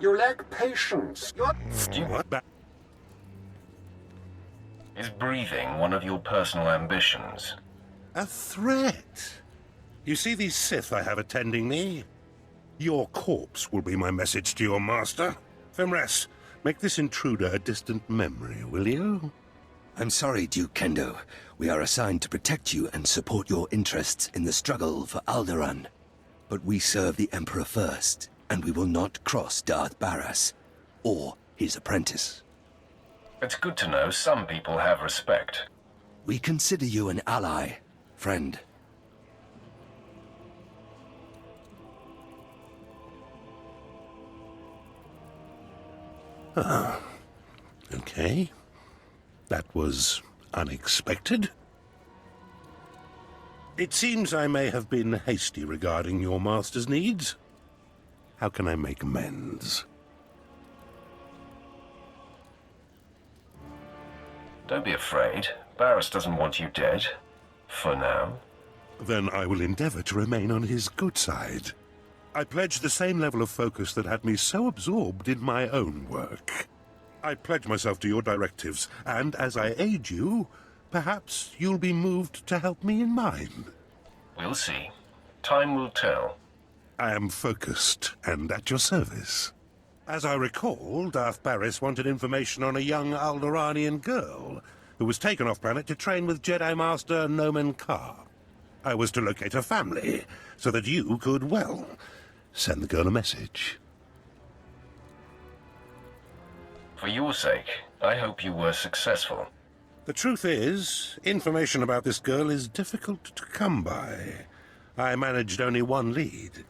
You lack patience. What? Is breathing one of your personal ambitions? A threat? You see these Sith I have attending me? Your corpse will be my message to your master. Femres, make this intruder a distant memory, will you? I'm sorry, Duke Kendo. We are assigned to protect you and support your interests in the struggle for Alderaan. But we serve the Emperor first, and we will not cross Darth Barras or his apprentice. It's good to know some people have respect. We consider you an ally, friend. Okay. That was unexpected. It seems I may have been hasty regarding your master's needs. How can I make amends? Don't be afraid. Barras doesn't want you dead. For now. Then I will endeavor to remain on his good side. I pledge the same level of focus that had me so absorbed in my own work. I pledge myself to your directives, and as I aid you, perhaps you'll be moved to help me in mine. We'll see. Time will tell. I am focused and at your service. As I recall, Darth Barras wanted information on a young Alderaanian girl who was taken off-planet to train with Jedi Master Nomen Karr. I was to locate her family, so that you could, well, send the girl a message. For your sake, I hope you were successful. The truth is, information about this girl is difficult to come by. I managed only one lead.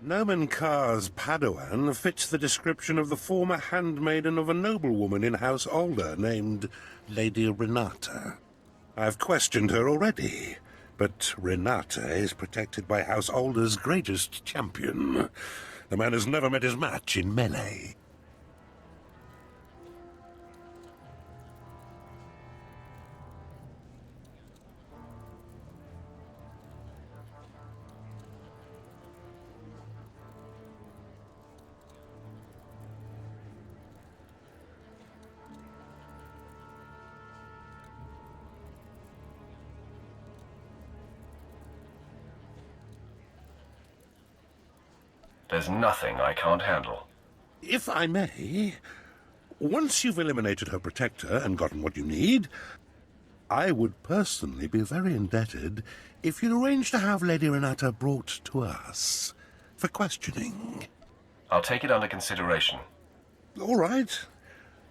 Nomen Karr's Padawan fits the description of the former handmaiden of a noblewoman in House Alder named Lady Renata. I've questioned her already, but Renata is protected by House Alder's greatest champion. The man has never met his match in melee. There's nothing I can't handle. If I may, once you've eliminated her protector and gotten what you need, I would personally be very indebted if you'd arrange to have Lady Renata brought to us for questioning. I'll take it under consideration. All right.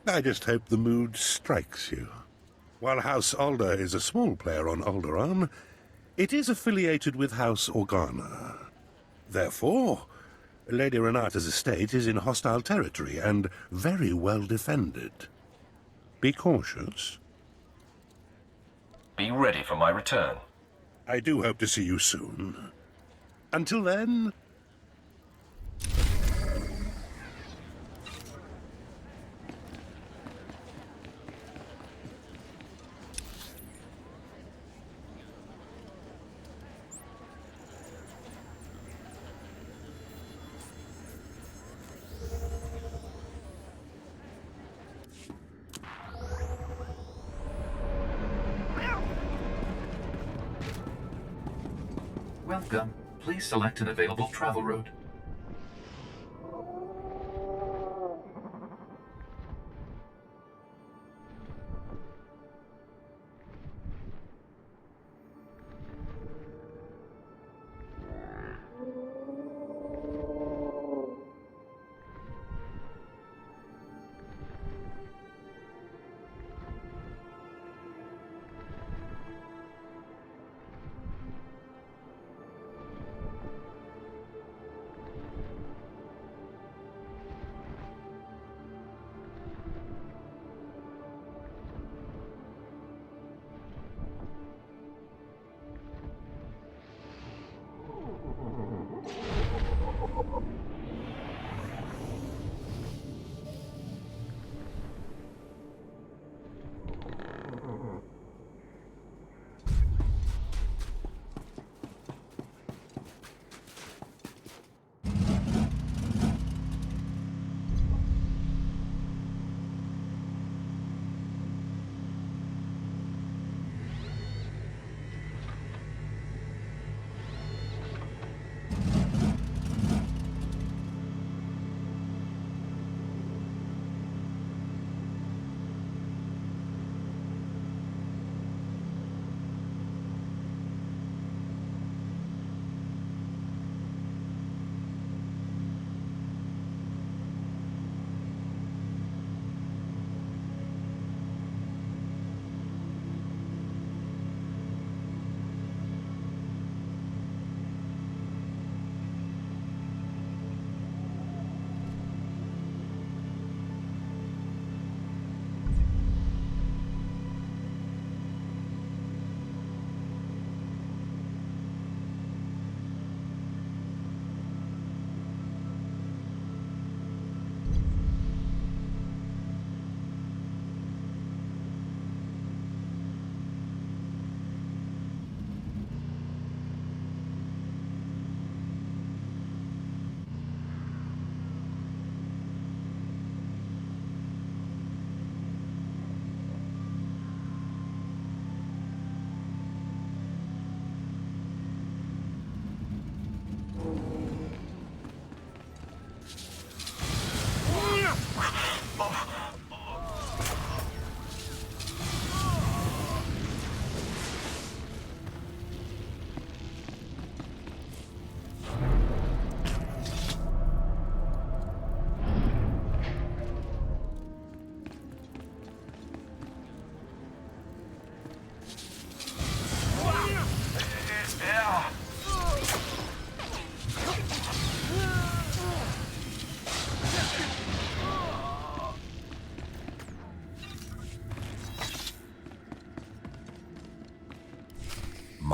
I just hope the mood strikes you. While House Alder is a small player on Alderaan, it is affiliated with House Organa. Therefore, Lady Renata's estate is in hostile territory and very well defended. Be cautious. Be ready for my return. I do hope to see you soon. Until then... Welcome. Please select an available travel route.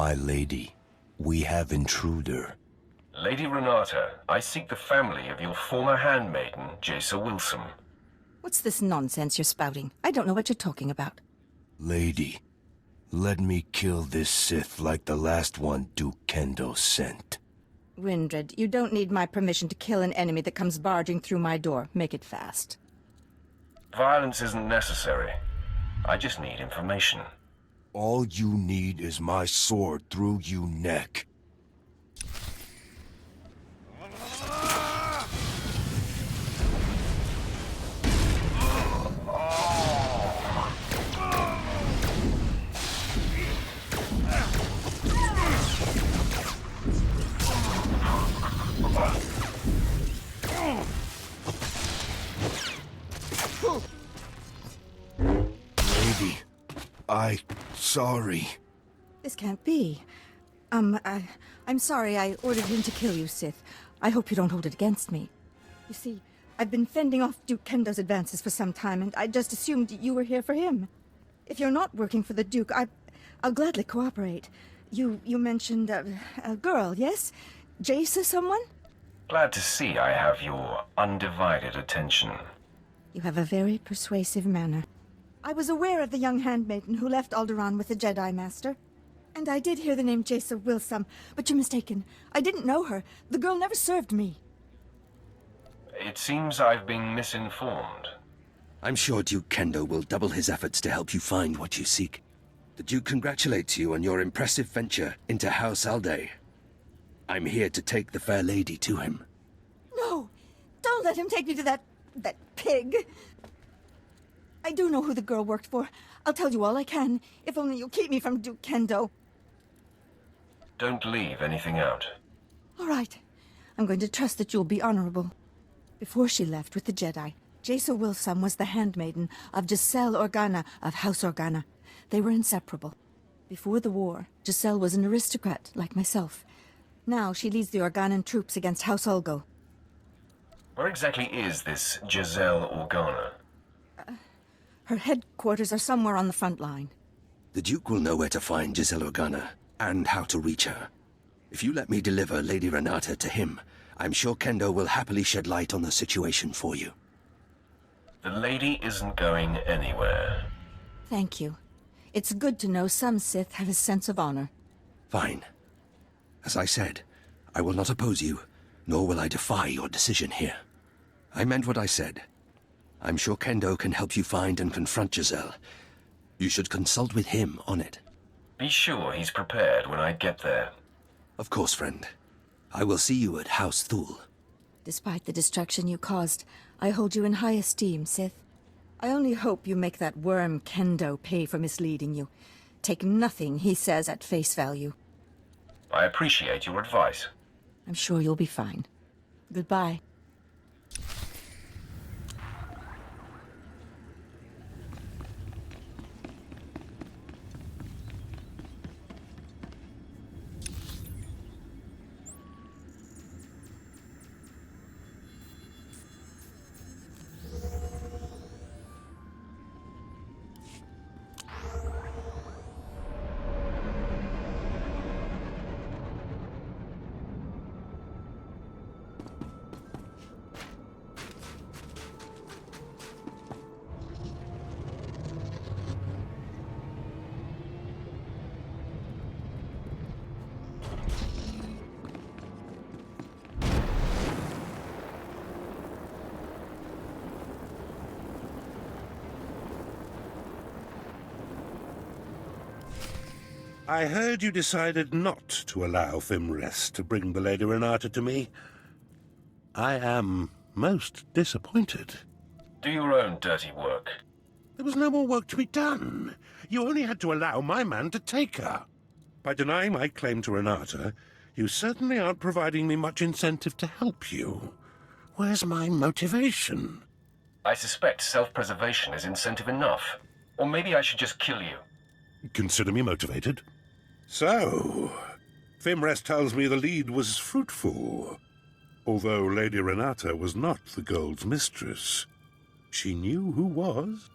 My lady, we have intruder. Lady Renata, I seek the family of your former handmaiden, Jaisa Wilson. What's this nonsense you're spouting? I don't know what you're talking about. Lady, let me kill this Sith like the last one Duke Kendo sent. Windred, you don't need my permission to kill an enemy that comes barging through my door. Make it fast. Violence isn't necessary. I just need information. All you need is my sword through you neck. Lady, sorry. This can't be. I'm sorry I ordered him to kill you, Sith. I hope you don't hold it against me. You see, I've been fending off Duke Kendo's advances for some time, and I just assumed you were here for him. If you're not working for the Duke, I'll gladly cooperate. You mentioned a girl, yes? Jaisa someone? Glad to see I have your undivided attention. You have a very persuasive manner. I was aware of the young handmaiden who left Alderaan with the Jedi Master. And I did hear the name Jaisa Wilson, but you're mistaken. I didn't know her. The girl never served me. It seems I've been misinformed. I'm sure Duke Kendo will double his efforts to help you find what you seek. The Duke congratulates you on your impressive venture into House Alday. I'm here to take the fair lady to him. No! Don't let him take me to that pig! I do know who the girl worked for. I'll tell you all I can, if only you'll keep me from Duke Kendo. Don't leave anything out. All right. I'm going to trust that you'll be honorable. Before she left with the Jedi, Jaisa Wilson was the handmaiden of Giselle Organa of House Organa. They were inseparable. Before the war, Giselle was an aristocrat like myself. Now she leads the Organan troops against House Ulgo. Where exactly is this Giselle Organa? Her headquarters are somewhere on the front line. The Duke will know where to find Giselle Organa, and how to reach her. If you let me deliver Lady Renata to him, I'm sure Kendo will happily shed light on the situation for you. The lady isn't going anywhere. Thank you. It's good to know some Sith have a sense of honor. Fine. As I said, I will not oppose you, nor will I defy your decision here. I meant what I said. I'm sure Kendo can help you find and confront Giselle. You should consult with him on it. Be sure he's prepared when I get there. Of course, friend. I will see you at House Thule. Despite the destruction you caused, I hold you in high esteem, Sith. I only hope you make that worm Kendo pay for misleading you. Take nothing he says at face value. I appreciate your advice. I'm sure you'll be fine. Goodbye. I heard you decided not to allow Fimrest to bring the Lady Renata to me. I am most disappointed. Do your own dirty work. There was no more work to be done. You only had to allow my man to take her. By denying my claim to Renata, you certainly aren't providing me much incentive to help you. Where's my motivation? I suspect self-preservation is incentive enough. Or maybe I should just kill you. Consider me motivated. So, Fimrest tells me the lead was fruitful. Although Lady Renata was not the gold's mistress, she knew who was.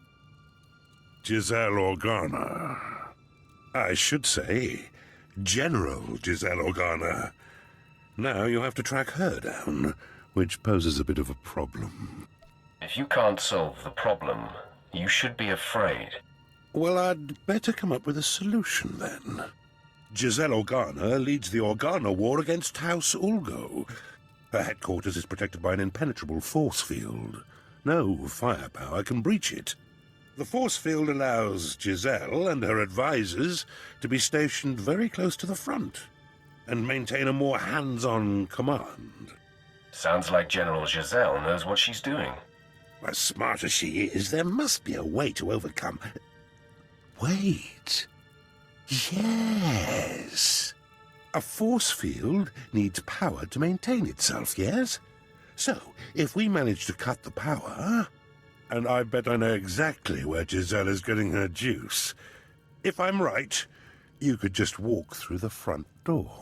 Giselle Organa. I should say, General Giselle Organa. Now you have to track her down, which poses a bit of a problem. If you can't solve the problem, you should be afraid. Well, I'd better come up with a solution, then. Giselle Organa leads the Organa War against House Ulgo. Her headquarters is protected by an impenetrable force field. No firepower can breach it. The force field allows Giselle and her advisors to be stationed very close to the front and maintain a more hands-on command. Sounds like General Giselle knows what she's doing. As smart as she is, there must be a way to overcome... Wait. Yes. A force field needs power to maintain itself, yes? So, if we manage to cut the power... And I bet I know exactly where Giselle is getting her juice. If I'm right, you could just walk through the front door.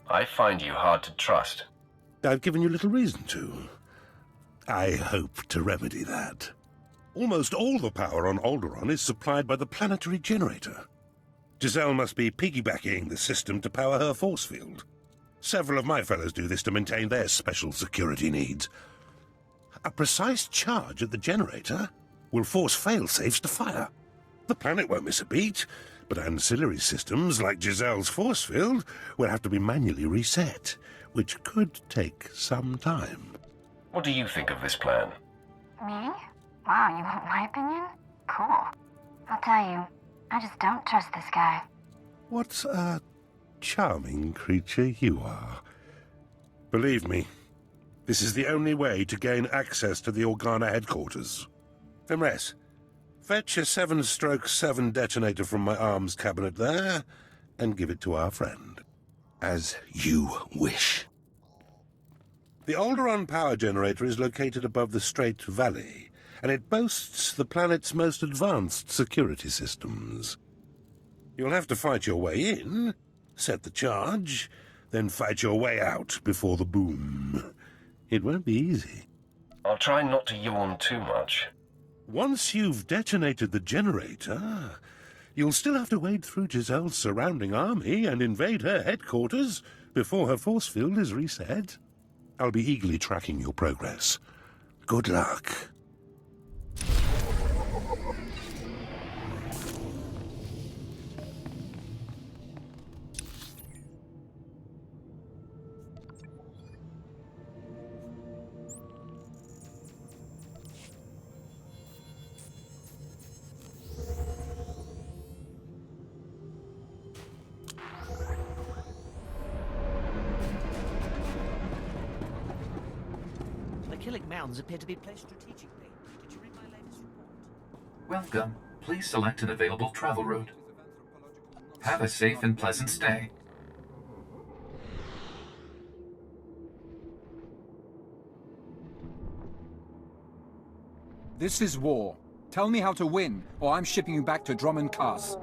I find you hard to trust. I've given you little reason to. I hope to remedy that. Almost all the power on Alderaan is supplied by the planetary generator. Giselle must be piggybacking the system to power her force field. Several of my fellows do this to maintain their special security needs. A precise charge at the generator will force fail-safes to fire. The planet won't miss a beat, but ancillary systems like Giselle's force field will have to be manually reset, which could take some time. What do you think of this plan? Me? Wow, you want my opinion? Cool. I'll tell you, I just don't trust this guy. What a charming creature you are. Believe me, this is the only way to gain access to the Organa headquarters. Femres, fetch a 7/7 detonator from my arms cabinet there, and give it to our friend. As you wish. The Alderaan power generator is located above the Strait Valley, and it boasts the planet's most advanced security systems. You'll have to fight your way in, set the charge, then fight your way out before the boom. It won't be easy. I'll try not to yawn too much. Once you've detonated the generator, you'll still have to wade through Giselle's surrounding army and invade her headquarters before her force field is reset. I'll be eagerly tracking your progress. Good luck. The Killick Mountains appear to be placed strategically. Did you read my latest report? Welcome. Please select an available travel route. Have a safe and pleasant stay. This is war. Tell me how to win, or I'm shipping you back to Drummond Cast.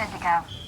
good to go.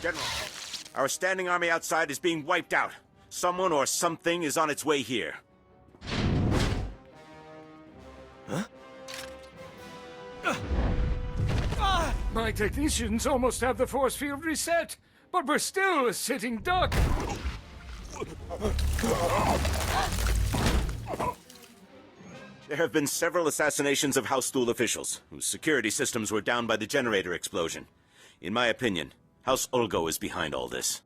General, our standing army outside is being wiped out. Someone or something is on its way here. Huh? My technicians almost have the force field reset, but we're still a sitting duck. There have been several assassinations of House SWTOR officials, whose security systems were down by the generator explosion. In my opinion, House Ulgo is behind all this.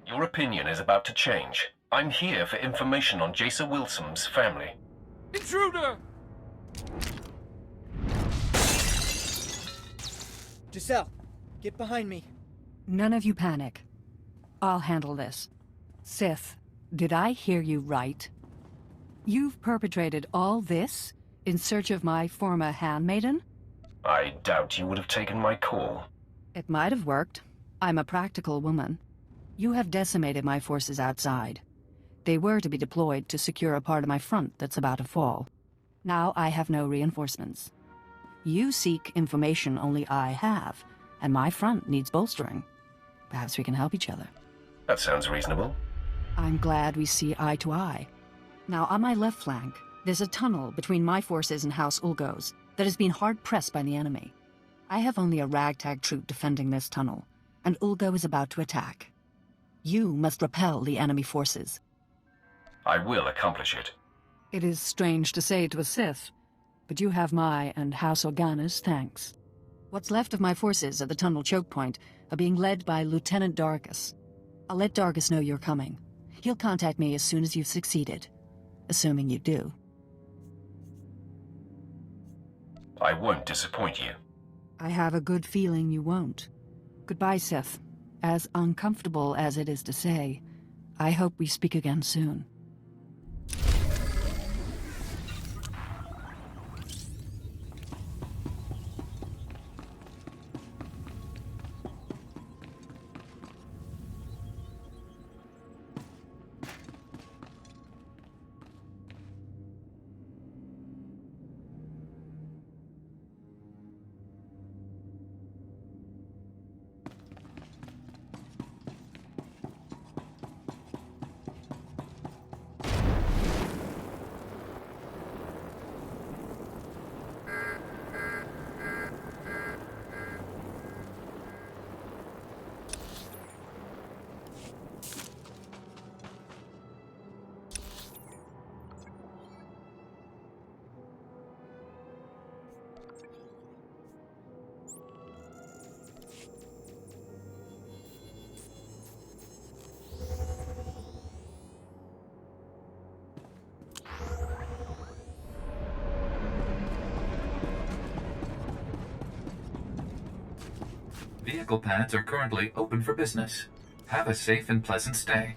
Your opinion is about to change. I'm here for information on Jason Wilson's family. Intruder! Giselle, get behind me. None of you panic. I'll handle this. Sith, did I hear you right? You've perpetrated all this in search of my former handmaiden? I doubt you would have taken my call. It might have worked. I'm a practical woman. You have decimated my forces outside. They were to be deployed to secure a part of my front that's about to fall. Now I have no reinforcements. You seek information only I have, and my front needs bolstering. Perhaps we can help each other. That sounds reasonable. I'm glad we see eye to eye. Now, on my left flank, there's a tunnel between my forces and House Ulgo's that has been hard-pressed by the enemy. I have only a ragtag troop defending this tunnel, and Ulgo is about to attack. You must repel the enemy forces. I will accomplish it. It is strange to say to a Sith, but you have my and House Organa's thanks. What's left of my forces at the tunnel choke point are being led by Lieutenant Dargus. I'll let Dargus know you're coming. He'll contact me as soon as you've succeeded. Assuming you do. I won't disappoint you. I have a good feeling you won't. Goodbye, Sith. As uncomfortable as it is to say, I hope we speak again soon. Vehicle pads are currently open for business. Have a safe and pleasant stay.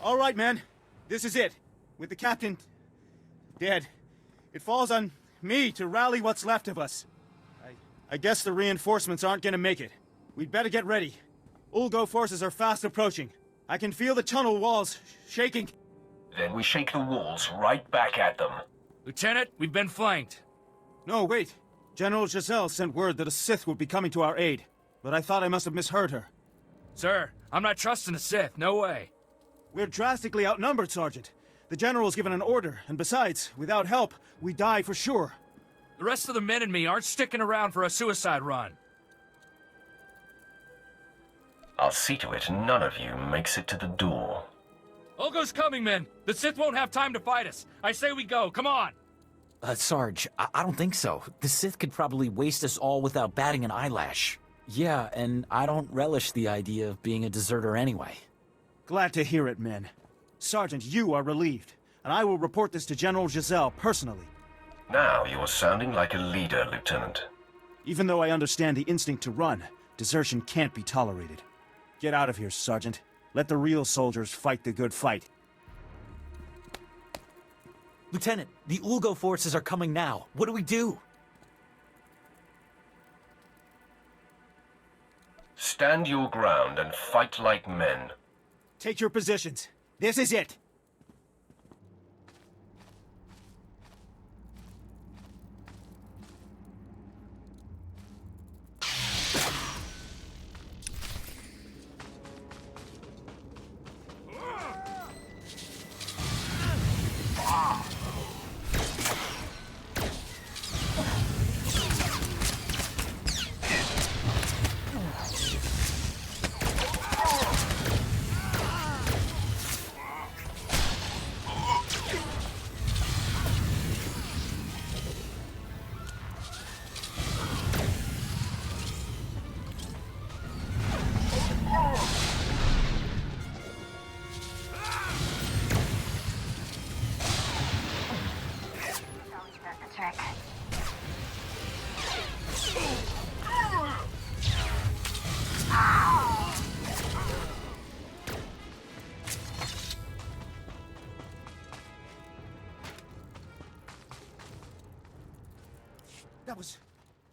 All right, men. This is it. With the captain dead, it falls on me to rally what's left of us. I guess the reinforcements aren't gonna make it. We'd better get ready. Ulgo forces are fast approaching. I can feel the tunnel walls shaking. Then we shake the walls right back at them. Lieutenant, we've been flanked. No, wait. General Giselle sent word that a Sith would be coming to our aid, but I thought I must have misheard her. Sir, I'm not trusting a Sith, no way. We're drastically outnumbered, Sergeant. The General's given an order, and besides, without help, we die for sure. The rest of the men and me aren't sticking around for a suicide run. I'll see to it none of you makes it to the door. Ulgo's coming, men. The Sith won't have time to fight us. I say we go, come on! Sarge, I don't think so. The Sith could probably waste us all without batting an eyelash. Yeah, and I don't relish the idea of being a deserter anyway. Glad to hear it, men. Sergeant, you are relieved, and I will report this to General Giselle personally. Now you're sounding like a leader, Lieutenant. Even though I understand the instinct to run, desertion can't be tolerated. Get out of here, Sergeant. Let the real soldiers fight the good fight. Lieutenant, the Ulgo forces are coming now. What do we do? Stand your ground and fight like men. Take your positions. This is it.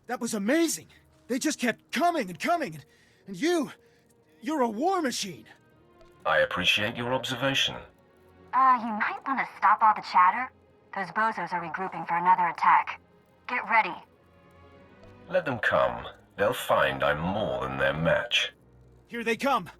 That was amazing. They just kept coming and coming, and you're a war machine. I appreciate your observation. You might want to stop all the chatter. Those bozos are regrouping for another attack. Get ready. Let them come. They'll find I'm more than their match. Here they come.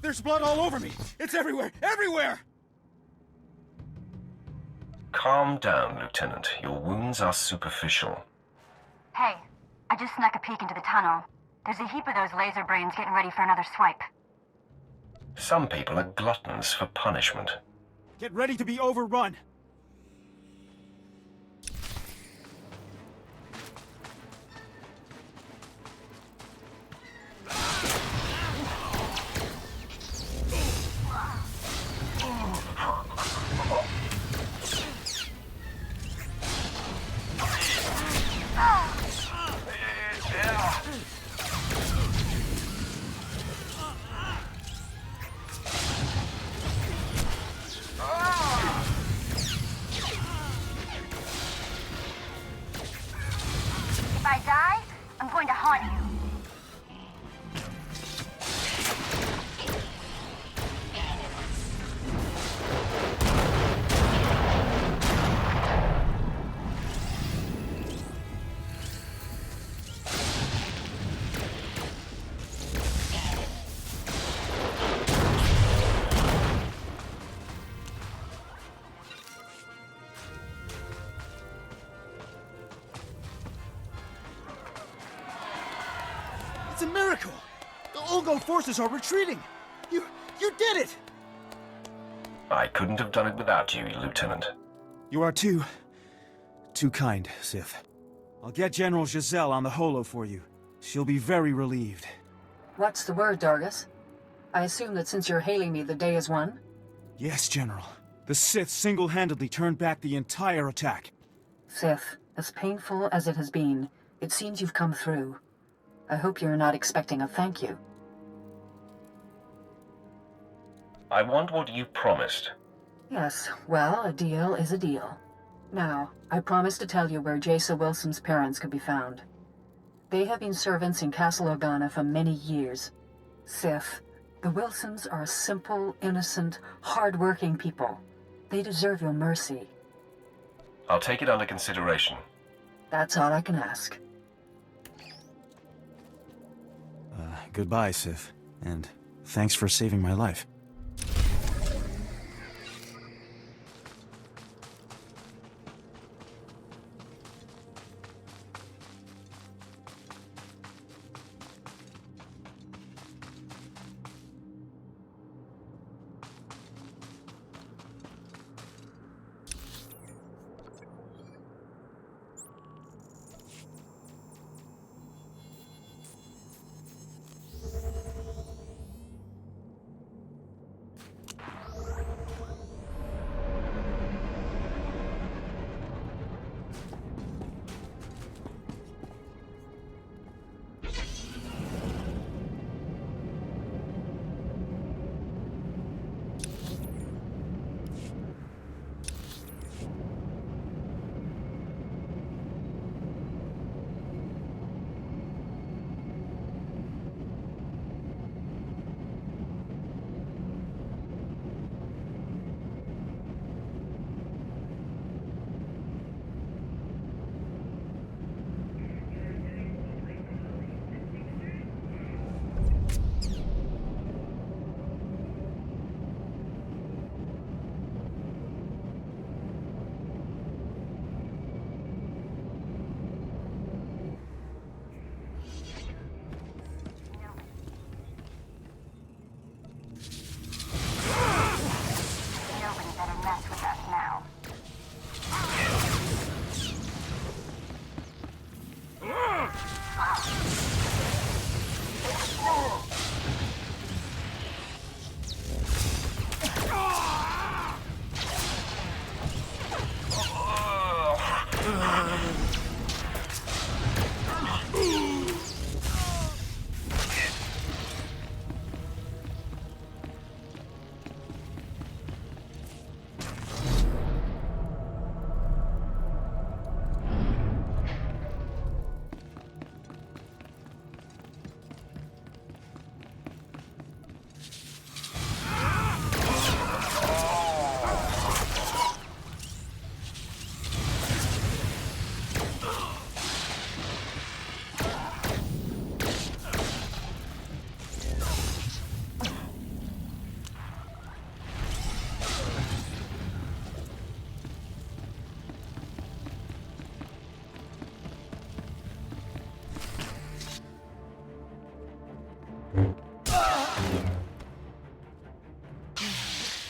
There's blood all over me! It's everywhere! Everywhere! Calm down, Lieutenant. Your wounds are superficial. Hey, I just snuck a peek into the tunnel. There's a heap of those laser brains getting ready for another swipe. Some people are gluttons for punishment. Get ready to be overrun! If I die, I'm going to haunt you. It's a miracle! The Olgo forces are retreating! You did it! I couldn't have done it without you, Lieutenant. You are too kind, Sith. I'll get General Giselle on the holo for you. She'll be very relieved. What's the word, Dargus? I assume that since you're hailing me, the day is won? Yes, General. The Sith single-handedly turned back the entire attack. Sith, as painful as it has been, it seems you've come through. I hope you're not expecting a thank you. I want what you promised. Yes, well, a deal is a deal. Now, I promise to tell you where Jason Wilson's parents could be found. They have been servants in Castle Organa for many years. Sith, the Wilsons are simple, innocent, hard-working people. They deserve your mercy. I'll take it under consideration. That's all I can ask. Goodbye, Sith. And thanks for saving my life.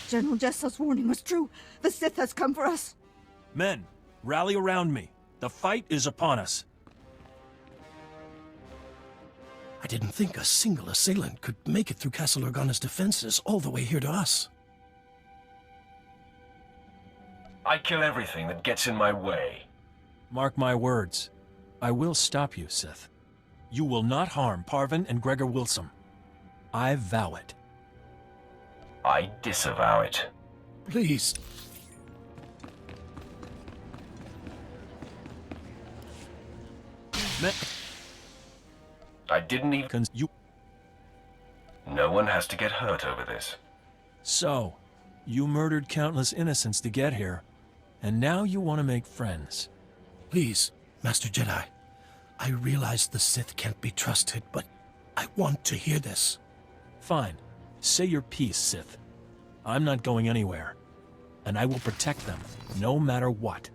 General Jessel's warning was true. The Sith has come for us. Men, rally around me. The fight is upon us. I didn't think a single assailant could make it through Castle Organa's defenses all the way here to us. I kill everything that gets in my way. Mark my words. I will stop you, Sith. You will not harm Parvin and Gregor Wilson. I vow it. I disavow it. Please. I didn't even... No one has to get hurt over this. So, you murdered countless innocents to get here, and now you want to make friends. Please, Master Jedi. I realize the Sith can't be trusted, but I want to hear this. Fine. Say your piece, Sith. I'm not going anywhere, and I will protect them, no matter what.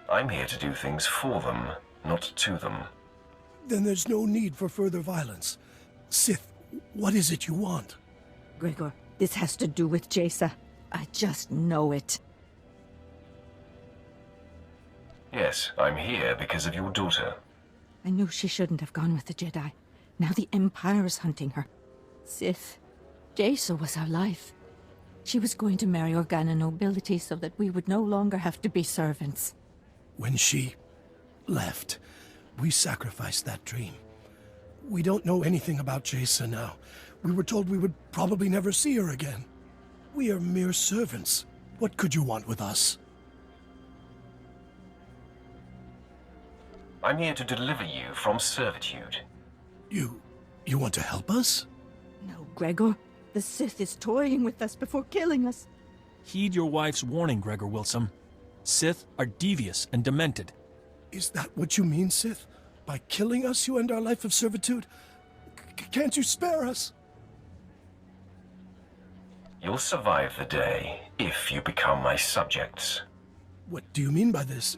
I'm here to do things for them, not to them. Then there's no need for further violence. Sith, what is it you want? Gregor, this has to do with Jaisa. I just know it. Yes, I'm here because of your daughter. I knew she shouldn't have gone with the Jedi. Now the Empire is hunting her. Sith, Jaisa was our life. She was going to marry Organa nobility so that we would no longer have to be servants. When she left, we sacrificed that dream. We don't know anything about Jaisa now. We were told we would probably never see her again. We are mere servants. What could you want with us? I'm here to deliver you from servitude. You want to help us? No, Gregor. The Sith is toying with us before killing us. Heed your wife's warning, Gregor Wilson. Sith are devious and demented. Is that what you mean, Sith? By killing us, you end our life of servitude? Can't you spare us? You'll survive the day if you become my subjects. What do you mean by this?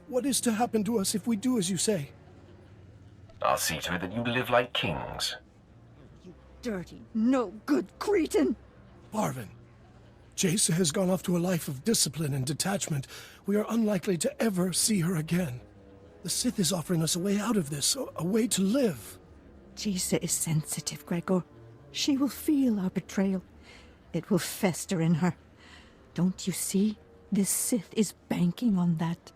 What is to happen to us if we do as you say? I'll see to it that you live like kings. You dirty, no-good cretin! Parvin, Jaisa has gone off to a life of discipline and detachment. We are unlikely to ever see her again. The Sith is offering us a way out of this, a way to live. Jaisa is sensitive, Gregor. She will feel our betrayal. It will fester in her. Don't you see? This Sith is banking on that.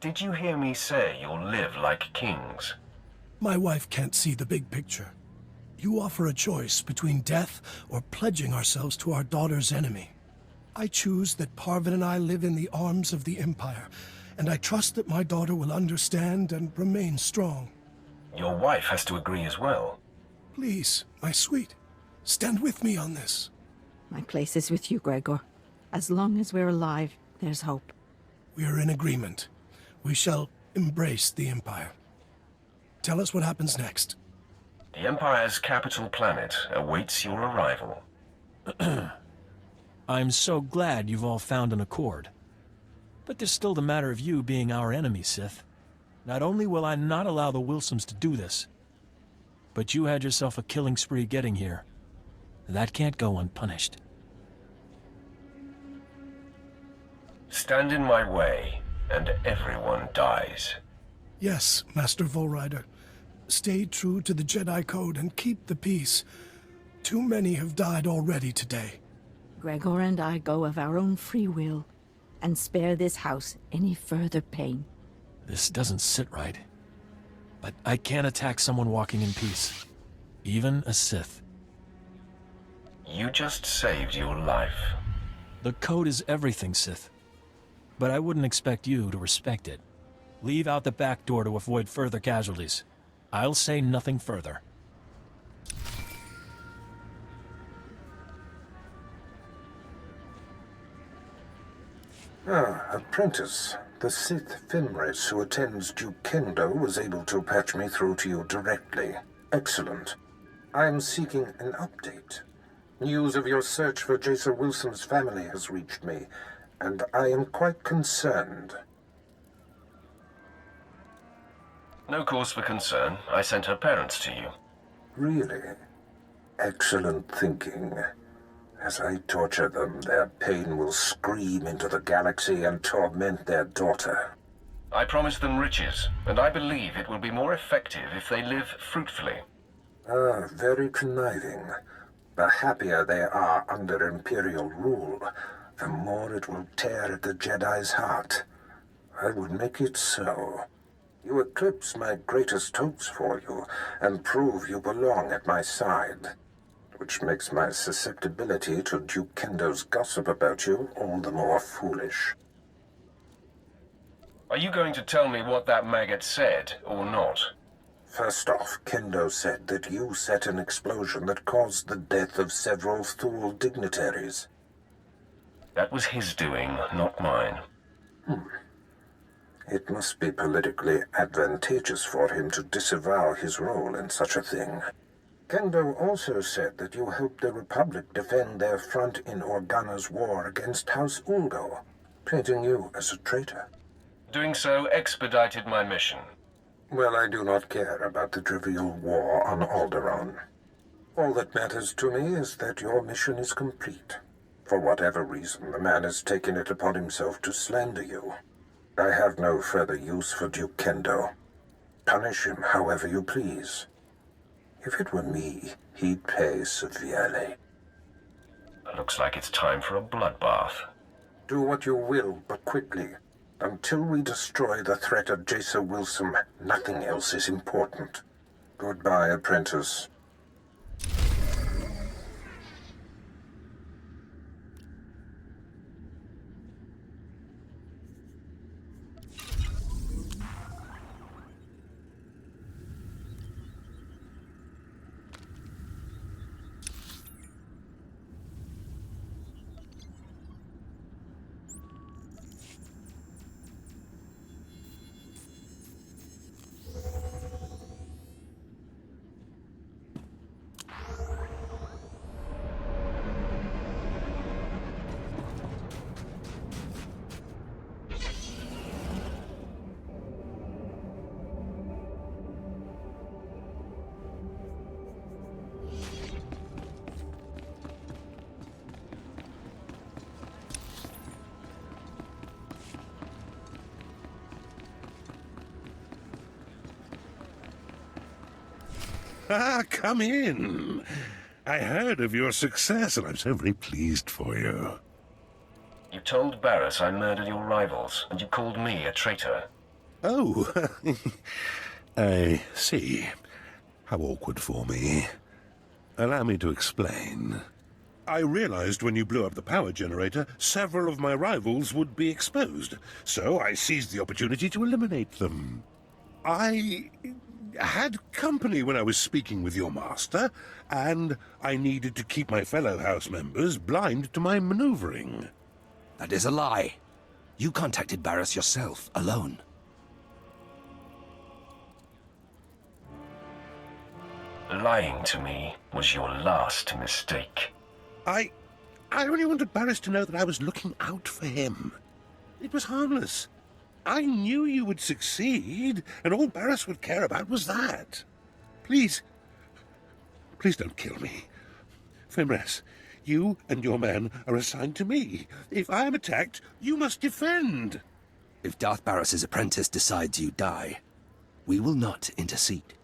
Did you hear me say you'll live like kings? My wife can't see the big picture. You offer a choice between death or pledging ourselves to our daughter's enemy. I choose that Parvin and I live in the arms of the Empire, and I trust that my daughter will understand and remain strong. Your wife has to agree as well. Please, my sweet, stand with me on this. My place is with you, Gregor. As long as we're alive, there's hope. We are in agreement. We shall embrace the Empire. Tell us what happens next. The Empire's capital planet awaits your arrival. I'm so glad you've all found an accord. But there's still the matter of you being our enemy, Sith. Not only will I not allow the Wilsons to do this, but you had yourself a killing spree getting here. That can't go unpunished. Stand in my way, and everyone dies. Yes, Master Volrider. Stay true to the Jedi Code and keep the peace. Too many have died already today. Gregor and I go of our own free will, and spare this house any further pain. This doesn't sit right. But I can't attack someone walking in peace. Even a Sith. You just saved your life. The Code is everything, Sith. But I wouldn't expect you to respect it. Leave out the back door to avoid further casualties. I'll say nothing further. Apprentice. The Sith Fenris who attends Duke Kendo was able to patch me through to you directly. Excellent. I am seeking an update. News of your search for Jaisa Wilson's family has reached me, and I am quite concerned. No cause for concern. I sent her parents to you. Really? Excellent thinking. As I torture them, their pain will scream into the galaxy and torment their daughter. I promised them riches, and I believe it will be more effective if they live fruitfully. Ah, very conniving. The happier they are under Imperial rule, the more it will tear at the Jedi's heart. I would make it so. You eclipse my greatest hopes for you, and prove you belong at my side. Which makes my susceptibility to Duke Kendo's gossip about you all the more foolish. Are you going to tell me what that maggot said, or not? First off, Kendo said that you set an explosion that caused the death of several Thule dignitaries. That was his doing, not mine. It must be politically advantageous for him to disavow his role in such a thing. Kendo also said that you helped the Republic defend their front in Organa's war against House Ulgo, painting you as a traitor. Doing so expedited my mission. Well, I do not care about the trivial war on Alderaan. All that matters to me is that your mission is complete. For whatever reason, the man has taken it upon himself to slander you. I have no further use for Duke Kendo. Punish him however you please. If it were me, he'd pay severely. Looks like it's time for a bloodbath. Do what you will, but quickly. Until we destroy the threat of Jason Wilson, nothing else is important. Goodbye, apprentice. Ah, come in. I heard of your success, and I'm so very pleased for you. You told Barris I murdered your rivals, and you called me a traitor. Oh, I see. How awkward for me. Allow me to explain. I realized when you blew up the power generator, several of my rivals would be exposed, so I seized the opportunity to eliminate them. I had company when I was speaking with your master, and I needed to keep my fellow house members blind to my maneuvering. That is a lie. You contacted Barris yourself, alone. Lying to me was your last mistake. I only wanted Barris to know that I was looking out for him. It was harmless. I knew you would succeed, and all Barris would care about was that. Please don't kill me. Fimres, you and your men are assigned to me. If I am attacked, you must defend. If Darth Barris's apprentice decides you die, we will not intercede.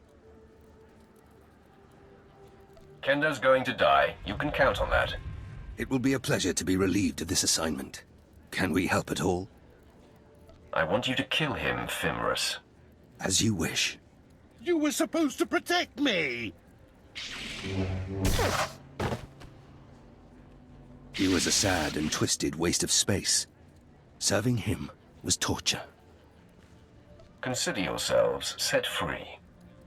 Kendo's going to die. You can count on that. It will be a pleasure to be relieved of this assignment. Can we help at all? I want you to kill him, Fimris. As you wish. You were supposed to protect me! He was a sad and twisted waste of space. Serving him was torture. Consider yourselves set free.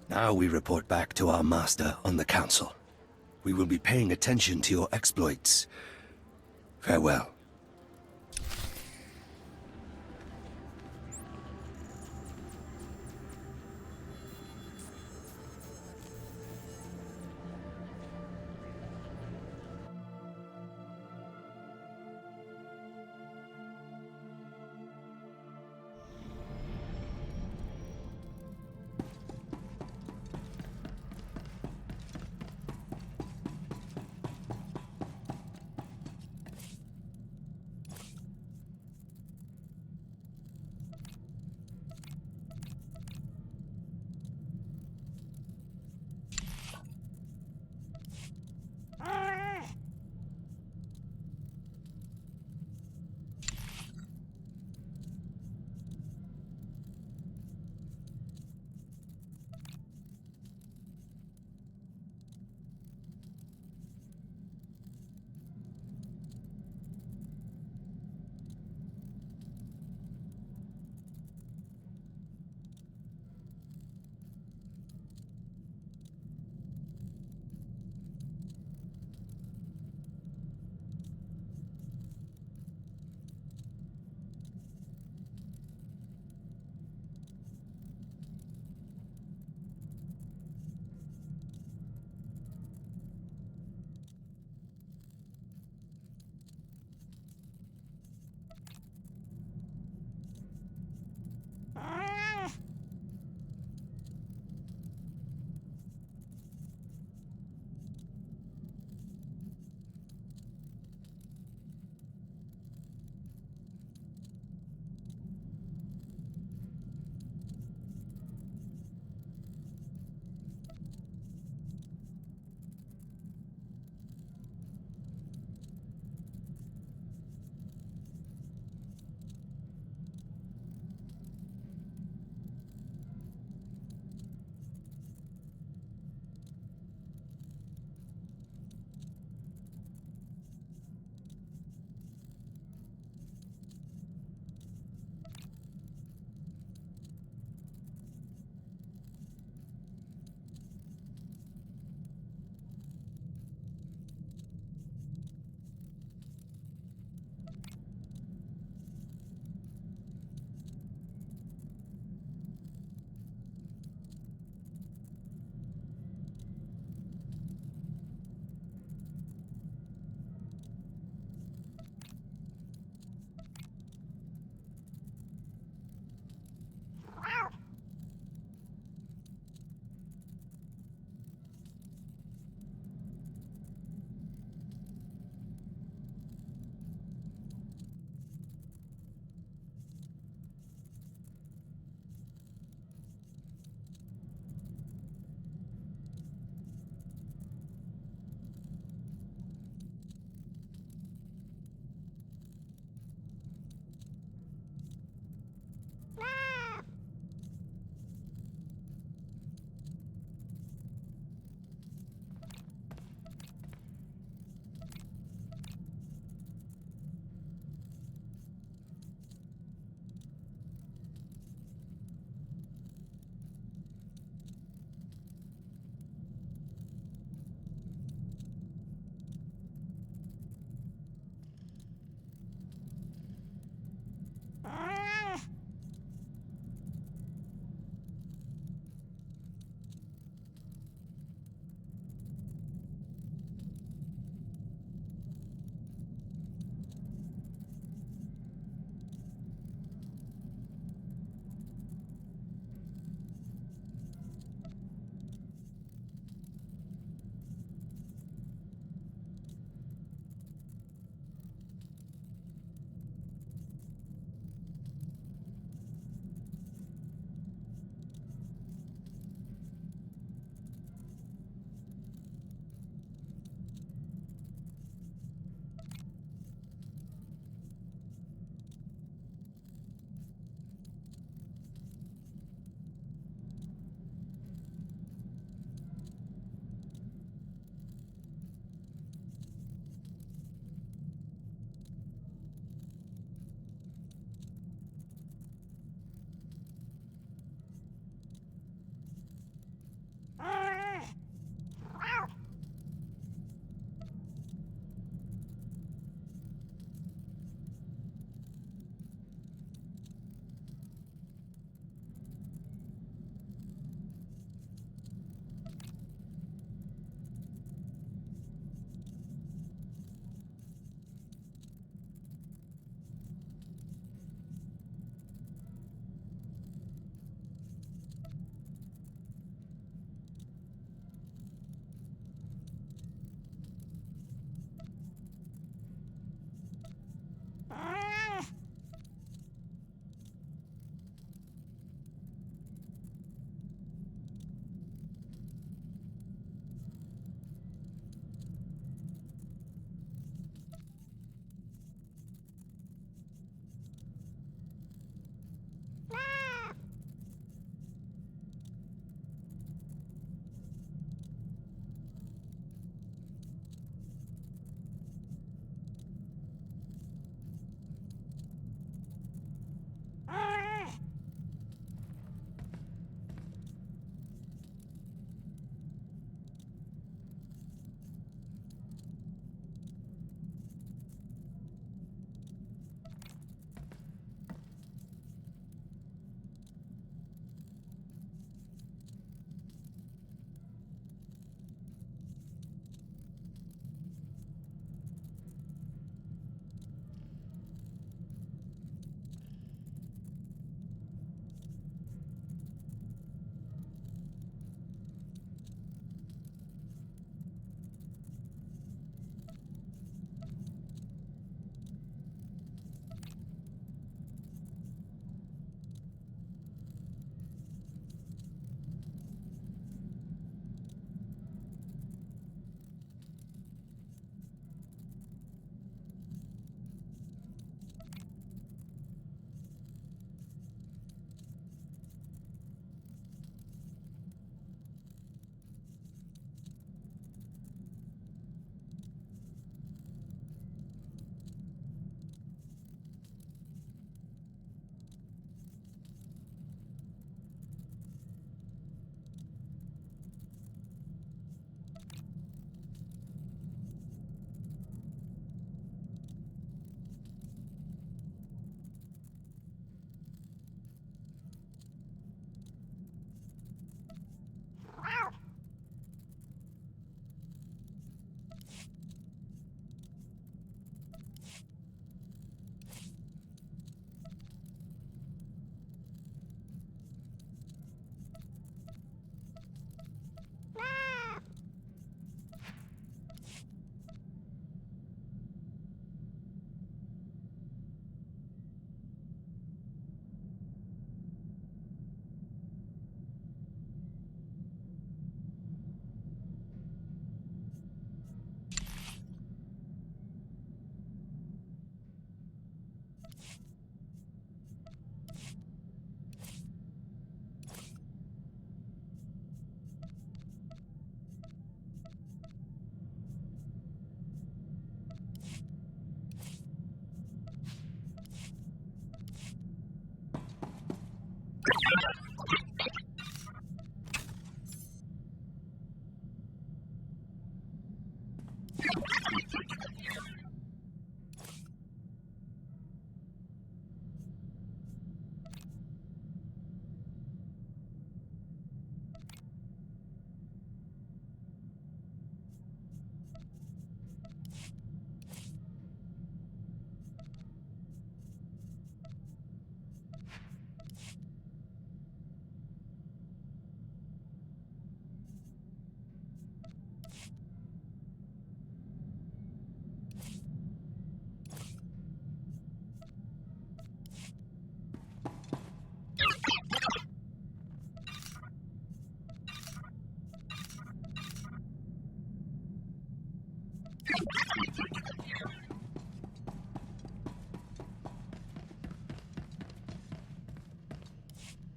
Now we report back to our master on the council. We will be paying attention to your exploits. Farewell.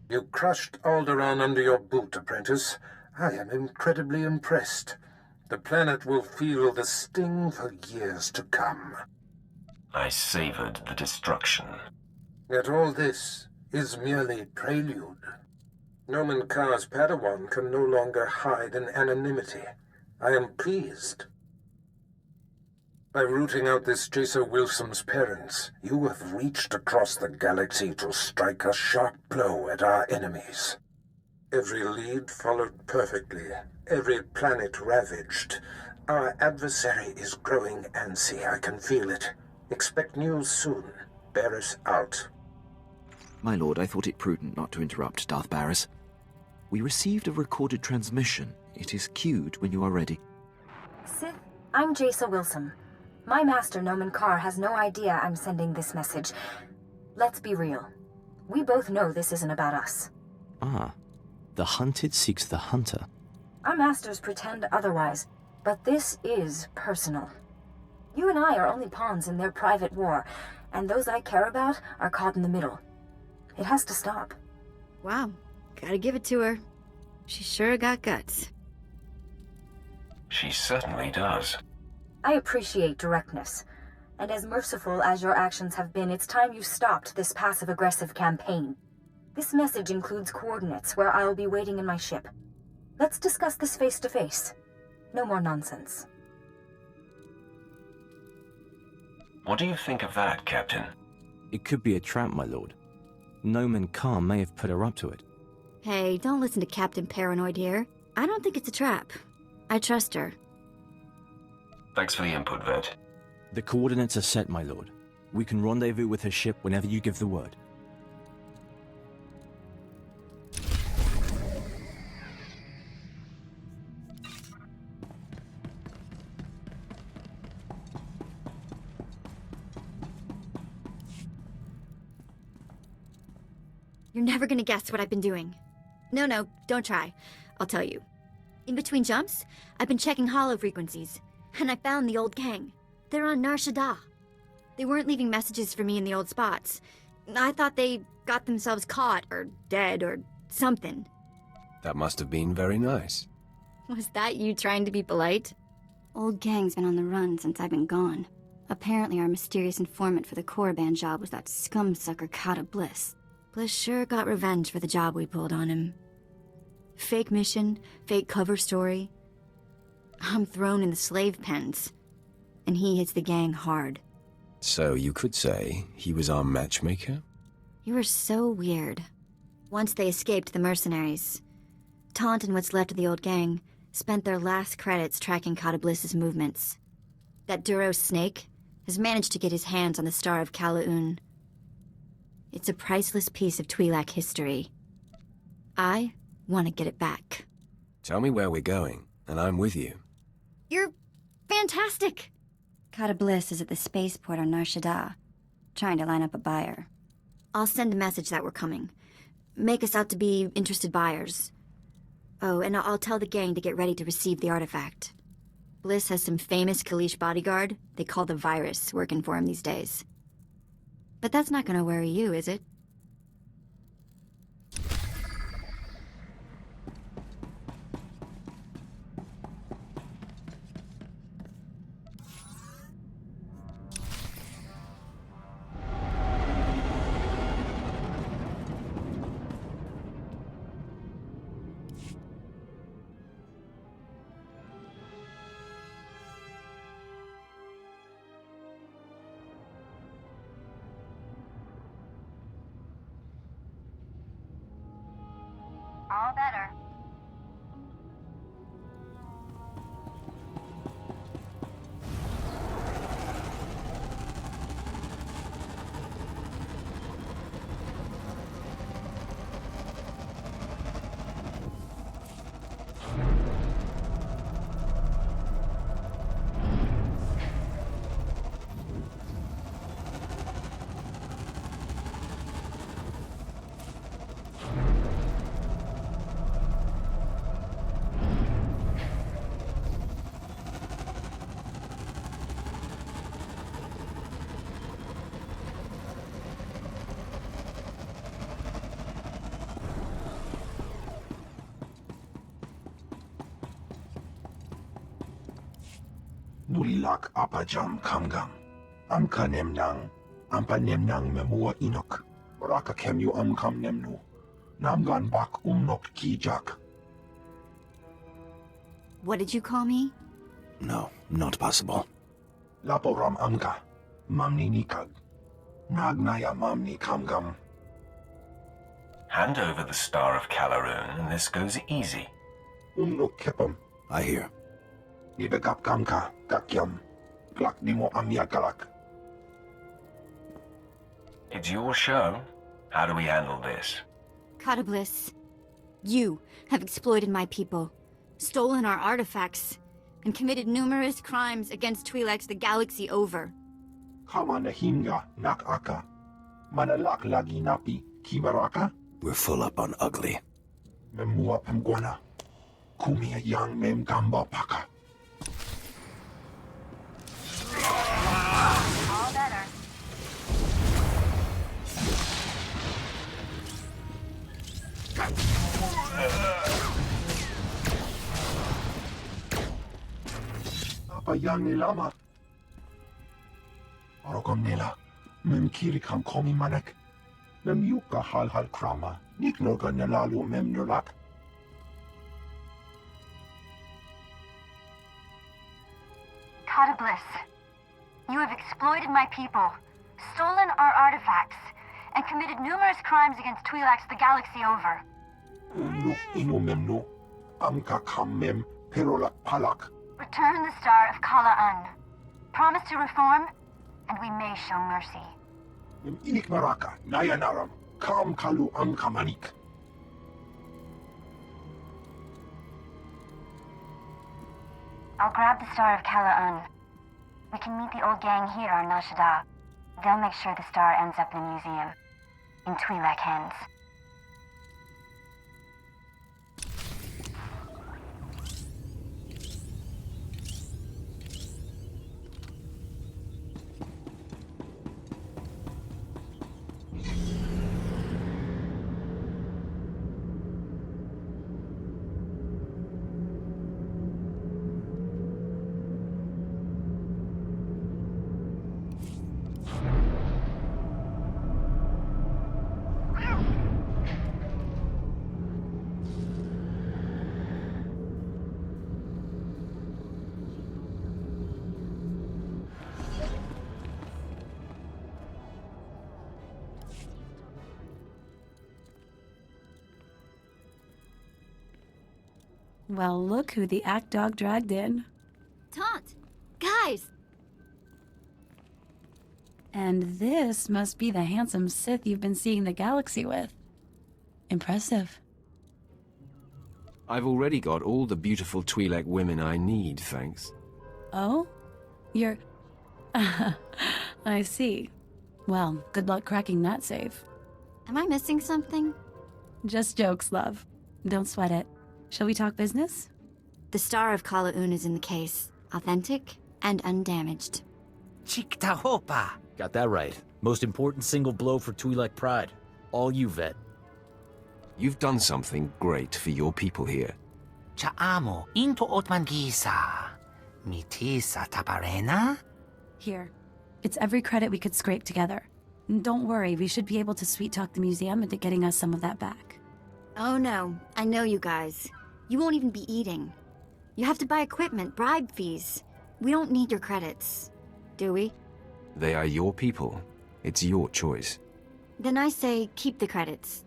You crushed Alderaan under your boot, apprentice. I am incredibly impressed. The planet will feel the sting for years to come. I savored the destruction. Yet all this is merely prelude. Noman Kar's Padawan can no longer hide in anonymity. I am pleased. By rooting out this Jason Wilson's parents, you have reached across the galaxy to strike a sharp blow at our enemies. Every lead followed perfectly, every planet ravaged. Our adversary is growing antsy, I can feel it. Expect news soon. Barris out. My lord, I thought it prudent not to interrupt Darth Barris. We received a recorded transmission. It is queued when you are ready. Sith, I'm Jason Wilson. My master, Noman Kar, has no idea I'm sending this message. Let's be real. We both know this isn't about us. Ah, the hunted seeks the hunter. Our masters pretend otherwise, but this is personal. You and I are only pawns in their private war, and those I care about are caught in the middle. It has to stop. Wow, gotta give it to her. She sure got guts. She certainly does. I appreciate directness, and as merciful as your actions have been, it's time you stopped this passive-aggressive campaign. This message includes coordinates where I'll be waiting in my ship. Let's discuss this face-to-face. No more nonsense. What do you think of that, Captain? It could be a trap, my lord. Noman Kar may have put her up to it. Hey, don't listen to Captain Paranoid here. I don't think it's a trap. I trust her. Thanks for the input, Vet. The coordinates are set, my lord. We can rendezvous with her ship whenever you give the word. You're never gonna guess what I've been doing. No, don't try. I'll tell you. In between jumps, I've been checking holo frequencies, and I found the old gang. They're on Nar Shaddaa. They weren't leaving messages for me in the old spots. I thought they got themselves caught, or dead, or something. That must have been very nice. Was that you trying to be polite? Old gang's been on the run since I've been gone. Apparently our mysterious informant for the Korriban job was that scum-sucker Kata Bliss. Bliss sure got revenge for the job we pulled on him. Fake mission, fake cover story. I'm thrown in the slave pens, and he hits the gang hard. So you could say he was our matchmaker? You were so weird. Once they escaped the mercenaries, Taunt and what's left of the old gang spent their last credits tracking Kata Bliss's movements. That Duros snake has managed to get his hands on the Star of Kalaun. It's a priceless piece of Twi'lek history. I want to get it back. Tell me where we're going, and I'm with you. You're fantastic! Kata Bliss is at the spaceport on Nar Shaddaa, trying to line up a buyer. I'll send a message that we're coming. Make us out to be interested buyers. Oh, and I'll tell the gang to get ready to receive the artifact. Bliss has some famous Kalish bodyguard they call the Virus working for him these days. But that's not gonna worry you, is it? Bulilak apajam kamgam. Amka nemnang. Ampa nemnang memua inok. Raka kemyu amkam nemnu. Namgan bak umnok kijak. What did you call me? No, not possible. Laporam amka. Mamni nikag. Nagnaya mamni kamgam. Hand over the Star of Calaroon, and this goes easy. Umnok kepam. I hear. Nibegap kamka. Kakyam. Glak nimo amyagalak. It's your show. How do we handle this? Catabliss, you have exploited my people, stolen our artifacts, and committed numerous crimes against Twi'leks the galaxy over. Kama nahinga nakaka. Manalak lagi napi kibaraka. We're full up on ugly. Memua pemguana. Kumia yang mem gamba paka. All better. Apa yang nilama? Orogom nila. Mem kiri kam komi manek. Mem yuka hal krama. Niknoga nalalu mem nulak. Catabliss, you have exploited my people, stolen our artifacts, and committed numerous crimes against Twi'leks the galaxy over. Unuk inu memnu. Amka kam mem perolak palak. Return the Star of Kala'an. Promise to reform, and we may show mercy. Mem inik maraka. Nayanaram. Kam kalu amka manik. I'll grab the Star of Kala'an. We can meet the old gang here on Nashada. They'll make sure the star ends up in the museum. In Twi'lek hands. Well, look who the act dog dragged in. Taunt! Guys! And this must be the handsome Sith you've been seeing the galaxy with. Impressive. I've already got all the beautiful Twi'lek women I need, thanks. Oh? You're... I see. Well, good luck cracking that safe. Am I missing something? Just jokes, love. Don't sweat it. Shall we talk business? The Star of Kala'un is in the case. Authentic and undamaged. Chiktahopa! Got that right. Most important single blow for Twi'lek pride. All you, vet. You've done something great for your people here. Cha'amo into Otmangisa. Mitisa taparena? Here. It's every credit we could scrape together. Don't worry, we should be able to sweet-talk the museum into getting us some of that back. Oh no, I know you guys. You won't even be eating. You have to buy equipment, bribe fees. We don't need your credits. Do we? They are your people. It's your choice. Then I say keep the credits.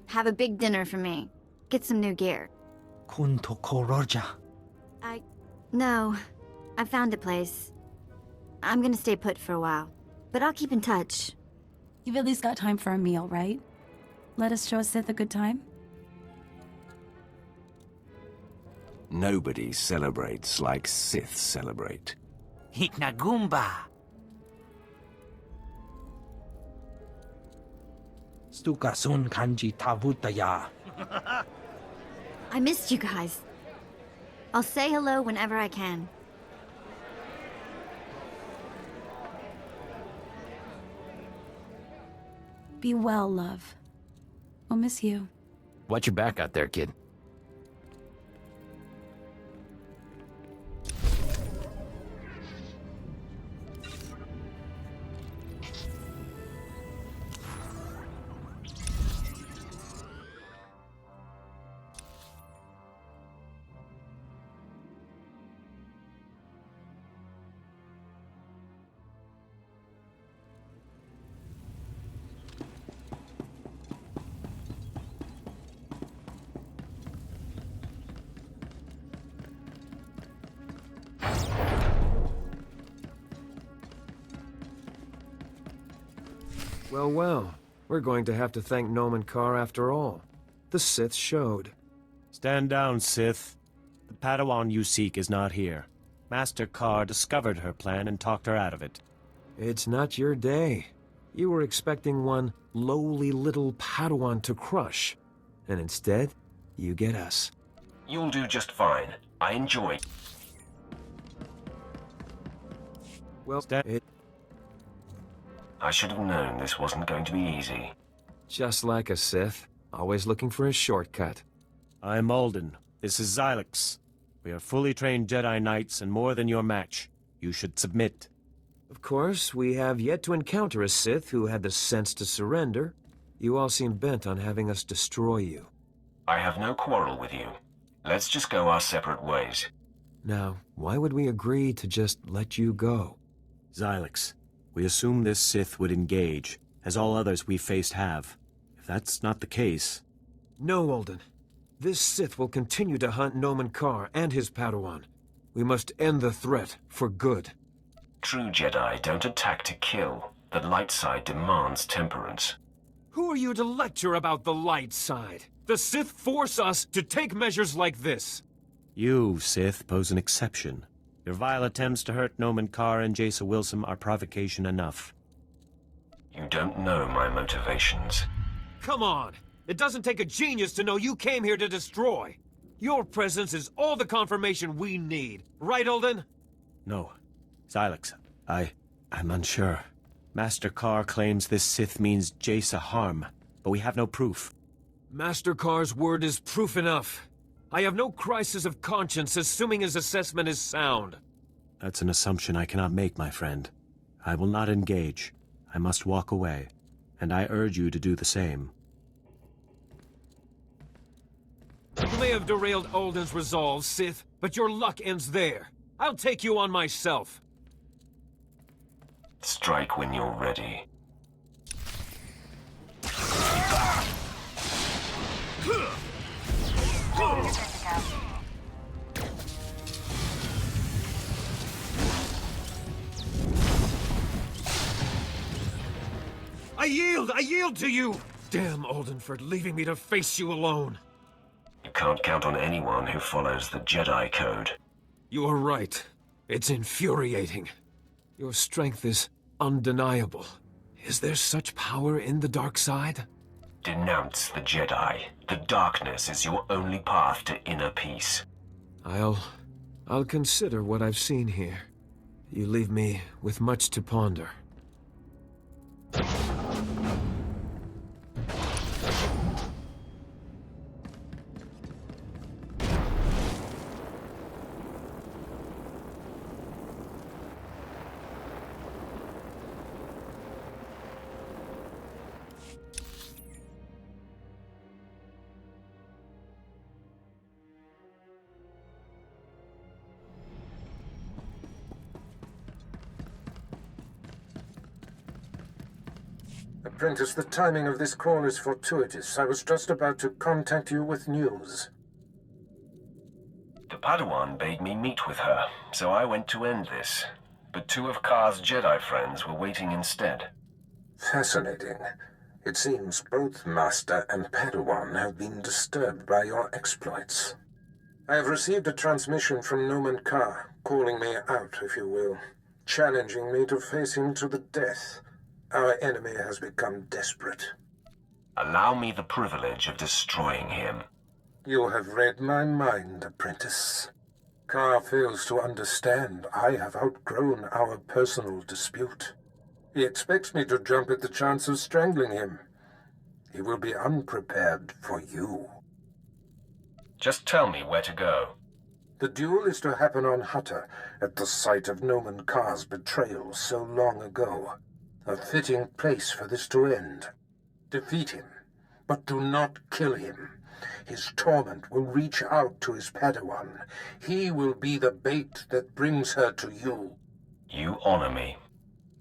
Have a big dinner for me. Get some new gear. Kunto Koroja. No. I found a place. I'm gonna stay put for a while. But I'll keep in touch. You've at least got time for a meal, right? Let us show Sith a good time? Nobody celebrates like Sith celebrate. Hiknagumba. Stukasun kanji tavutaya. I missed you guys. I'll say hello whenever I can. Be well, love. We'll miss you. Watch your back out there, kid. Well, well. We're going to have to thank Noman Carr after all. The Sith showed. Stand down, Sith. The Padawan you seek is not here. Master Carr discovered her plan and talked her out of it. It's not your day. You were expecting one lowly little Padawan to crush. And instead, you get us. You'll do just fine. I enjoy. Well, I should have known this wasn't going to be easy. Just like a Sith, always looking for a shortcut. I'm Alden. This is Xylix. We are fully trained Jedi Knights and more than your match. You should submit. Of course, we have yet to encounter a Sith who had the sense to surrender. You all seem bent on having us destroy you. I have no quarrel with you. Let's just go our separate ways. Now, why would we agree to just let you go? Xylix, we assume this Sith would engage, as all others we faced have. If that's not the case... No, Alden. This Sith will continue to hunt Noman Carr and his Padawan. We must end the threat for good. True Jedi don't attack to kill. The light side demands temperance. Who are you to lecture about the light side? The Sith force us to take measures like this. You, Sith, pose an exception. Your vile attempts to hurt Noman Carr and Jace Wilson are provocation enough. You don't know my motivations. Come on! It doesn't take a genius to know you came here to destroy. Your presence is all the confirmation we need. Right, Alden? No. Xylix, I'm unsure. Master Carr claims this Sith means Jace harm, but we have no proof. Master Carr's word is proof enough. I have no crisis of conscience assuming his assessment is sound. That's an assumption I cannot make, my friend. I will not engage. I must walk away, and I urge you to do the same. You may have derailed Alden's resolve, Sith, but your luck ends there. I'll take you on myself. Strike when you're ready. I yield to you! Damn Alden for leaving me to face you alone. You can't count on anyone who follows the Jedi Code. You are right. It's infuriating. Your strength is undeniable. Is there such power in the dark side? Denounce the Jedi. The darkness is your only path to inner peace. I'll consider what I've seen here. You leave me with much to ponder. Apprentice, the timing of this call is fortuitous. I was just about to contact you with news. The Padawan bade me meet with her, so I went to end this. But two of Carr's Jedi friends were waiting instead. Fascinating. It seems both Master and Padawan have been disturbed by your exploits. I have received a transmission from Noman Carr, calling me out, if you will, challenging me to face him to the death. Our enemy has become desperate. Allow me the privilege of destroying him. You have read my mind, apprentice. Carr fails to understand I have outgrown our personal dispute. He expects me to jump at the chance of strangling him. He will be unprepared for you. Just tell me where to go. The duel is to happen on Hutter, at the site of Noman Carr's betrayal so long ago. A fitting place for this to end. Defeat him, but do not kill him. His torment will reach out to his Padawan. He will be the bait that brings her to you. You honor me.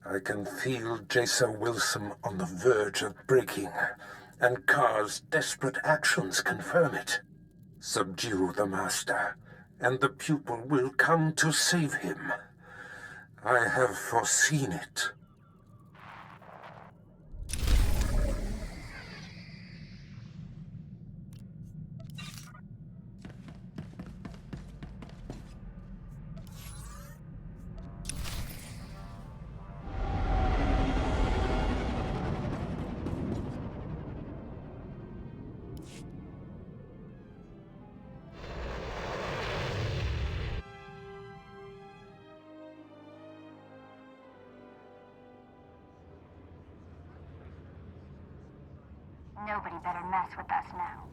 I can feel Jace Wilson on the verge of breaking, and Carr's desperate actions confirm it. Subdue the Master, and the pupil will come to save him. I have foreseen it. Nobody better mess with us now.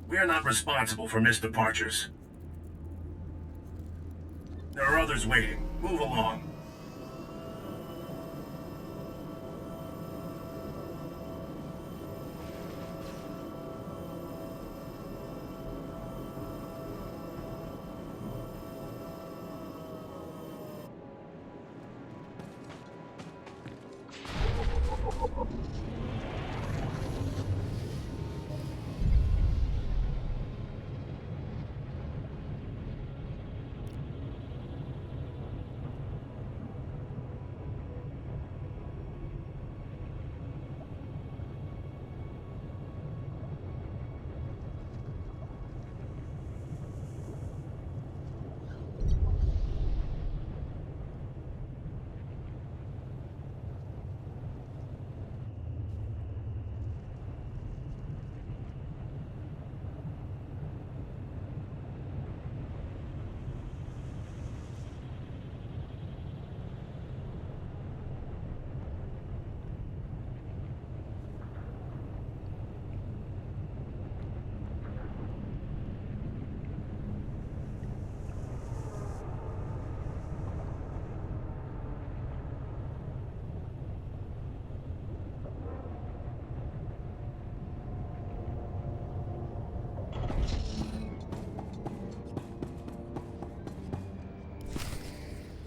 We're not responsible for missed departures. There are others waiting. Move along.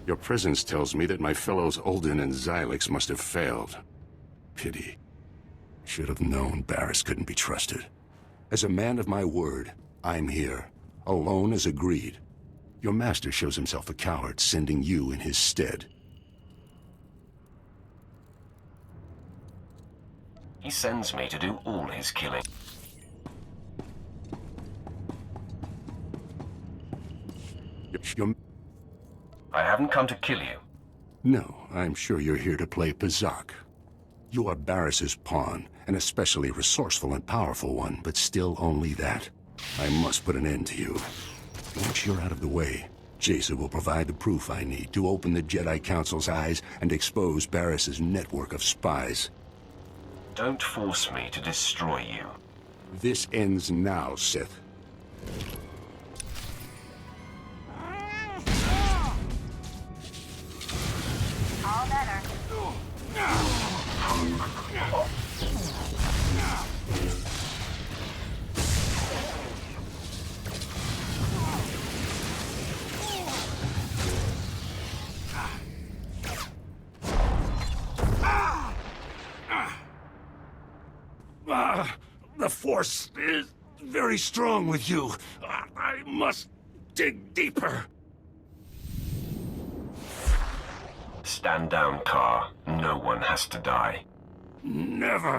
Your presence tells me that my fellows Ulden and Xylix must have failed. Pity. Should have known Barris couldn't be trusted. As a man of my word, I'm here. Alone as agreed. Your master shows himself a coward, sending you in his stead. He sends me to do all his killing. I haven't come to kill you. No, I'm sure you're here to play Pazak. You are Barris's pawn, an especially resourceful and powerful one, but still only that. I must put an end to you. Once you're out of the way, Jason will provide the proof I need to open the Jedi Council's eyes and expose Barris's network of spies. Don't force me to destroy you. This ends now, Sith. All better. The Force is very strong with you. I must dig deeper. Stand down, Car. No one has to die. Never!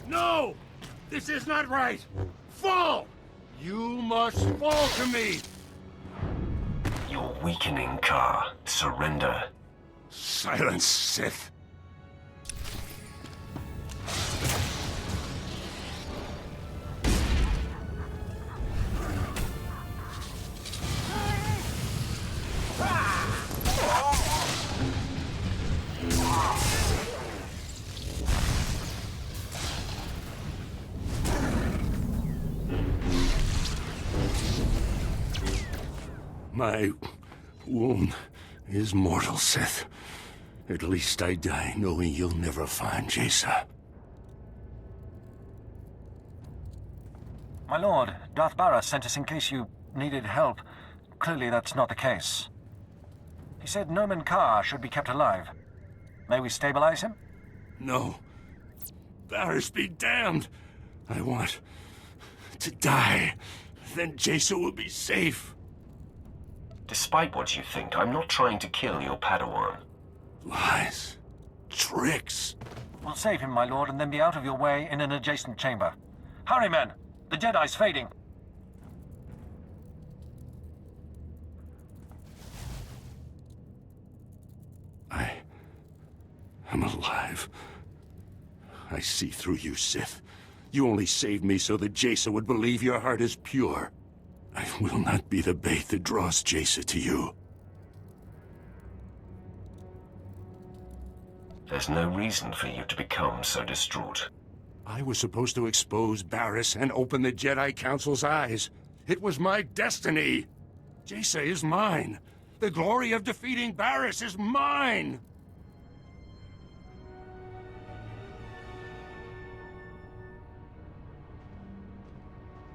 No! This is not right! Fall! You must fall to me! You're weakening, Car. Surrender. Silence, Sith. My wound is mortal, Sith. At least I die knowing you'll never find Jason. My lord, Darth Barras sent us in case you needed help. Clearly that's not the case. He said Nomen Carr should be kept alive. May we stabilize him? No. Barras be damned. I want to die. Then Jason will be safe. Despite what you think, I'm not trying to kill your Padawan. Lies. Tricks. We'll save him, my lord, and then be out of your way in an adjacent chamber. Hurry, men! The Jedi's fading. I'm alive. I see through you, Sith. You only saved me so that Jason would believe your heart is pure. I will not be the bait that draws Jason to you. There's no reason for you to become so distraught. I was supposed to expose Barras and open the Jedi Council's eyes. It was my destiny. Jason is mine. The glory of defeating Barras is mine.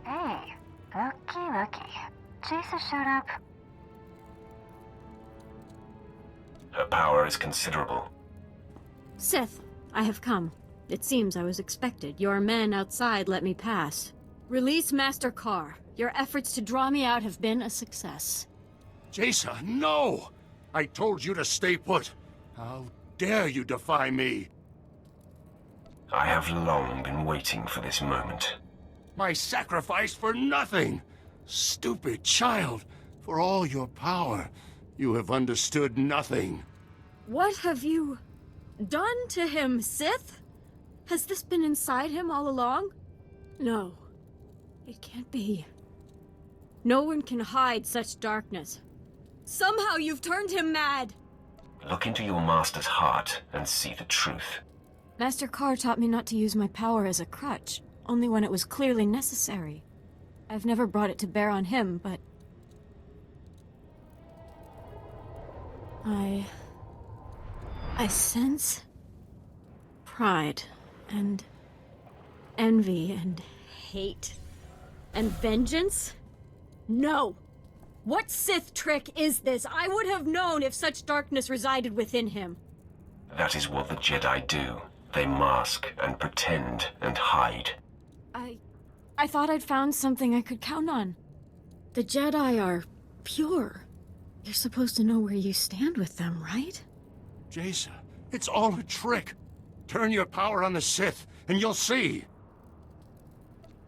Hey, looky. Jason showed up. Her power is considerable. Sith, I have come. It seems I was expected. Your men outside let me pass. Release Master Carr. Your efforts to draw me out have been a success. Jason, no! I told you to stay put. How dare you defy me? I have long been waiting for this moment. My sacrifice for nothing! Stupid child! For all your power, you have understood nothing. What have you done to him, Sith? Has this been inside him all along? No. It can't be. No one can hide such darkness. Somehow you've turned him mad! Look into your master's heart and see the truth. Master Carr taught me not to use my power as a crutch, only when it was clearly necessary. I've never brought it to bear on him, but... I sense pride and envy and hate and vengeance? No! What Sith trick is this? I would have known if such darkness resided within him. That is what the Jedi do. They mask and pretend and hide. I thought I'd found something I could count on. The Jedi are pure. You're supposed to know where you stand with them, right? Jason, it's all a trick. Turn your power on the Sith, and you'll see.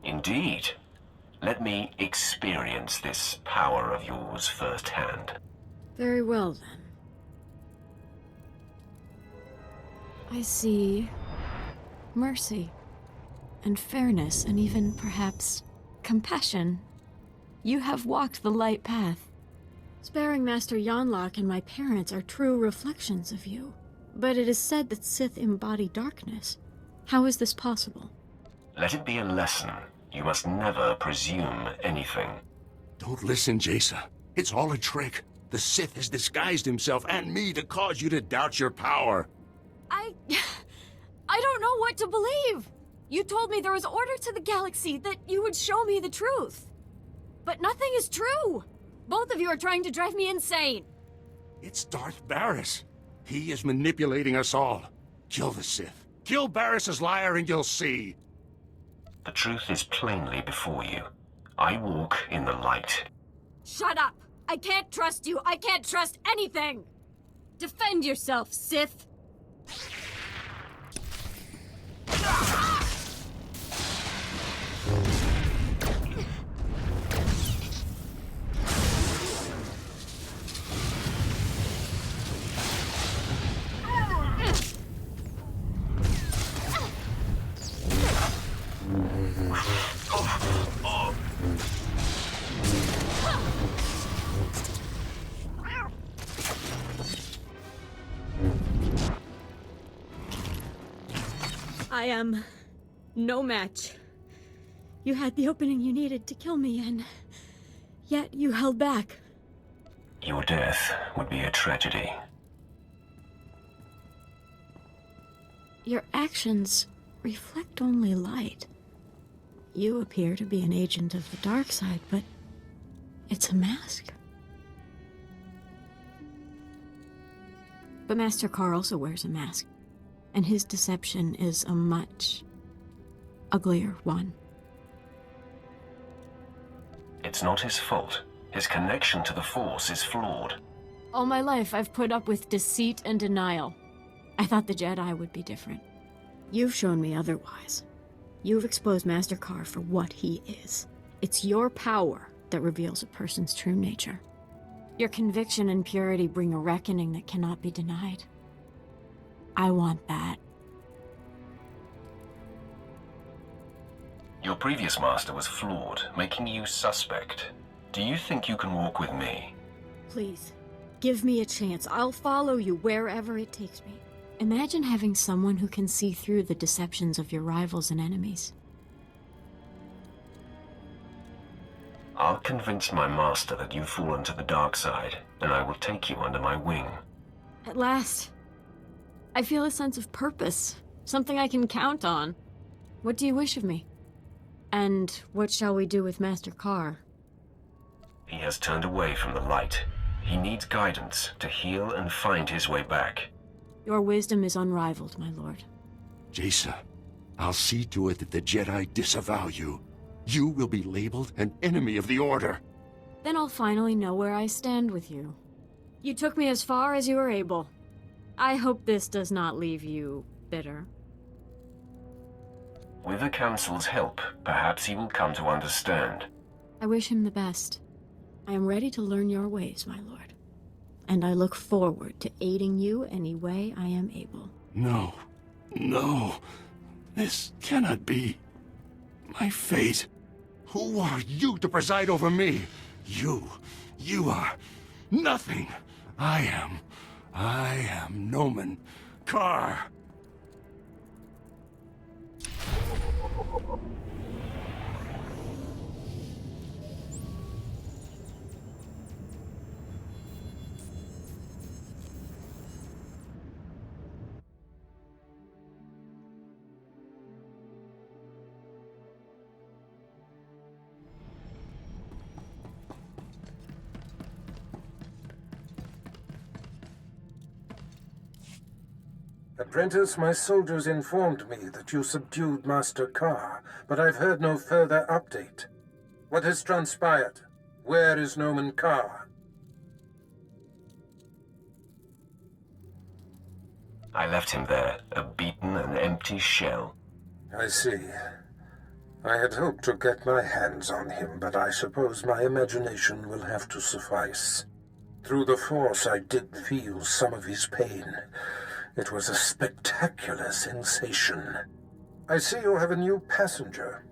Indeed. Let me experience this power of yours firsthand. Very well, then. I see mercy and fairness and even, perhaps, compassion. You have walked the light path. Sparing Master Yonlock and my parents are true reflections of you. But it is said that Sith embody darkness. How is this possible? Let it be a lesson. You must never presume anything. Don't listen, Jason. It's all a trick. The Sith has disguised himself and me to cause you to doubt your power. I don't know what to believe. You told me there was order to the galaxy, that you would show me the truth. But nothing is true. Both of you are trying to drive me insane. It's Darth Barris. He is manipulating us all. Kill the Sith. Kill Barris's liar and you'll see. The truth is plainly before you. I walk in the light. Shut up! I can't trust you! I can't trust anything! Defend yourself, Sith! I am no match. You had the opening you needed to kill me, and yet you held back. Your death would be a tragedy. Your actions reflect only light. You appear to be an agent of the dark side, but it's a mask. But Master Carr also wears a mask, and his deception is a much uglier one. It's not his fault. His connection to the Force is flawed. All my life, I've put up with deceit and denial. I thought the Jedi would be different. You've shown me otherwise. You've exposed Master Carr for what he is. It's your power that reveals a person's true nature. Your conviction and purity bring a reckoning that cannot be denied. I want that. Your previous master was flawed, making you suspect. Do you think you can walk with me? Please, give me a chance. I'll follow you wherever it takes me. Imagine having someone who can see through the deceptions of your rivals and enemies. I'll convince my master that you've fallen to the dark side, and I will take you under my wing. At last. I feel a sense of purpose, something I can count on. What do you wish of me? And what shall we do with Master Carr? He has turned away from the light. He needs guidance to heal and find his way back. Your wisdom is unrivaled, my lord. Jason, I'll see to it that the Jedi disavow you. You will be labeled an enemy of the Order. Then I'll finally know where I stand with you. You took me as far as you were able. I hope this does not leave you bitter. With the Council's help, perhaps he will come to understand. I wish him the best. I am ready to learn your ways, my lord. And I look forward to aiding you any way I am able. No. No. This cannot be. My fate. Who are you to preside over me? You are nothing. I am Nomen Carr. Apprentice, my soldiers informed me that you subdued Master Carr, but I've heard no further update. What has transpired? Where is Nomen Carr? I left him there, a beaten and empty shell. I see. I had hoped to get my hands on him, but I suppose my imagination will have to suffice. Through the Force, I did feel some of his pain. It was a spectacular sensation. I see you have a new passenger.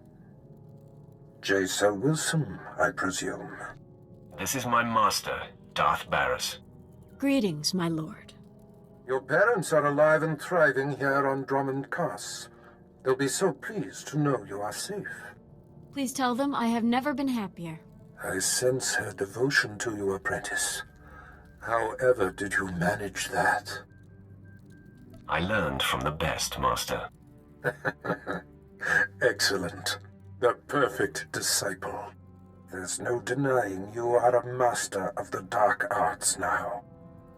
Jason Wilson, I presume. This is my master, Darth Barris. Greetings, my lord. Your parents are alive and thriving here on Drummond Cass. They'll be so pleased to know you are safe. Please tell them I have never been happier. I sense her devotion to you, apprentice. However did you manage that? I learned from the best, Master. Excellent. The perfect disciple. There's no denying you are a master of the dark arts now.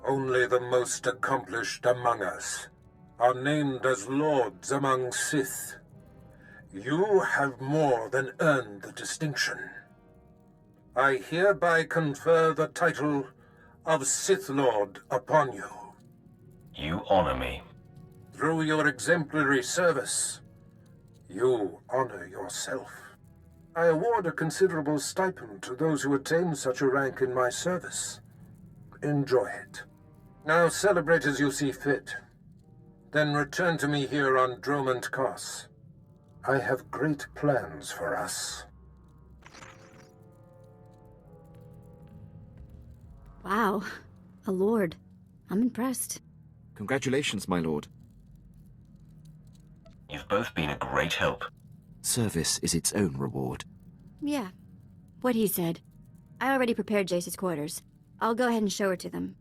Only the most accomplished among us are named as lords among Sith. You have more than earned the distinction. I hereby confer the title of Sith Lord upon you. You honor me. Through your exemplary service, you honor yourself. I award a considerable stipend to those who attain such a rank in my service. Enjoy it. Now celebrate as you see fit. Then return to me here on Dromund Kos. I have great plans for us. Wow, a lord. I'm impressed. Congratulations, my lord. You've both been a great help. Service is its own reward. Yeah, what he said. I already prepared Jace's quarters. I'll go ahead and show her to them.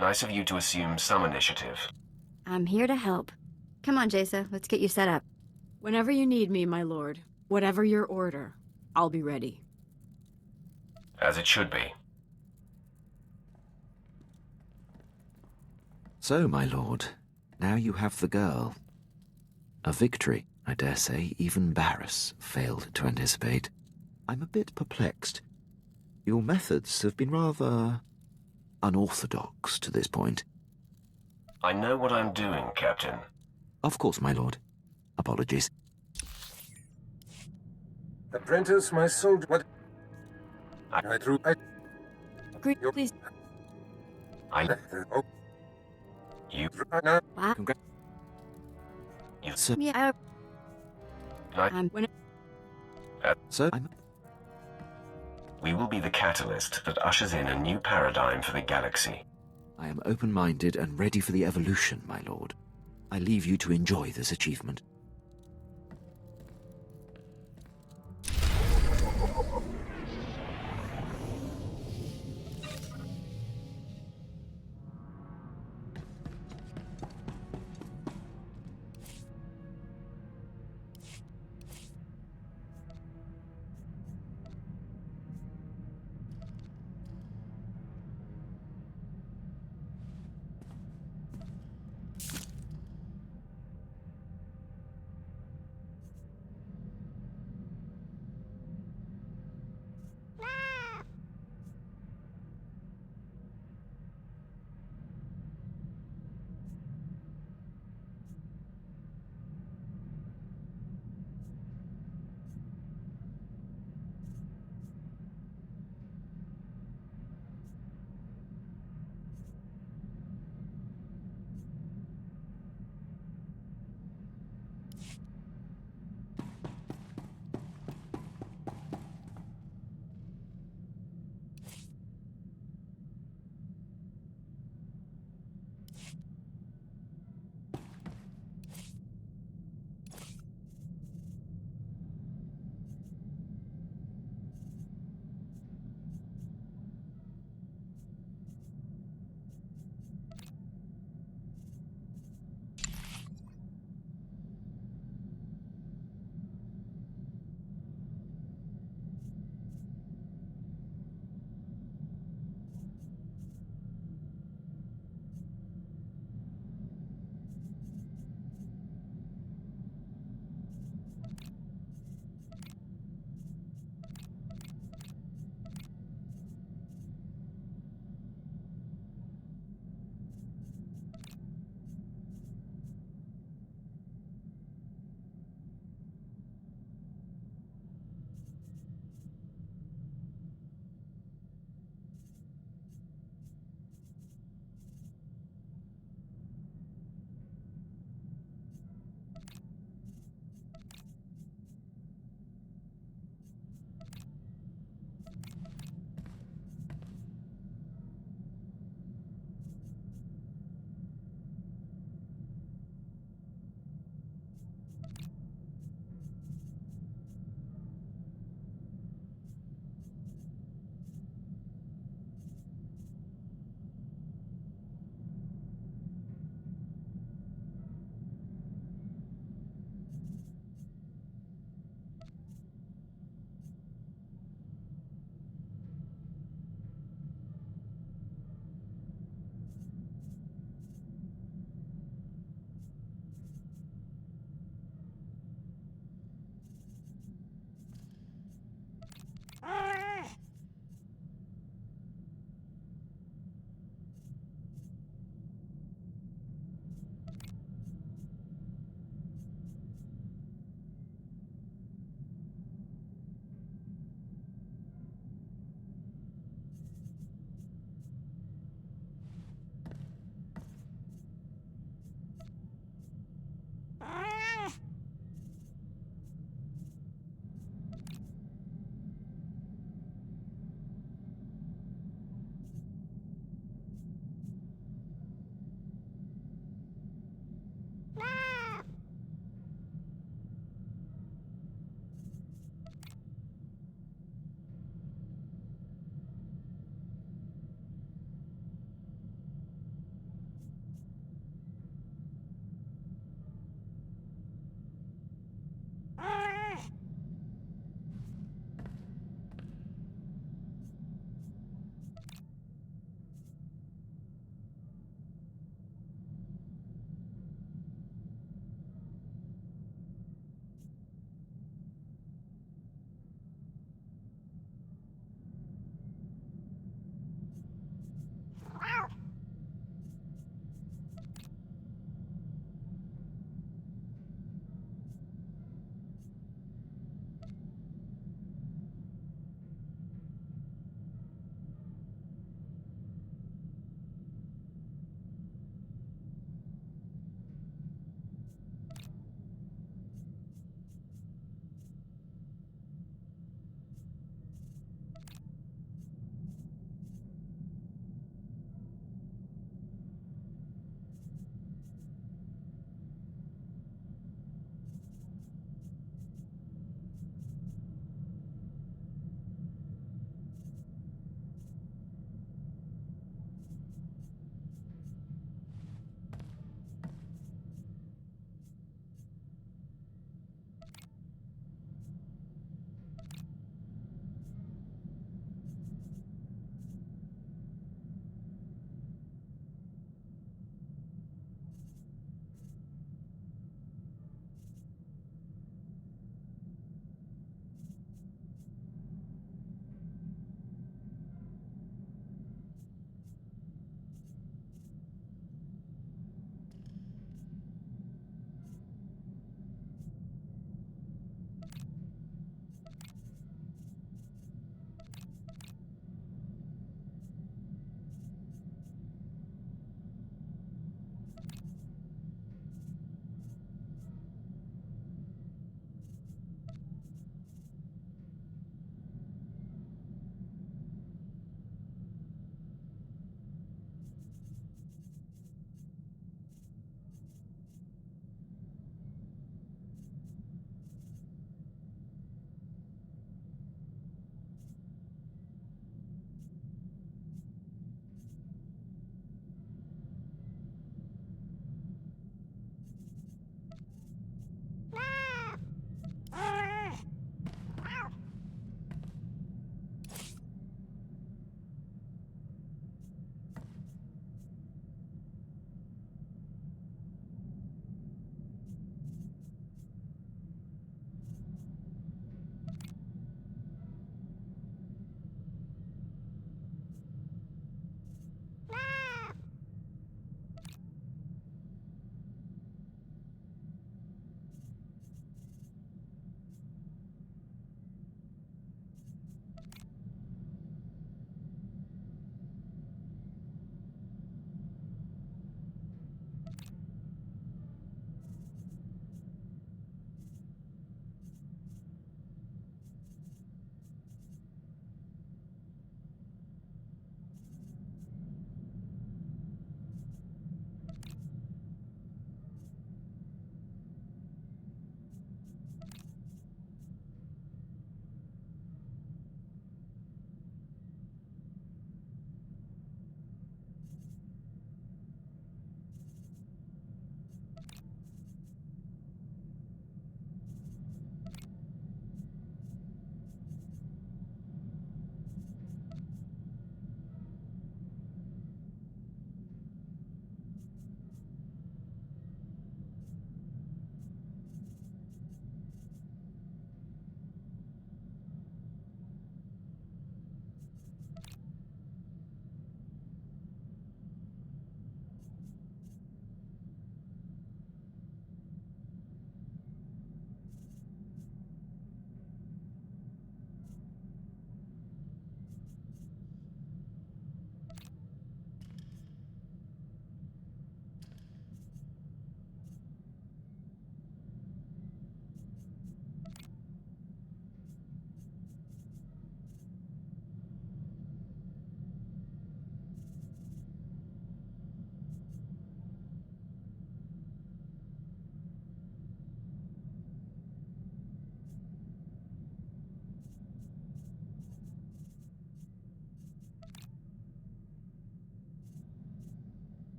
Nice of you to assume some initiative. I'm here to help. Come on, Jace, let's get you set up. Whenever you need me, my lord, whatever your order, I'll be ready. As it should be. So, my lord, now you have the girl. A victory, I dare say, even Barris failed to anticipate. I'm a bit perplexed. Your methods have been rather unorthodox to this point. I know what I'm doing, Captain. Of course, my lord. Apologies. Apprentice, my soldier. What? Please. You. Wow. You. Yeah. So we will be the catalyst that ushers in a new paradigm for the galaxy. I am open-minded and ready for the evolution, my lord. I leave you to enjoy this achievement.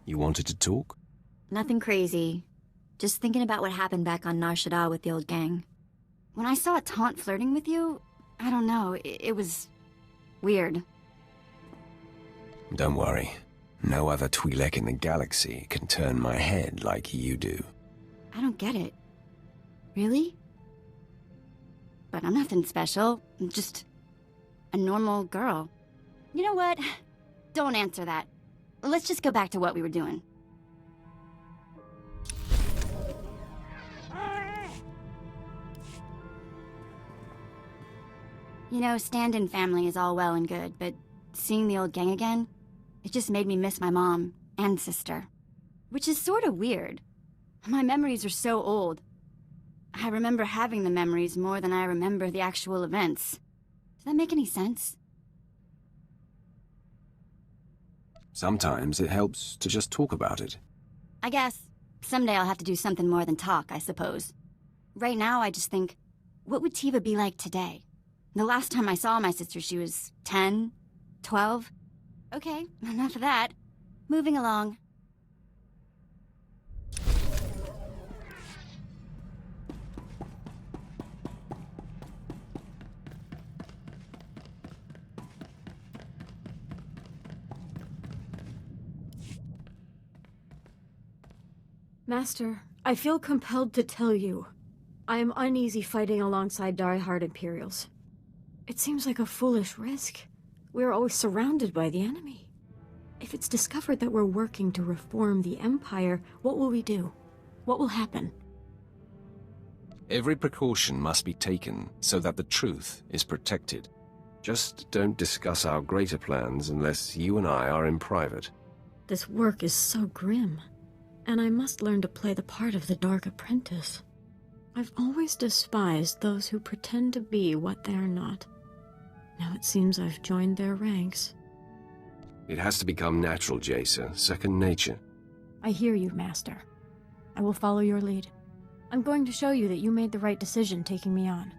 You wanted to talk? Nothing crazy. Just thinking about what happened back on Nar Shaddaa with the old gang. When I saw Taunt flirting with you, I don't know, it was weird. Don't worry. No other Twi'lek in the galaxy can turn my head like you do. I don't get it. Really? But I'm nothing special. I'm just a normal girl. You know what? Don't answer that. Let's just go back to what we were doing. You know, stand-in family is all well and good, but seeing the old gang again, it just made me miss my mom and sister. Which is sort of weird. My memories are so old. I remember having the memories more than I remember the actual events. Does that make any sense? Sometimes it helps to just talk about it. I guess. Someday I'll have to do something more than talk, I suppose. Right now, I just think, what would Tiva be like today? The last time I saw my sister, she was 10, 12. Okay, enough of that. Moving along. Master, I feel compelled to tell you. I am uneasy fighting alongside die-hard Imperials. It seems like a foolish risk. We are always surrounded by the enemy. If it's discovered that we're working to reform the Empire, what will we do? What will happen? Every precaution must be taken so that the truth is protected. Just don't discuss our greater plans unless you and I are in private. This work is so grim, and I must learn to play the part of the Dark Apprentice. I've always despised those who pretend to be what they are not. Now it seems I've joined their ranks. It has to become natural, Jace, second nature. I hear you, Master. I will follow your lead. I'm going to show you that you made the right decision taking me on.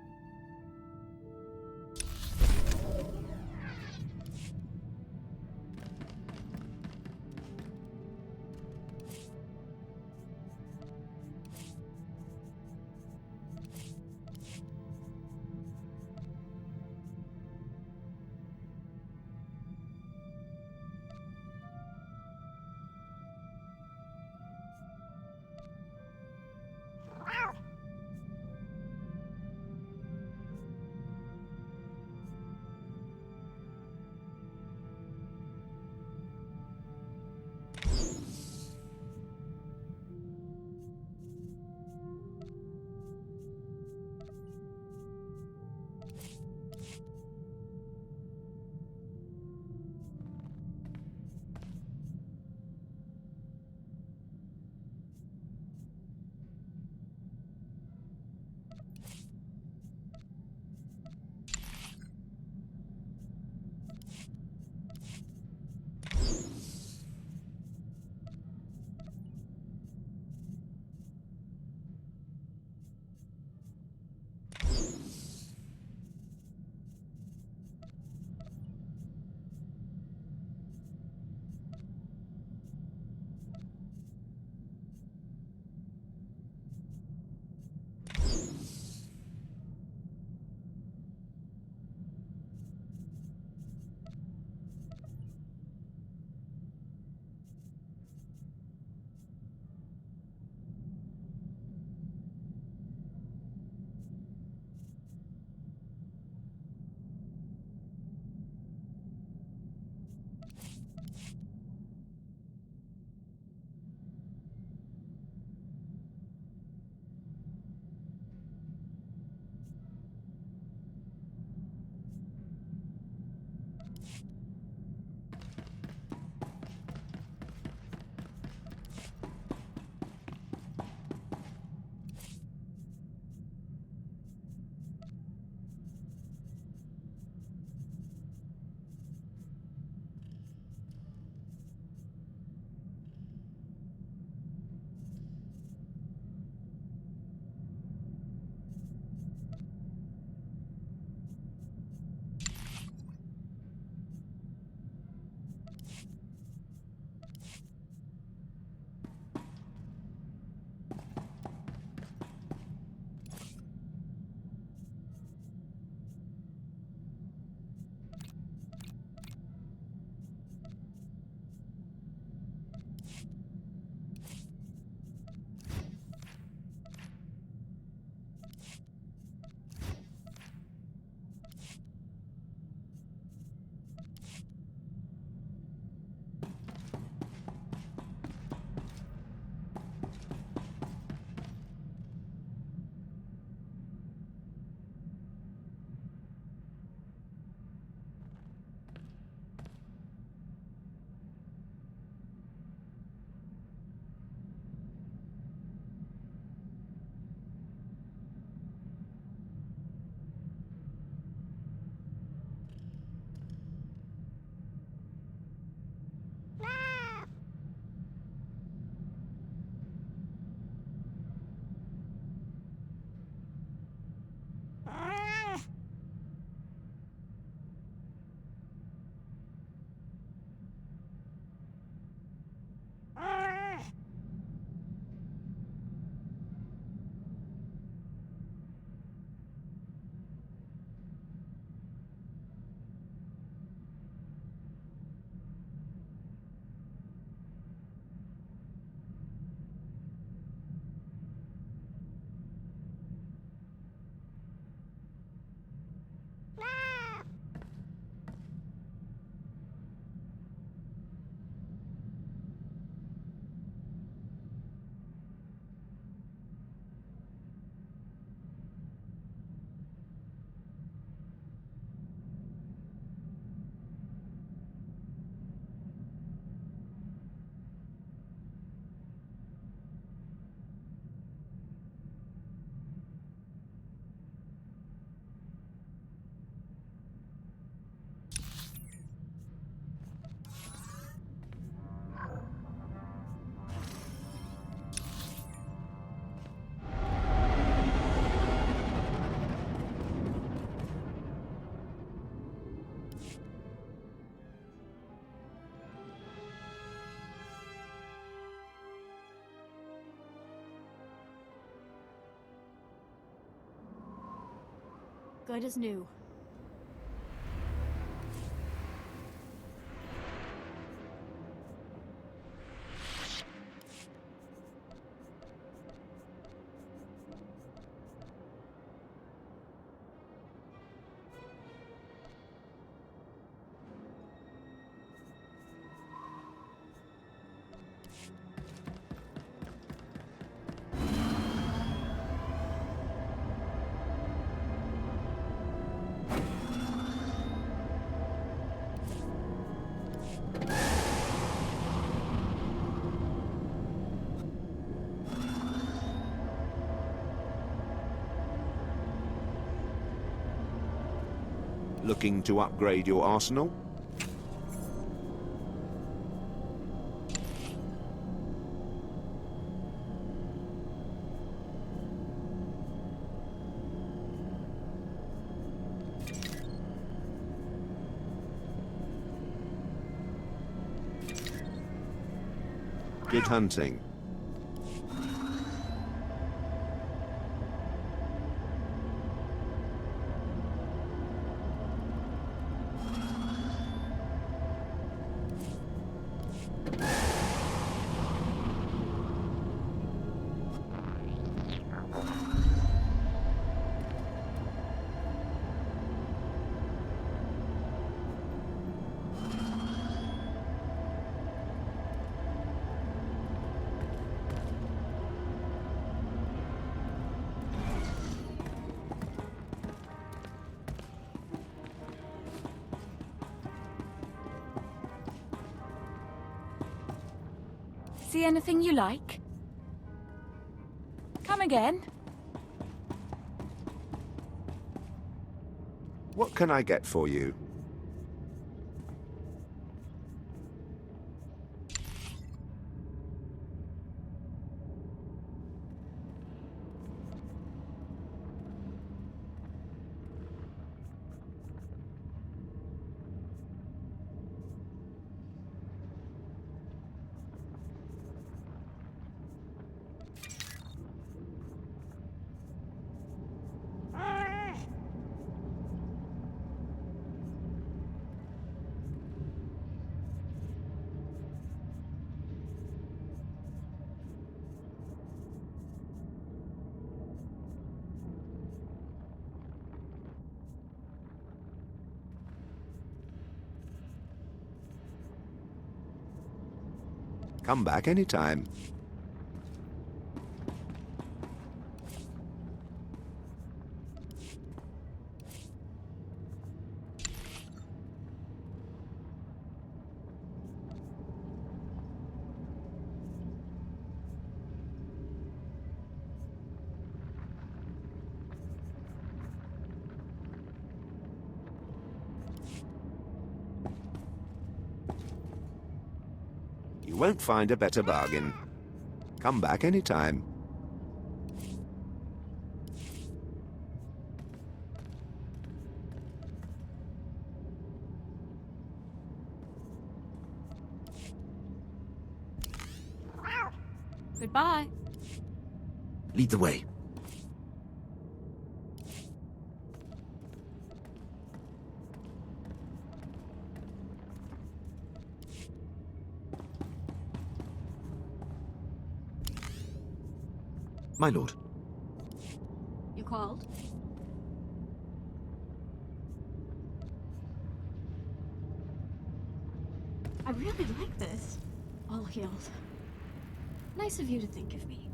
Good as new. Looking to upgrade your arsenal? Good hunting. See anything you like? Come again? What can I get for you? Come back anytime. You won't find a better bargain. Come back anytime. Goodbye. Lead the way. My lord. You called? I really like this. All healed. Nice of you to think of me.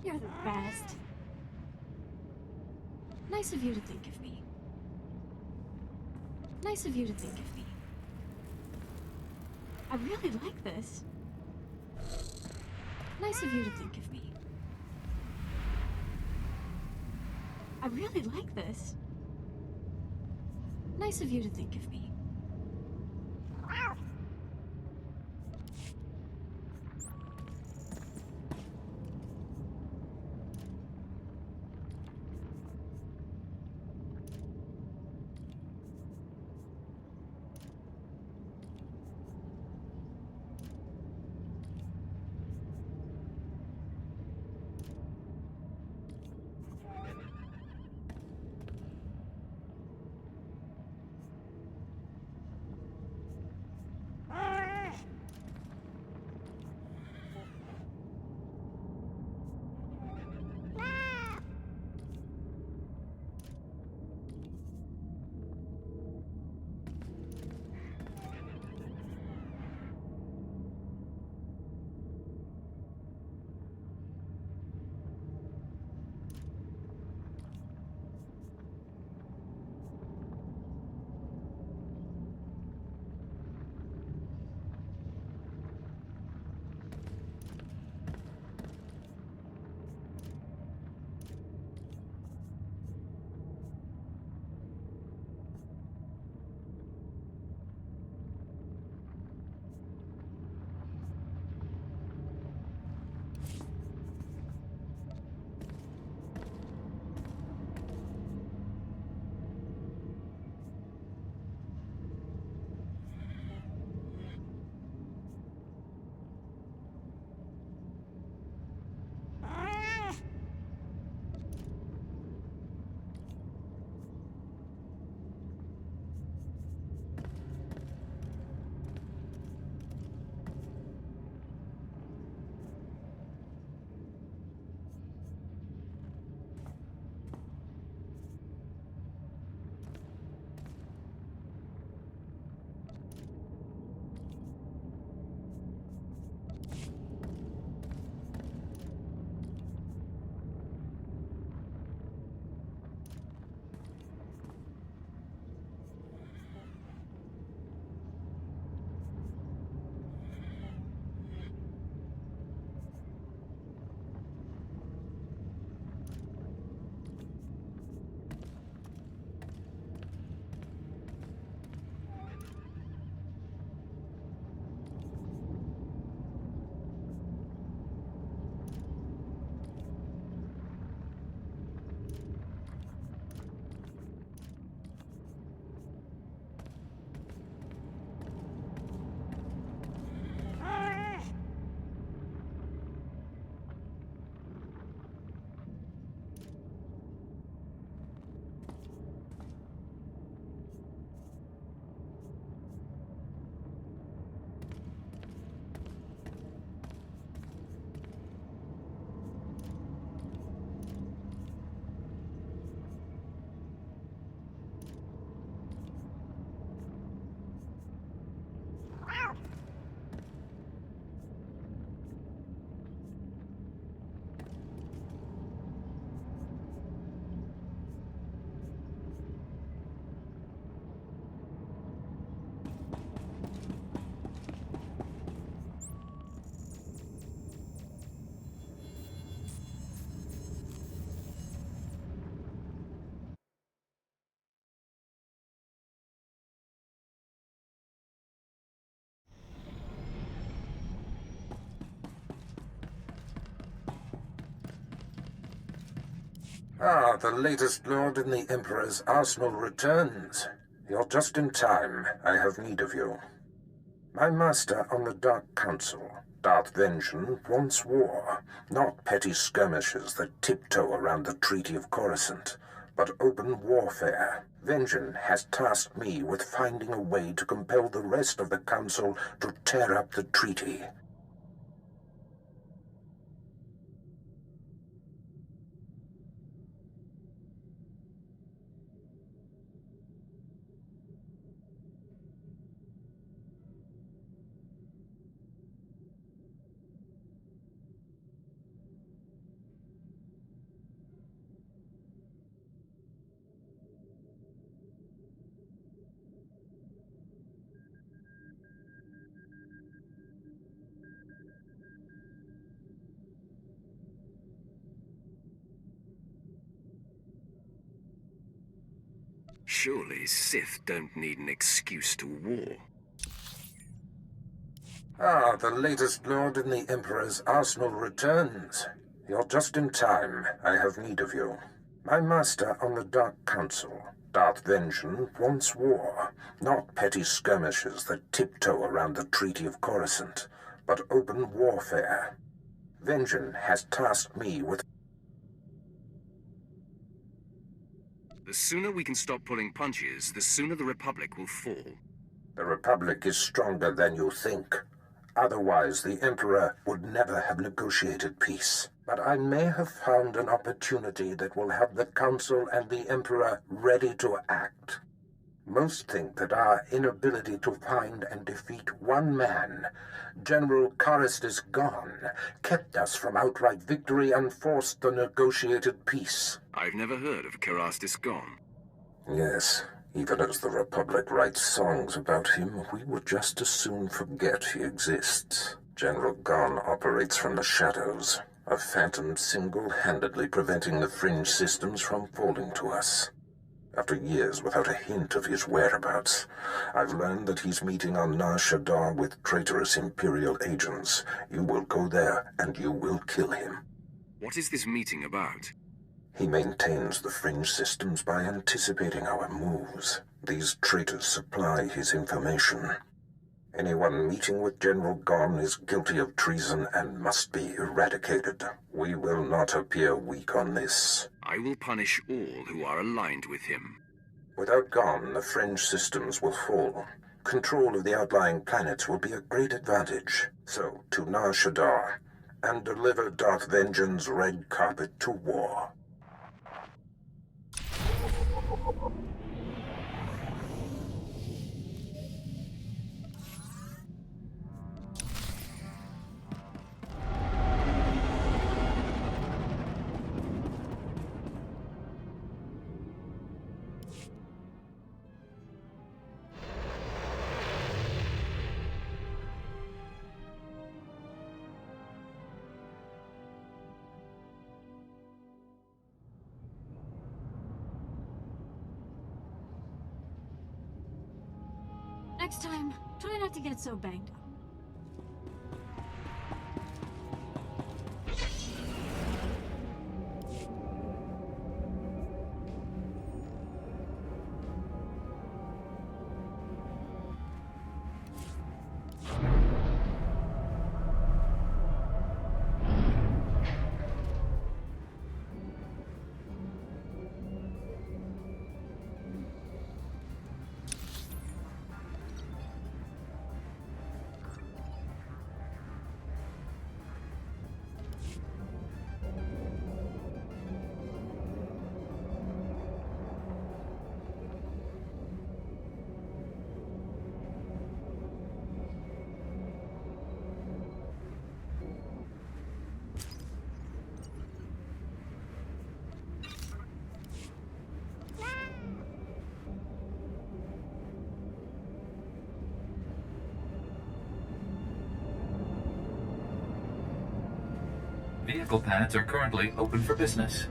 You're the best. Nice of you to think of me. Nice of you to think of me. I really like this. Nice of you to think of me. I really like this. Nice of you to think of me. Ah, the latest lord in the Emperor's arsenal returns. You're just in time. I have need of you. My master on the Dark Council, Darth Vengeance, wants war, not petty skirmishes that tiptoe around the Treaty of Coruscant, but open warfare. Vengeance has tasked me with finding a way to compel the rest of the Council to tear up the treaty. Surely Sith don't need an excuse to war. Ah, the latest lord in the Emperor's arsenal returns. You're just in time. I have need of you. My master on the Dark Council, Darth Vengeance, wants war, not petty skirmishes that tiptoe around the Treaty of Coruscant, but open warfare. Vengeance has tasked me with... The sooner we can stop pulling punches, the sooner the Republic will fall. The Republic is stronger than you think. Otherwise, the Emperor would never have negotiated peace. But I may have found an opportunity that will have the Council and the Emperor ready to act. Most think that our inability to find and defeat one man, General Karastus Gone, kept us from outright victory and forced the negotiated peace. I've never heard of Karastus Gone. Yes, even as the Republic writes songs about him, we would just as soon forget he exists. General Gone operates from the shadows, a phantom single-handedly preventing the fringe systems from falling to us. After years without a hint of his whereabouts, I've learned that he's meeting on Nar Shaddaa with traitorous Imperial agents. You will go there, and you will kill him. What is this meeting about? He maintains the fringe systems by anticipating our moves. These traitors supply his information. Anyone meeting with General Gone is guilty of treason and must be eradicated. We will not appear weak on this. I will punish all who are aligned with him. Without Gone, the fringe systems will fall. Control of the outlying planets will be a great advantage. So, to Nar Shaddaa, and deliver Darth Vengeance's red carpet to war. Next time, try not to get so banged up. Vehicle pads are currently open for business.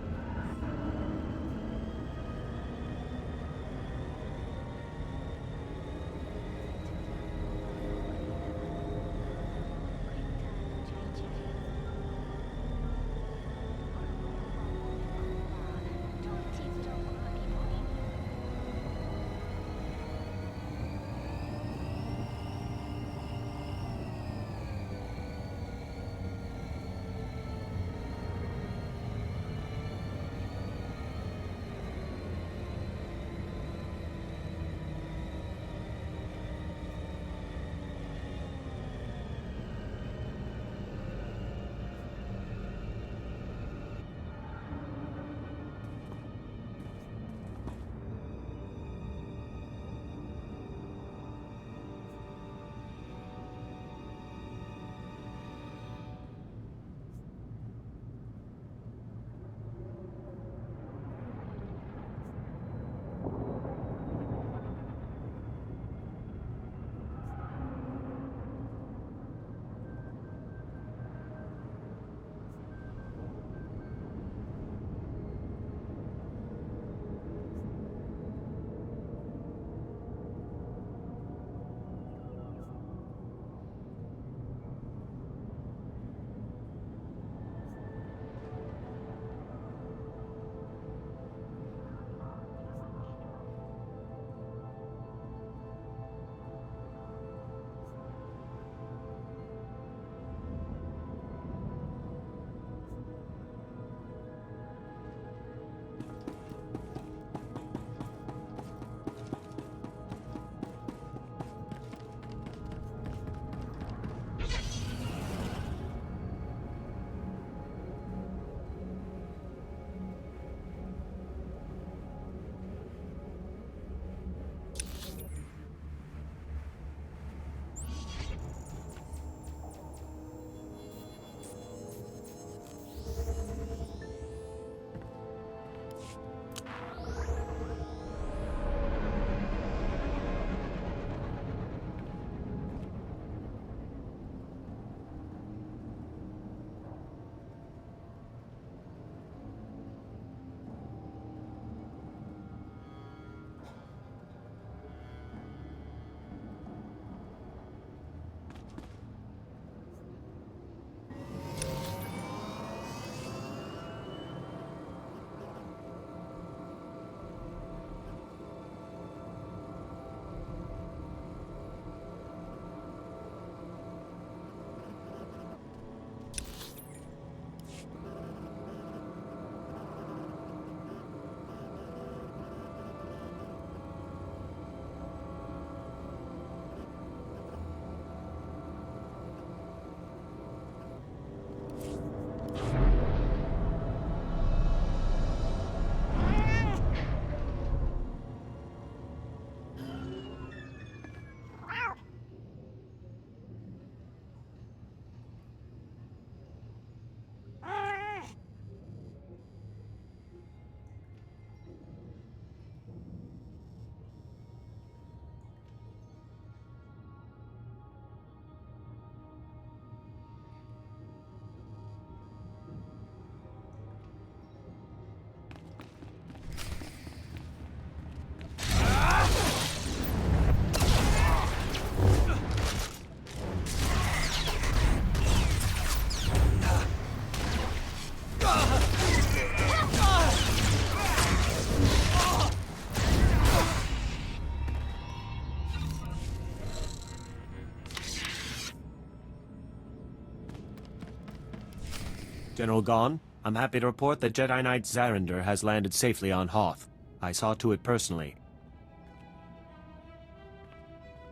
General Gon, I'm happy to report that Jedi Knight Zarender has landed safely on Hoth. I saw to it personally.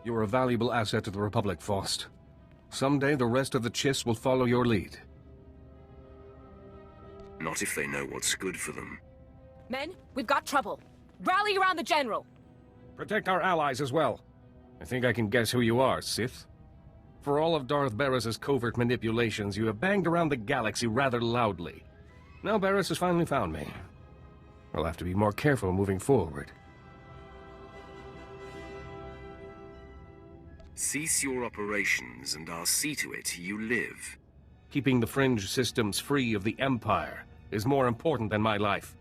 You're a valuable asset to the Republic, Faust. Someday the rest of the Chiss will follow your lead. Not if they know what's good for them. Men, we've got trouble. Rally around the General! Protect our allies as well. I think I can guess who you are, Sith. For all of Darth Barris's covert manipulations, you have banged around the galaxy rather loudly. Now Barris has finally found me. I'll have to be more careful moving forward. Cease your operations, and I'll see to it you live. Keeping the fringe systems free of the Empire is more important than my life.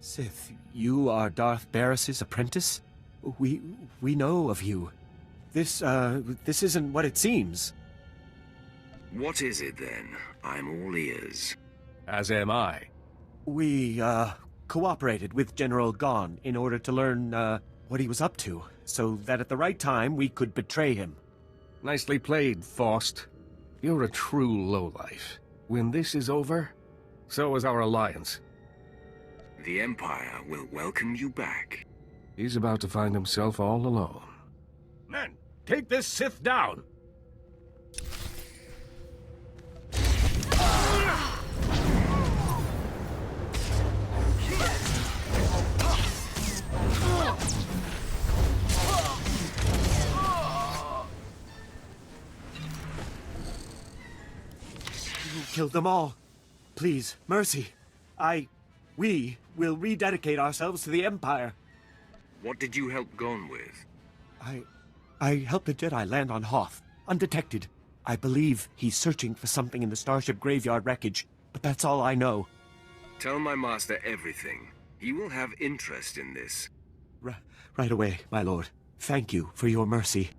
Sith, you are Darth Barris's apprentice? We know of you. This isn't what it seems. What is it, then? I'm all ears. As am I. We, cooperated with General Gon in order to learn, what he was up to, so that at the right time we could betray him. Nicely played, Faust. You're a true lowlife. When this is over, so is our alliance. The Empire will welcome you back. He's about to find himself all alone. Men, take this Sith down! You killed them all. Please, mercy. We will rededicate ourselves to the Empire. What did you help Gon with? I helped the Jedi land on Hoth, undetected. I believe he's searching for something in the Starship Graveyard wreckage, but that's all I know. Tell my master everything. He will have interest in this. Right away, my lord. Thank you for your mercy.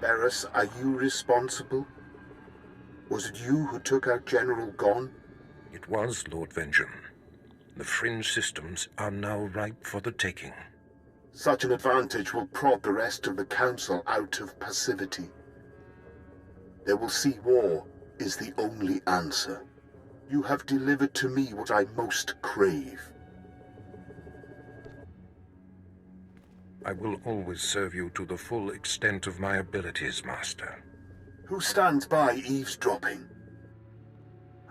Barris, are you responsible? Was it you who took out General Gon? It was, Lord Vengeance. The fringe systems are now ripe for the taking. Such an advantage will prod the rest of the Council out of passivity. They will see war is the only answer. You have delivered to me what I most crave. I will always serve you to the full extent of my abilities, Master. Who stands by eavesdropping?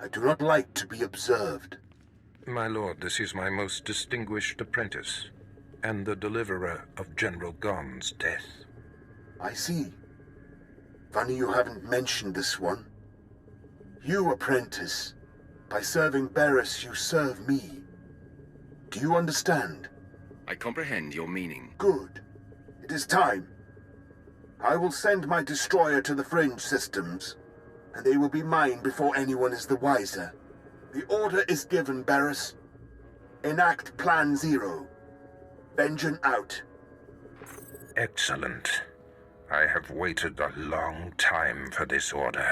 I do not like to be observed. My lord, this is my most distinguished apprentice, and the deliverer of General Gon's death. I see. Funny you haven't mentioned this one. You, apprentice, By serving Barris, you serve me. Do you understand? I comprehend your meaning. Good. It is time. I will send my destroyer to the Fringe systems, and they will be mine before anyone is the wiser. The order is given, Barris. Enact Plan Zero. Vengeance out. Excellent. I have waited a long time for this order.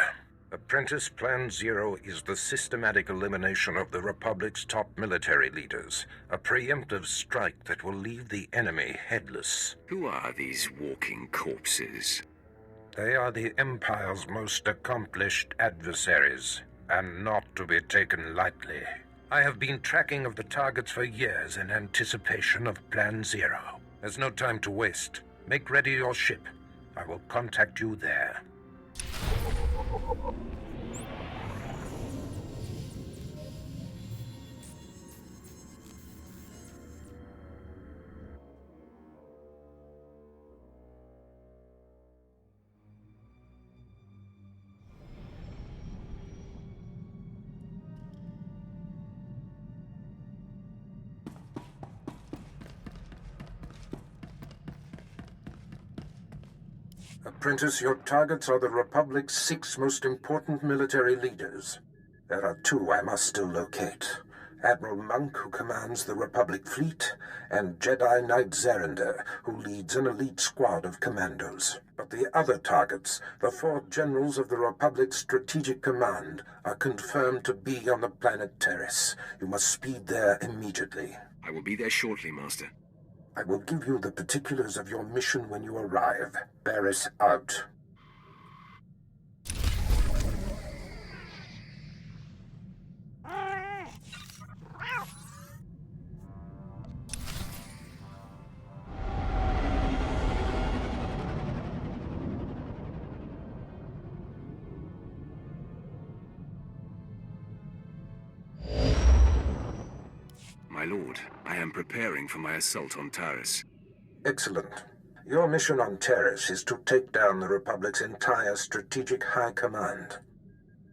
Apprentice Plan Zero is the systematic elimination of the Republic's top military leaders, a preemptive strike that will leave the enemy headless. Who are these walking corpses? They are the Empire's most accomplished adversaries, and not to be taken lightly. I have been tracking of the targets for years in anticipation of Plan Zero. There's no time to waste. Make ready your ship. I will contact you there. Apprentice, your targets are the Republic's 6 most important military leaders. There are 2 I must still locate. Admiral Monk, who commands the Republic fleet, and Jedi Knight Zerinder, who leads an elite squad of commandos. But the other targets, the 4 generals of the Republic's strategic command, are confirmed to be on the planet Terrace. You must speed there immediately. I will be there shortly, Master. I will give you the particulars of your mission when you arrive. Barris out. My lord, I am preparing for my assault on Taris. Excellent. Your mission on Terrace is to take down the Republic's entire strategic high command.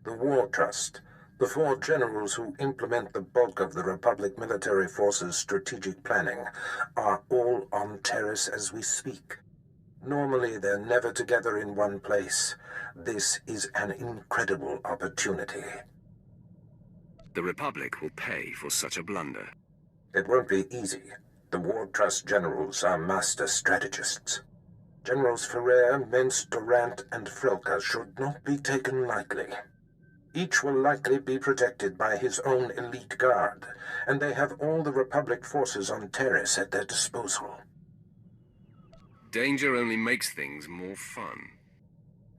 The War Trust, the 4 generals who implement the bulk of the Republic military forces' strategic planning, are all on Terrace as we speak. Normally, they're never together in one place. This is an incredible opportunity. The Republic will pay for such a blunder. It won't be easy. The War Trust generals are master strategists. Generals Ferrer, Mintz, Durant, and Frilka should not be taken lightly. Each will likely be protected by his own elite guard, and they have all the Republic forces on Terrace at their disposal. Danger only makes things more fun.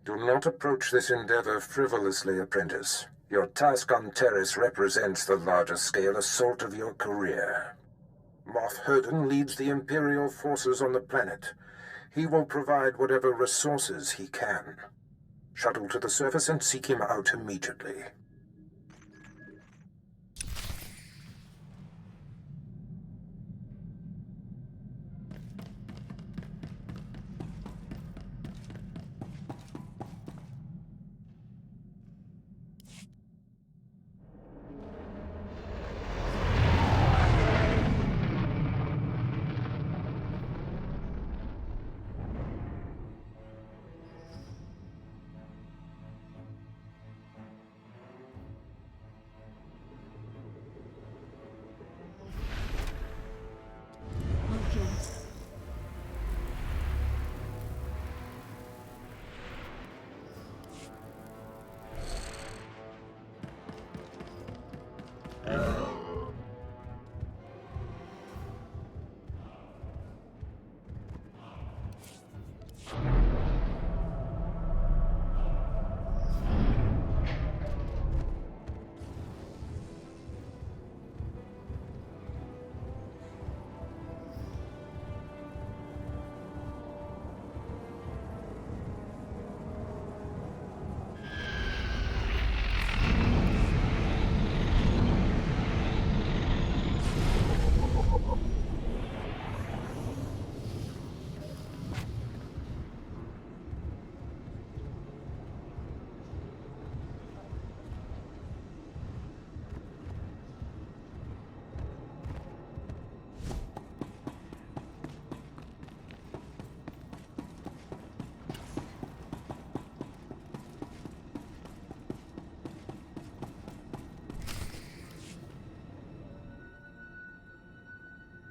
Do not approach this endeavor frivolously, Apprentice. Your task on Terrace represents the larger-scale assault of your career. Moff Herden leads the Imperial forces on the planet. He will provide whatever resources he can. Shuttle to the surface and seek him out immediately.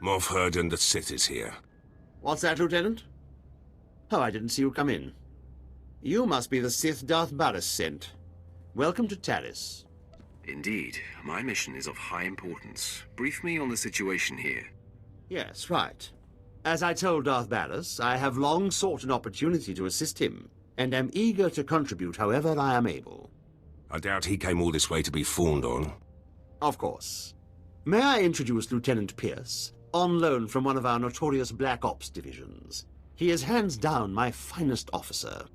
Moff heard and the Sith is here. What's that, Lieutenant? Oh, I didn't see you come in. You must be the Sith Darth Barris sent. Welcome to Taris. Indeed. My mission is of high importance. Brief me on the situation here. Yes, right. As I told Darth Barris, I have long sought an opportunity to assist him, and am eager to contribute however I am able. I doubt he came all this way to be fawned on. Of course. May I introduce Lieutenant Pierce, on loan from one of our notorious Black Ops divisions. He is hands down my finest officer.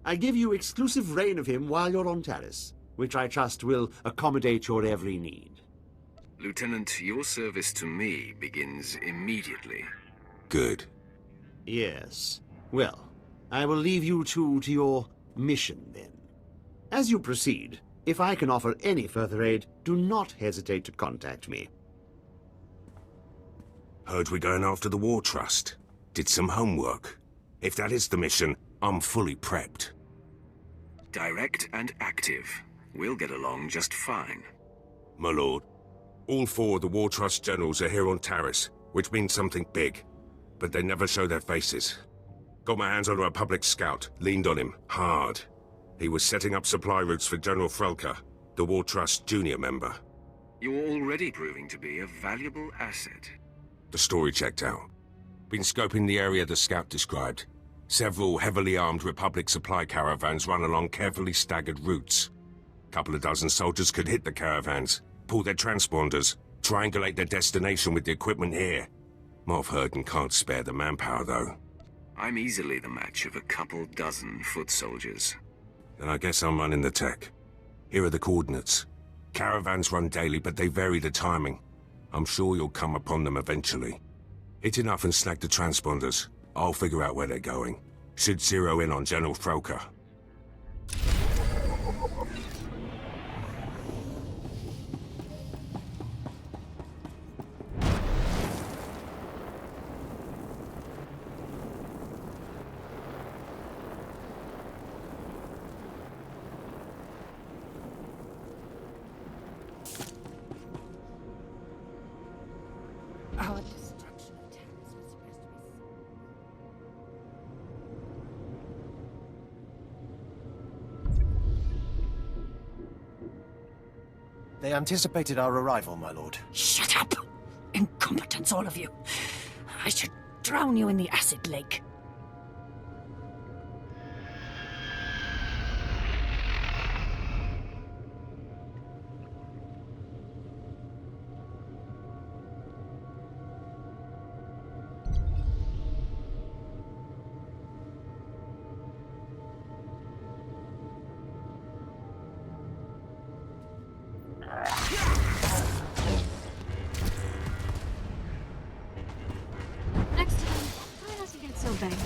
I give you exclusive reign of him while you're on Taris, which I trust will accommodate your every need. Lieutenant, your service to me begins immediately. Good. Yes. Well, I will leave you two to your mission then. As you proceed, if I can offer any further aid, do not hesitate to contact me. Heard we're going after the War Trust. Did some homework. If that is the mission, I'm fully prepped. Direct and active. We'll get along just fine. My lord, all 4 of the War Trust generals are here on Taris, which means something big. But they never show their faces. Got my hands on a Republic scout, leaned on him, hard. He was setting up supply routes for General Frelka, the War Trust junior member. You're already proving to be a valuable asset. The story checked out. Been scoping the area the scout described. Several heavily armed Republic supply caravans run along carefully staggered routes. Couple of dozen soldiers could hit the caravans, pull their transponders, triangulate their destination with the equipment here. Moff heard and can't spare the manpower, though. I'm easily the match of a couple dozen foot soldiers. Then I guess I'm running the tech. Here are the coordinates. Caravans run daily, but they vary the timing. I'm sure you'll come upon them eventually. Hit enough and snag the transponders. I'll figure out where they're going. Should zero in on General Frelka. Our destruction of Taris was supposed to be... They anticipated our arrival, my lord. Shut up! Incompetents, all of you. I should drown you in the acid lake. Next time, try not to get so banged.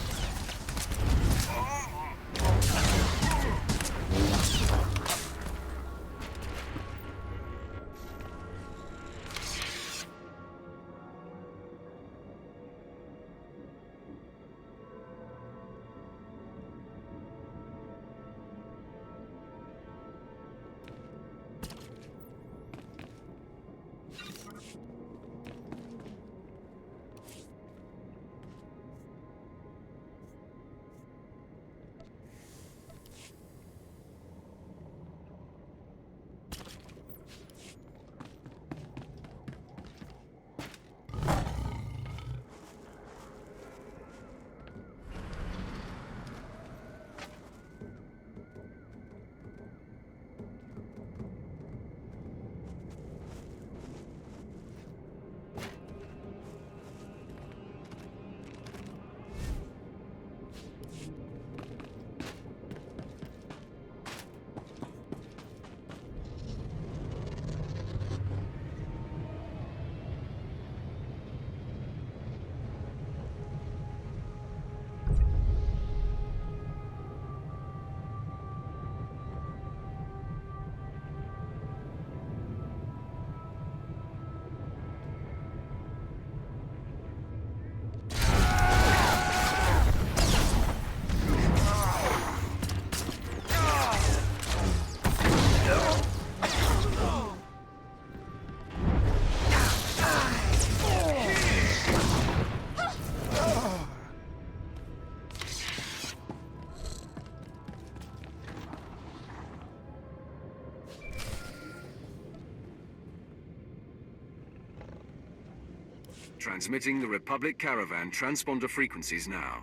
Transmitting the Republic Caravan transponder frequencies now.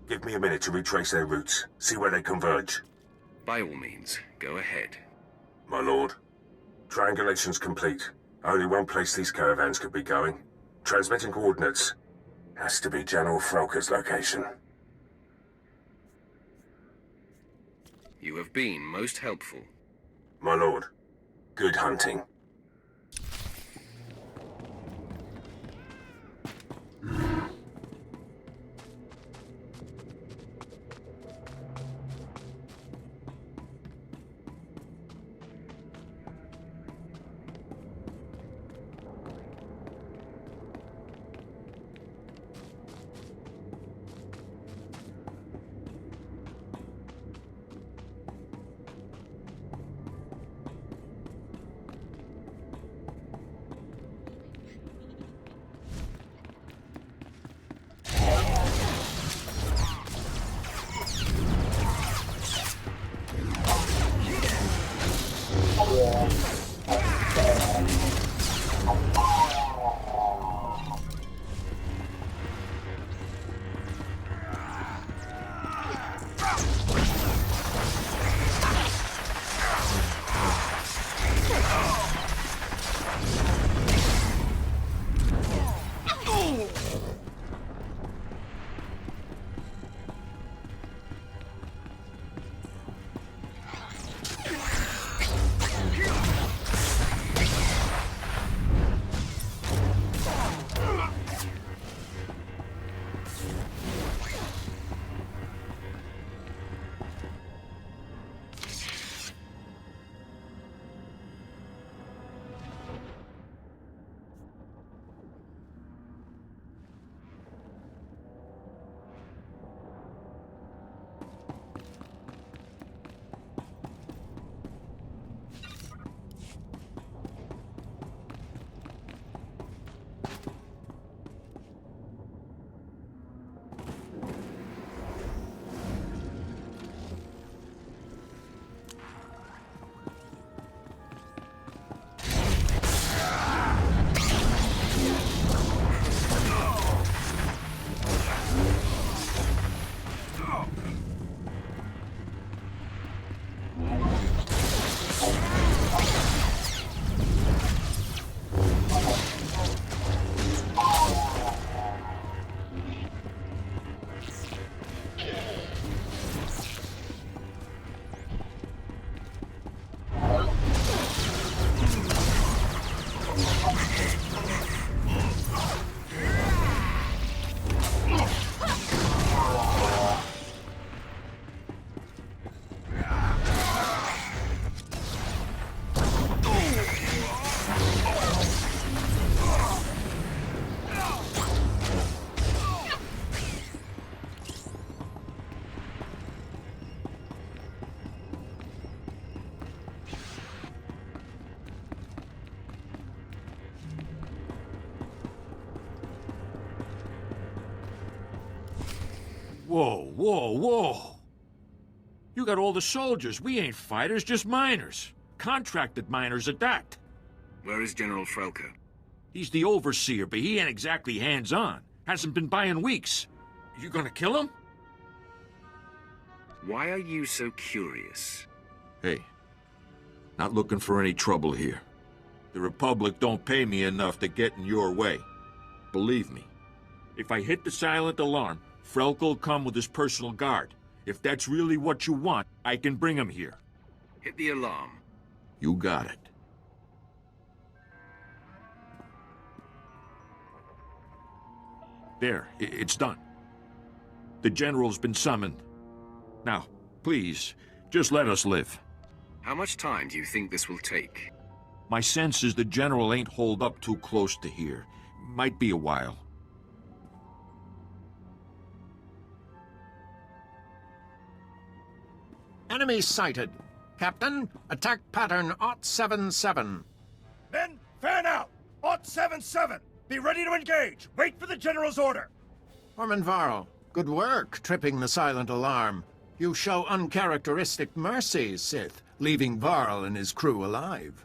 Give me a minute to retrace their routes, see where they converge. By all means, go ahead. My lord, triangulation's complete. Only one place these caravans could be going. Transmitting coordinates. Has to be General Frelker's location. You have been most helpful. My lord, good hunting. Whoa, whoa, whoa! You got all the soldiers. We ain't fighters, just miners. Contracted miners at that. Where is General Frelker? He's the overseer, but he ain't exactly hands-on. Hasn't been by in weeks. You gonna kill him? Why are you so curious? Hey, not looking for any trouble here. The Republic don't pay me enough to get in your way. Believe me. If I hit the silent alarm, Frelker'll come with his personal guard. If that's really what you want, I can bring him here. Hit the alarm. You got it. There, it's done. The General's been summoned. Now, please, just let us live. How much time do you think this will take? My sense is the General ain't holed up too close to here. Might be a while. Enemy sighted. Captain, attack pattern 077. Men, fan out! 077! Be ready to engage! Wait for the General's order! Orman Varl, good work tripping the silent alarm. You show uncharacteristic mercy, Sith, leaving Varl and his crew alive.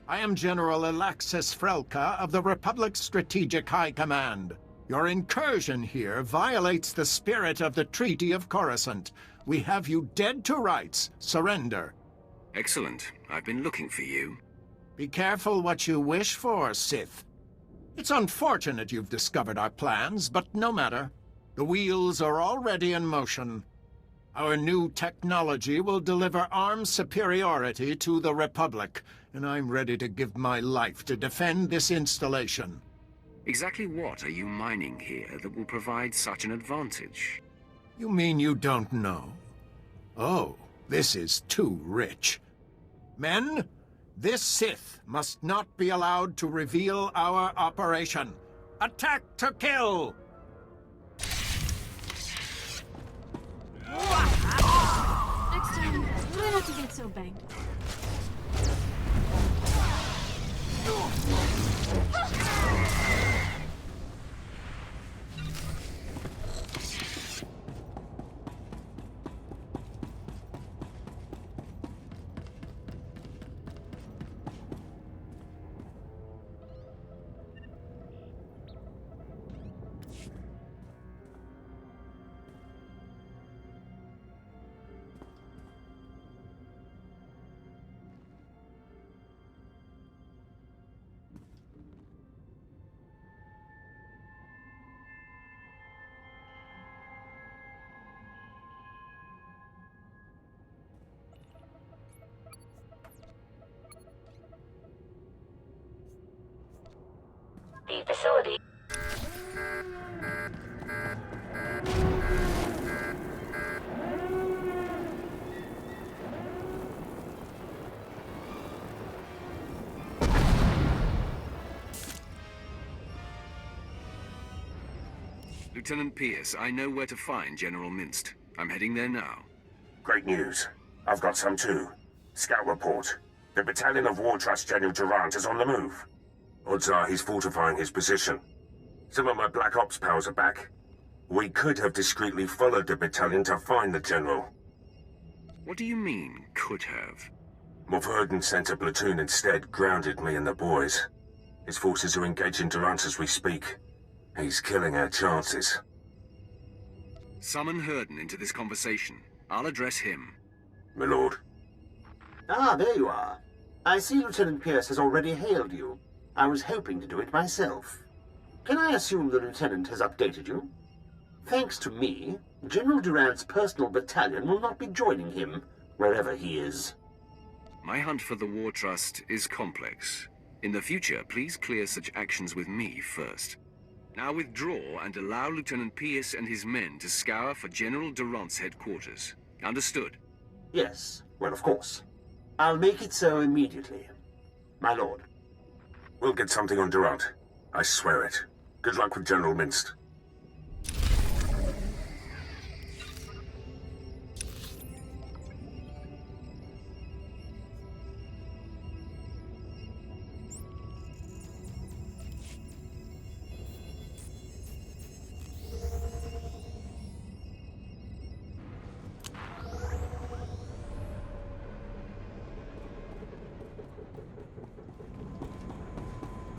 I am General Alexis Frelka of the Republic's Strategic High Command. Your incursion here violates the spirit of the Treaty of Coruscant. We have you dead to rights. Surrender. Excellent. I've been looking for you. Be careful what you wish for, Sith. It's unfortunate you've discovered our plans, but no matter. The wheels are already in motion. Our new technology will deliver arms superiority to the Republic, and I'm ready to give my life to defend this installation. Exactly what are you mining here that will provide such an advantage? You mean you don't know? Oh, this is too rich. Men, this Sith must not be allowed to reveal our operation. Attack to kill! Next time, try not to get so banged. The facility. Lieutenant Pierce, I know where to find General Minst. I'm heading there now. Great news. I've got some too. Scout report. The battalion of War Trust General Durant is on the move. Odds are he's fortifying his position. Some of my Black Ops pals are back. We could have discreetly followed the battalion to find the General. What do you mean, could have? Mulverden sent a platoon instead, grounded me and the boys. His forces are engaging Durant as we speak. He's killing our chances. Summon Herden into this conversation. I'll address him. My lord. Ah, there you are. I see Lieutenant Pierce has already hailed you. I was hoping to do it myself. Can I assume the Lieutenant has updated you? Thanks to me, General Durant's personal battalion will not be joining him, wherever he is. My hunt for the War Trust is complex. In the future, please clear such actions with me first. Now withdraw and allow Lieutenant Pierce and his men to scour for General Durant's headquarters. Understood? Yes, well, of course. I'll make it so immediately. My lord. We'll get something on Durant. I swear it. Good luck with General Minst.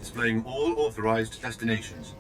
Displaying all authorized destinations.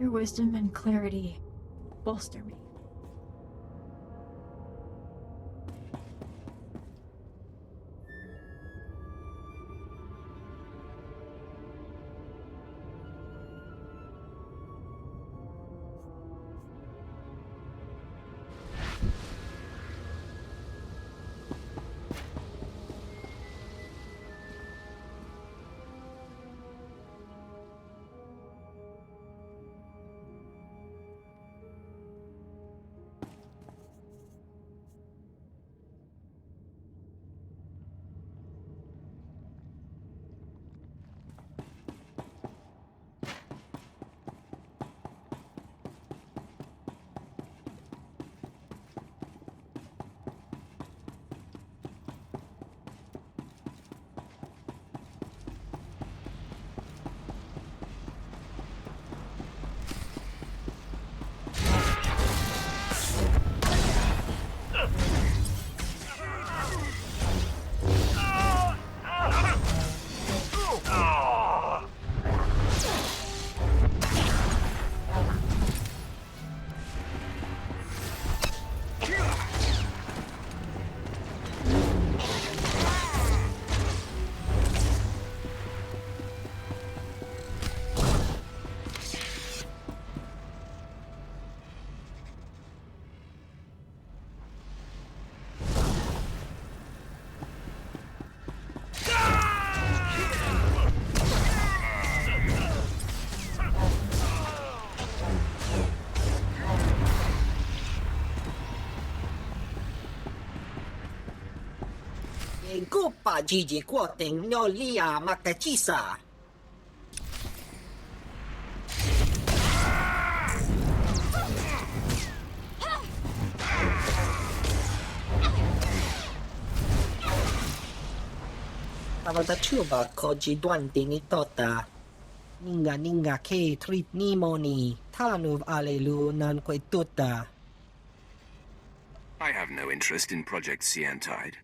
Your wisdom and clarity bolster me. Gupa Gigi Quoting no Lia Makachisa. Tavatachuba Koji Dwanti Nitota. Ninga Ke Trit Nimoni. Tanuv Alelu Nan Quetuta. I have no interest in Project Siantide.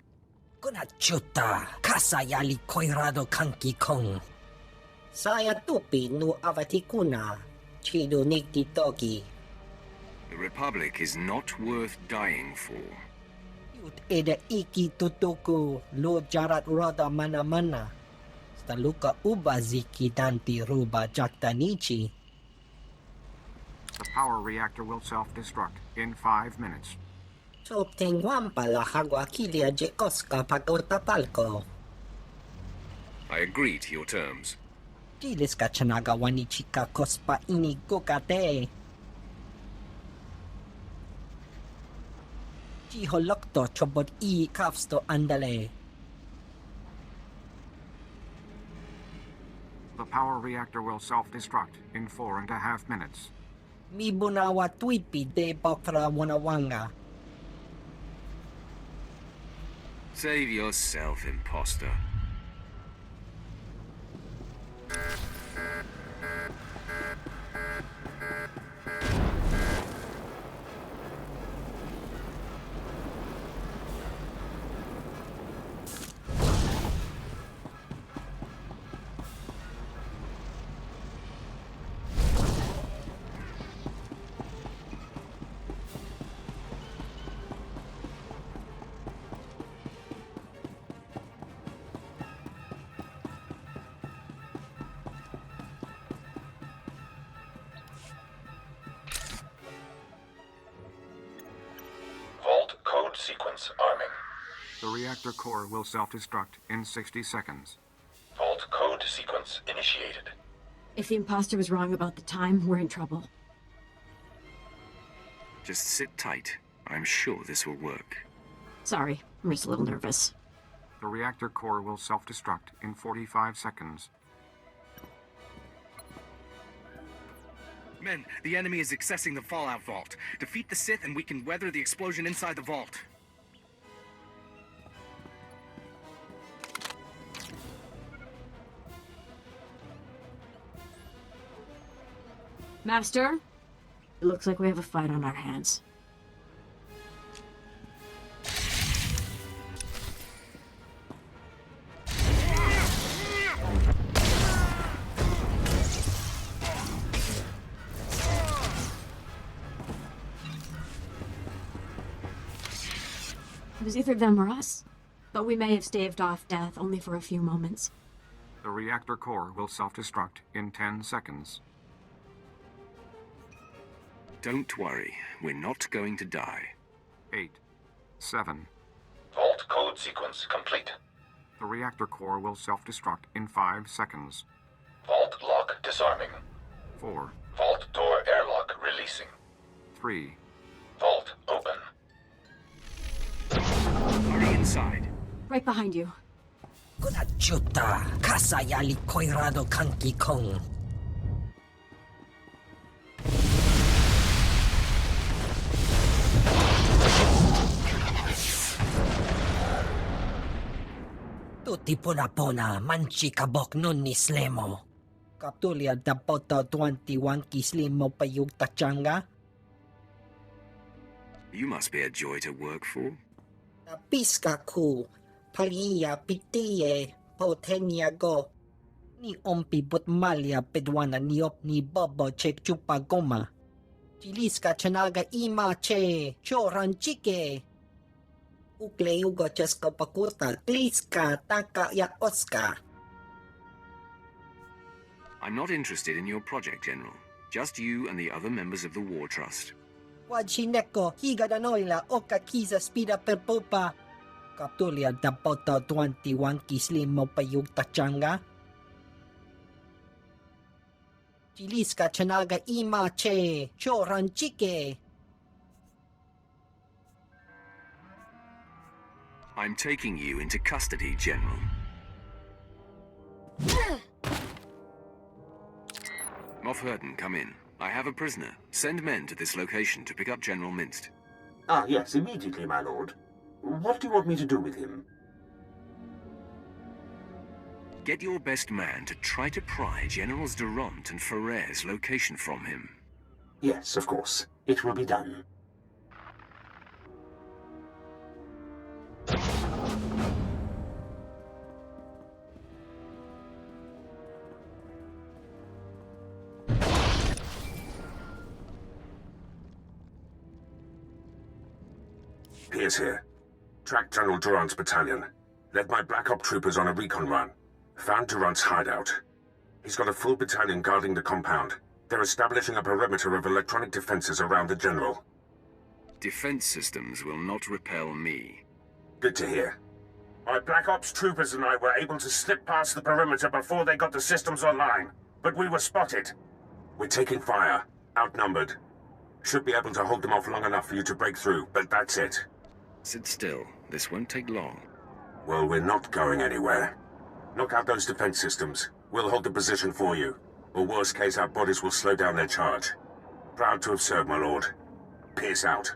Kunachuta, Kasayali Koirado Kanki Kong. Saya Tupi nu Avatikuna, Chido Nikti Togi. The Republic is not worth dying for. Yut Eda Iki Tutuku, Lo Jarat Roda Mana. Staluka Ubaziki Danti Ruba Jaktanichi. The power reactor will self-destruct in 5 minutes. Sopting Wampala Haguakilia Jekoska Pagotapalco. I agree to your terms. Gileska Chanaga Wanichika Kospa Ini Gokate. Jiholokto Chobot I Kafsto Andale. The power reactor will self-destruct in 4.5 minutes. Mibunawa Twipi de Bokra Wanawanga. Save yourself, imposter. Sequence arming. The reactor core will self-destruct in 60 seconds. Vault code sequence initiated. If the imposter was wrong about the time, we're in trouble. Just sit tight. I'm sure this will work. Sorry, I'm just a little nervous. The reactor core will self-destruct in 45 seconds. Men, the enemy is accessing the Fallout Vault. Defeat the Sith and we can weather the explosion inside the vault. Master, it looks like we have a fight on our hands. It was either them or us, but we may have staved off death only for a few moments. The reactor core will self-destruct in 10 seconds. Don't worry, we're not going to die. 8, 7. Vault code sequence complete. The reactor core will self-destruct in 5 seconds. Vault lock disarming. 4, Vault door airlock releasing. 3. Vault open. Hurry inside. Right behind you. Kunachuta, kasayali koirado kanki kong. Tutti puna manchi kabok nun ni slemo. Kaptulia dapoto 21 kislimo payug tachanga. You must be a joy to work for. Napiska ku, paliya pitiye, potenya go. Ni ompi butmalia pedwana niop ni bobo chek chupa goma. Chiliska chanaga ima che, choran chike. Ukle ugo chesko pakurta, kliska taka ya oska. I'm not interested in your project, General. Just you and the other members of the War Trust. Wajineko, higa danoila, oka kiza spida per popa. Kaptulia dapoto 21 kislimo payug tachanga. Chiliska chanaga ima che, choran chike. I'm taking you into custody, General. Moff Hurton, come in. I have a prisoner. Send men to this location to pick up General Minst. Ah, yes, immediately, my lord. What do you want me to do with him? Get your best man to try to pry Generals Durant and Ferrer's location from him. Yes, of course. It will be done. Pierce here. Tracked General Durant's battalion. Led my Black Op troopers on a recon run. Found Durant's hideout. He's got a full battalion guarding the compound. They're establishing a perimeter of electronic defenses around the General. Defense systems will not repel me. Good to hear. My Black Ops troopers and I were able to slip past the perimeter before they got the systems online, but we were spotted. We're taking fire. Outnumbered. Should be able to hold them off long enough for you to break through, but that's it. Sit still. This won't take long. Well, we're not going anywhere. Knock out those defense systems. We'll hold the position for you. Or worst case, our bodies will slow down their charge. Proud to have served, my lord. Pierce out.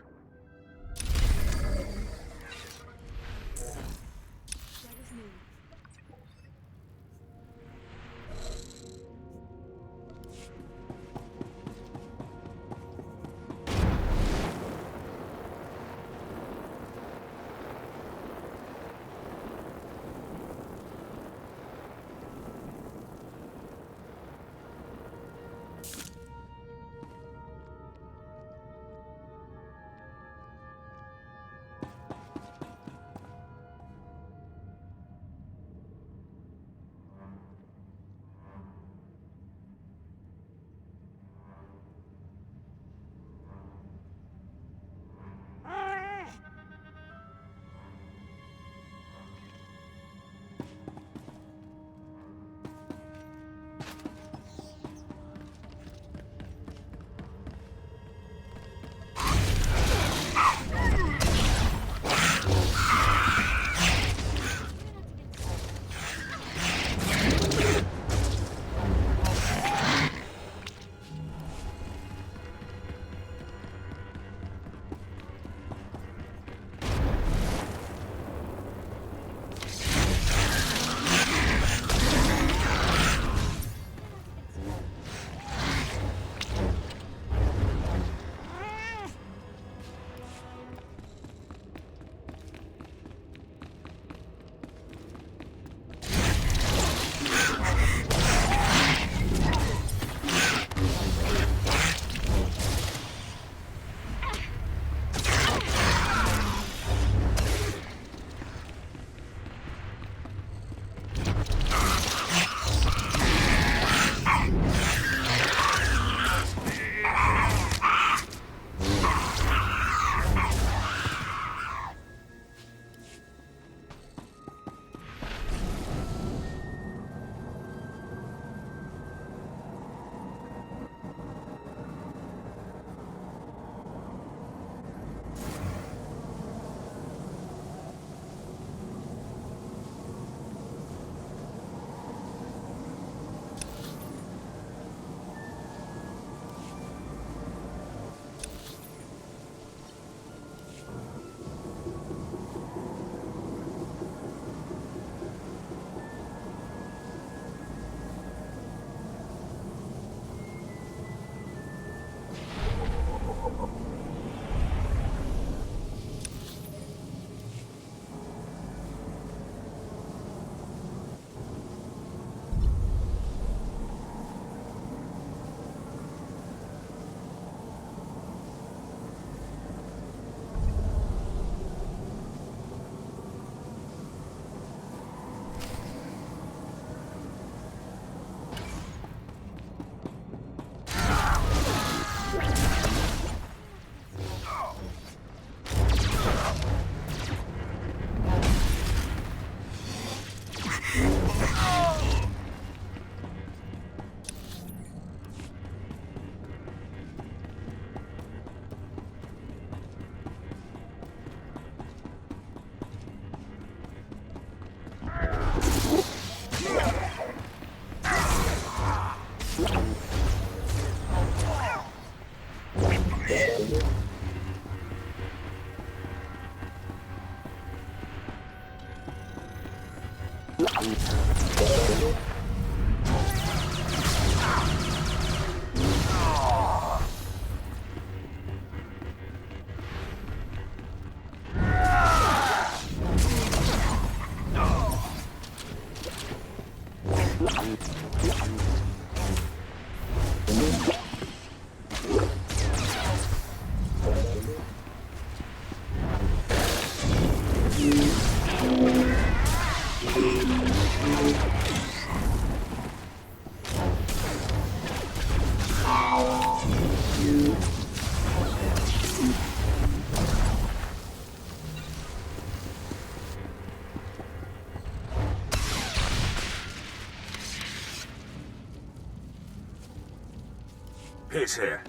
Pierce here.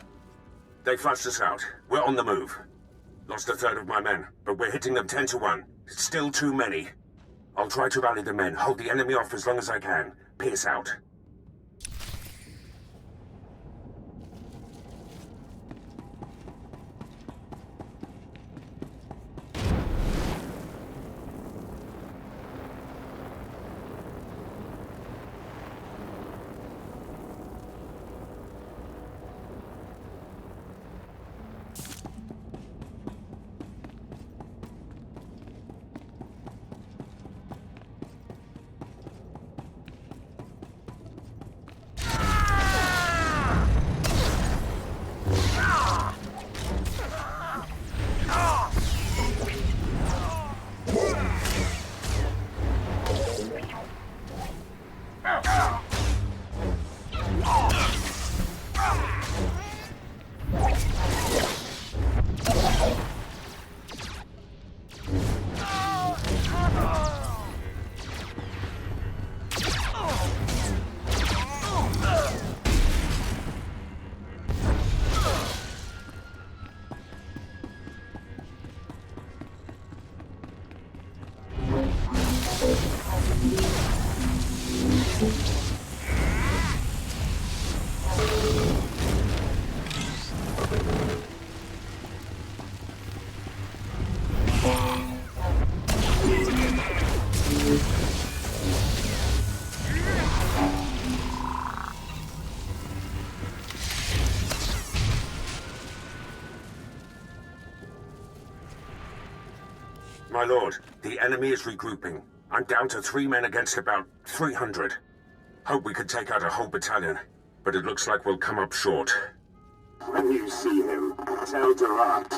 They flushed us out. We're on the move. Lost a third of my men, but we're hitting them 10 to 1. It's still too many. I'll try to rally the men, hold the enemy off as long as I can. Pierce out. My lord, the enemy is regrouping. I'm down to 3 men against about 300. Hope we could take out a whole battalion, but it looks like we'll come up short. When you see him, tell Durant.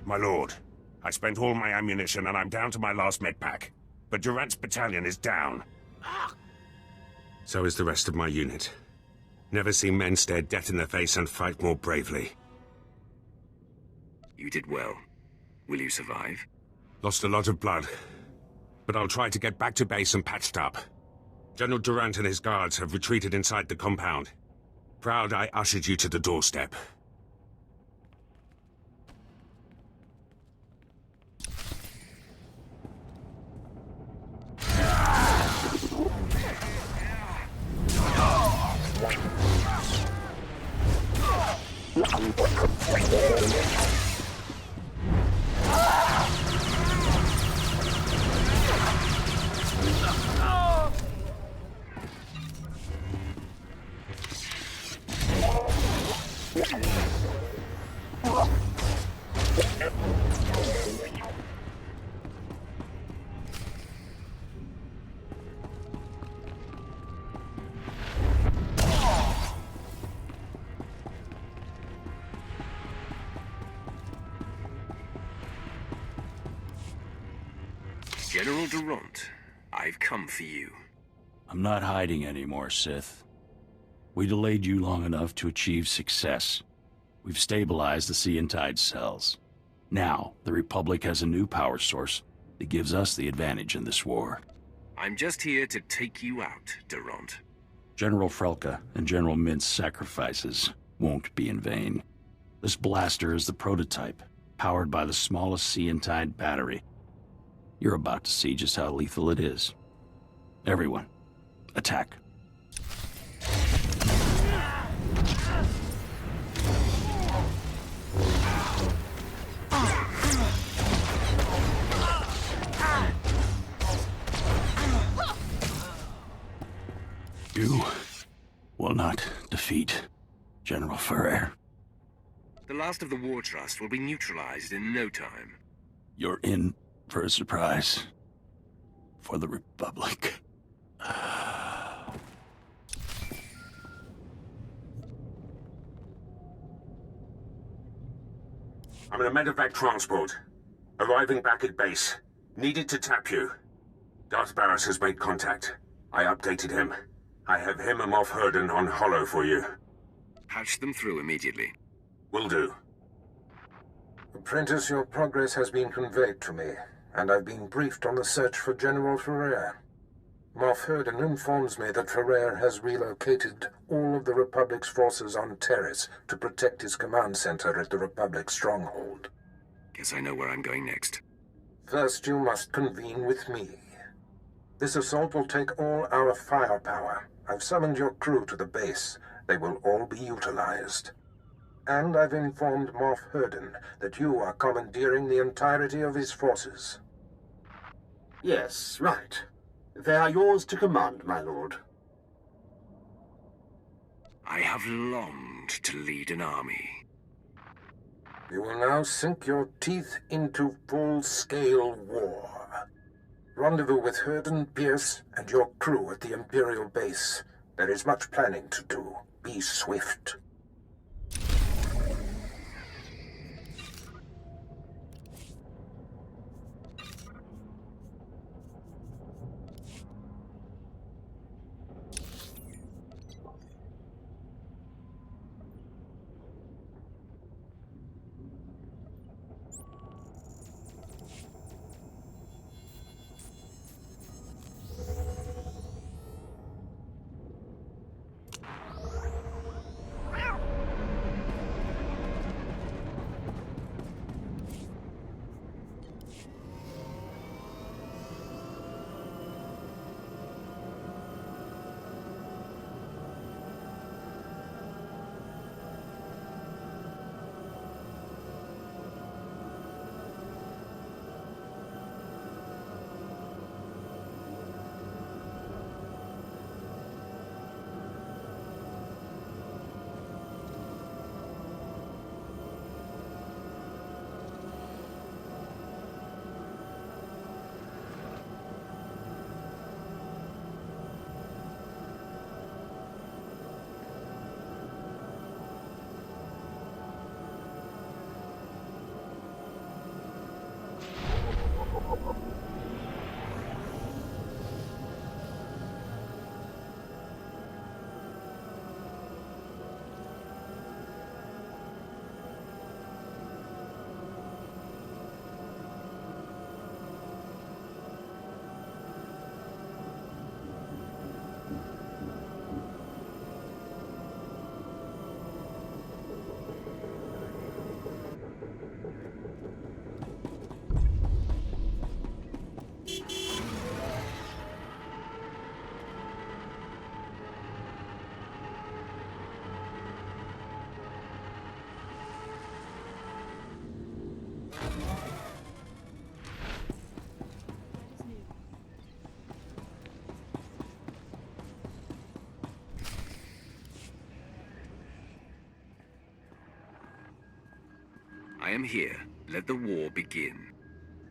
My lord, I spent all my ammunition and I'm down to my last medpack. But Durant's battalion is down. So is the rest of my unit. Never seen men stare death in the face and fight more bravely. You did well. Will you survive? Lost a lot of blood. But I'll try to get back to base and patched up. General Durant and his guards have retreated inside the compound. Proud I ushered you to the doorstep. General Durant, I've come for you. I'm not hiding anymore, Sith. We delayed you long enough to achieve success. We've stabilized the Sea and Tide cells. Now, the Republic has a new power source that gives us the advantage in this war. I'm just here to take you out, Durant. General Frelka and General Mint's sacrifices won't be in vain. This blaster is the prototype, powered by the smallest Sea and Tide battery. You're about to see just how lethal it is. Everyone, attack. You will not defeat General Ferrer. The last of the War Trust will be neutralized in no time. You're in for a surprise. For the Republic. I'm in a medevac transport. Arriving back at base. Needed to tap you. Darth Barris has made contact. I updated him. I have him and Moff Herden on Hollow for you. Patch them through immediately. Will do. Apprentice, your progress has been conveyed to me, and I've been briefed on the search for General Ferrer. Moff Herden informs me that Ferrer has relocated all of the Republic's forces on Terrace to protect his command center at the Republic stronghold. Guess I know where I'm going next. First, you must convene with me. This assault will take all our firepower. I've summoned your crew to the base. They will all be utilized. And I've informed Moff Herden that you are commandeering the entirety of his forces. Yes, right. They are yours to command, my lord. I have longed to lead an army. You will now sink your teeth into full-scale war. Rendezvous with Herden, Pierce, and your crew at the Imperial base. There is much planning to do. Be swift. I am here. Let the war begin.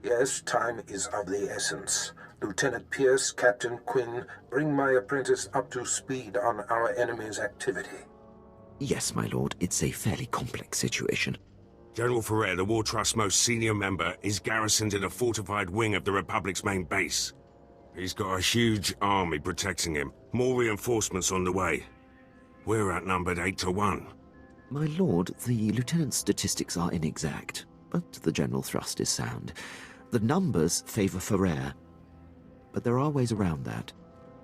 Yes, time is of the essence. Lieutenant Pierce, Captain Quinn, bring my apprentice up to speed on our enemy's activity. Yes, my lord. It's a fairly complex situation. General Ferrer, the War Trust's most senior member, is garrisoned in a fortified wing of the Republic's main base. He's got a huge army protecting him. More reinforcements on the way. We're outnumbered 8 to 1. My lord, the lieutenant's statistics are inexact, but the general thrust is sound. The numbers favor Ferrer, but there are ways around that.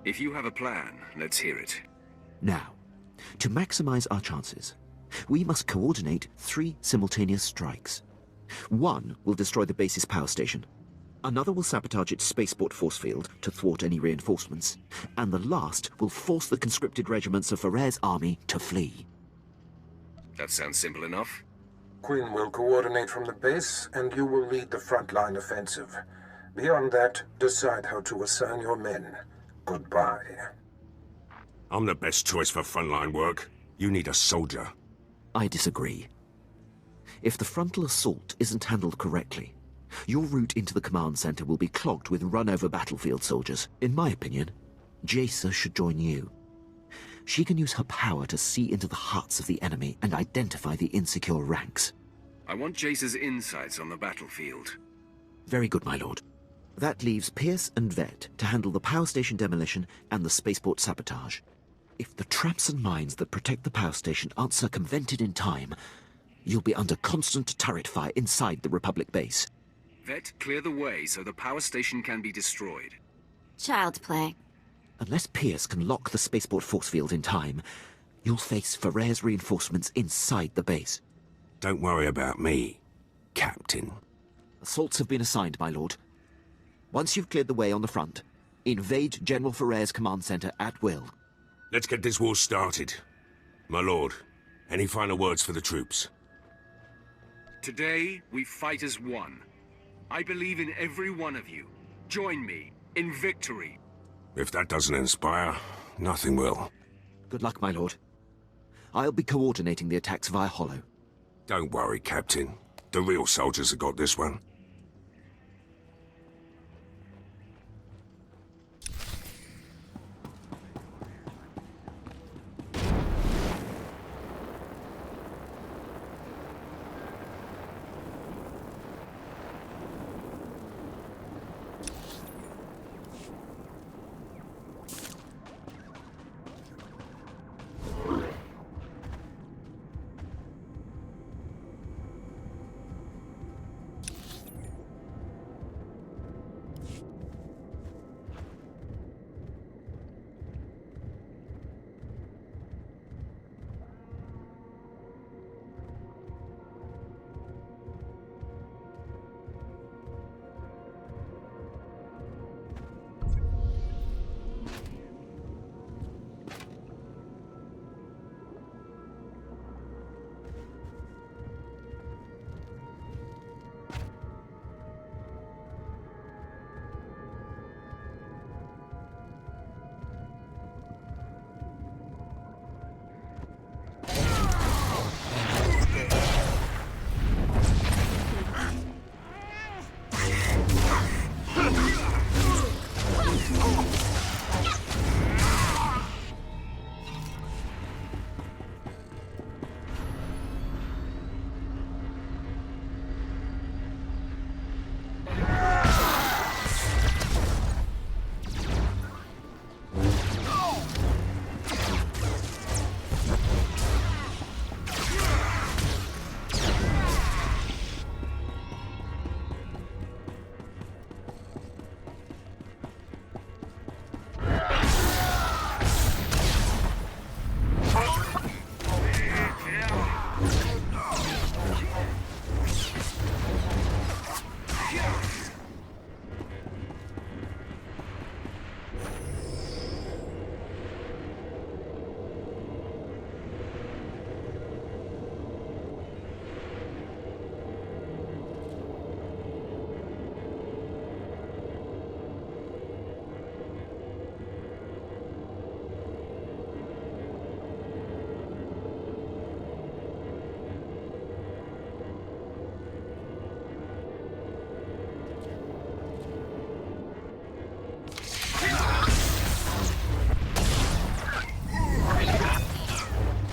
If you have a plan, let's hear it. Now, to maximize our chances, we must coordinate 3 simultaneous strikes. One will destroy the base's power station. Another will sabotage its spaceport force field to thwart any reinforcements. And the last will force the conscripted regiments of Ferrer's army to flee. That sounds simple enough. Quinn will coordinate from the base, and you will lead the frontline offensive. Beyond that, decide how to assign your men. Goodbye. I'm the best choice for frontline work. You need a soldier. I disagree. If the frontal assault isn't handled correctly, your route into the command center will be clogged with run-over battlefield soldiers. In my opinion, Jaisa should join you. She can use her power to see into the hearts of the enemy and identify the insecure ranks. I want Jaisa's insights on the battlefield. Very good, my lord. That leaves Pierce and Vet to handle the power station demolition and the spaceport sabotage. If the traps and mines that protect the power station aren't circumvented in time, you'll be under constant turret fire inside the Republic base. Vet, clear the way so the power station can be destroyed. Child play. Unless Pierce can lock the spaceport force field in time, you'll face Ferrer's reinforcements inside the base. Don't worry about me, Captain. Assaults have been assigned, my lord. Once you've cleared the way on the front, invade General Ferrer's command center at will. Let's get this war started. My lord, any final words for the troops? Today, we fight as one. I believe in every one of you. Join me in victory. If that doesn't inspire, nothing will. Good luck, my lord. I'll be coordinating the attacks via Hollow. Don't worry, Captain. The real soldiers have got this one.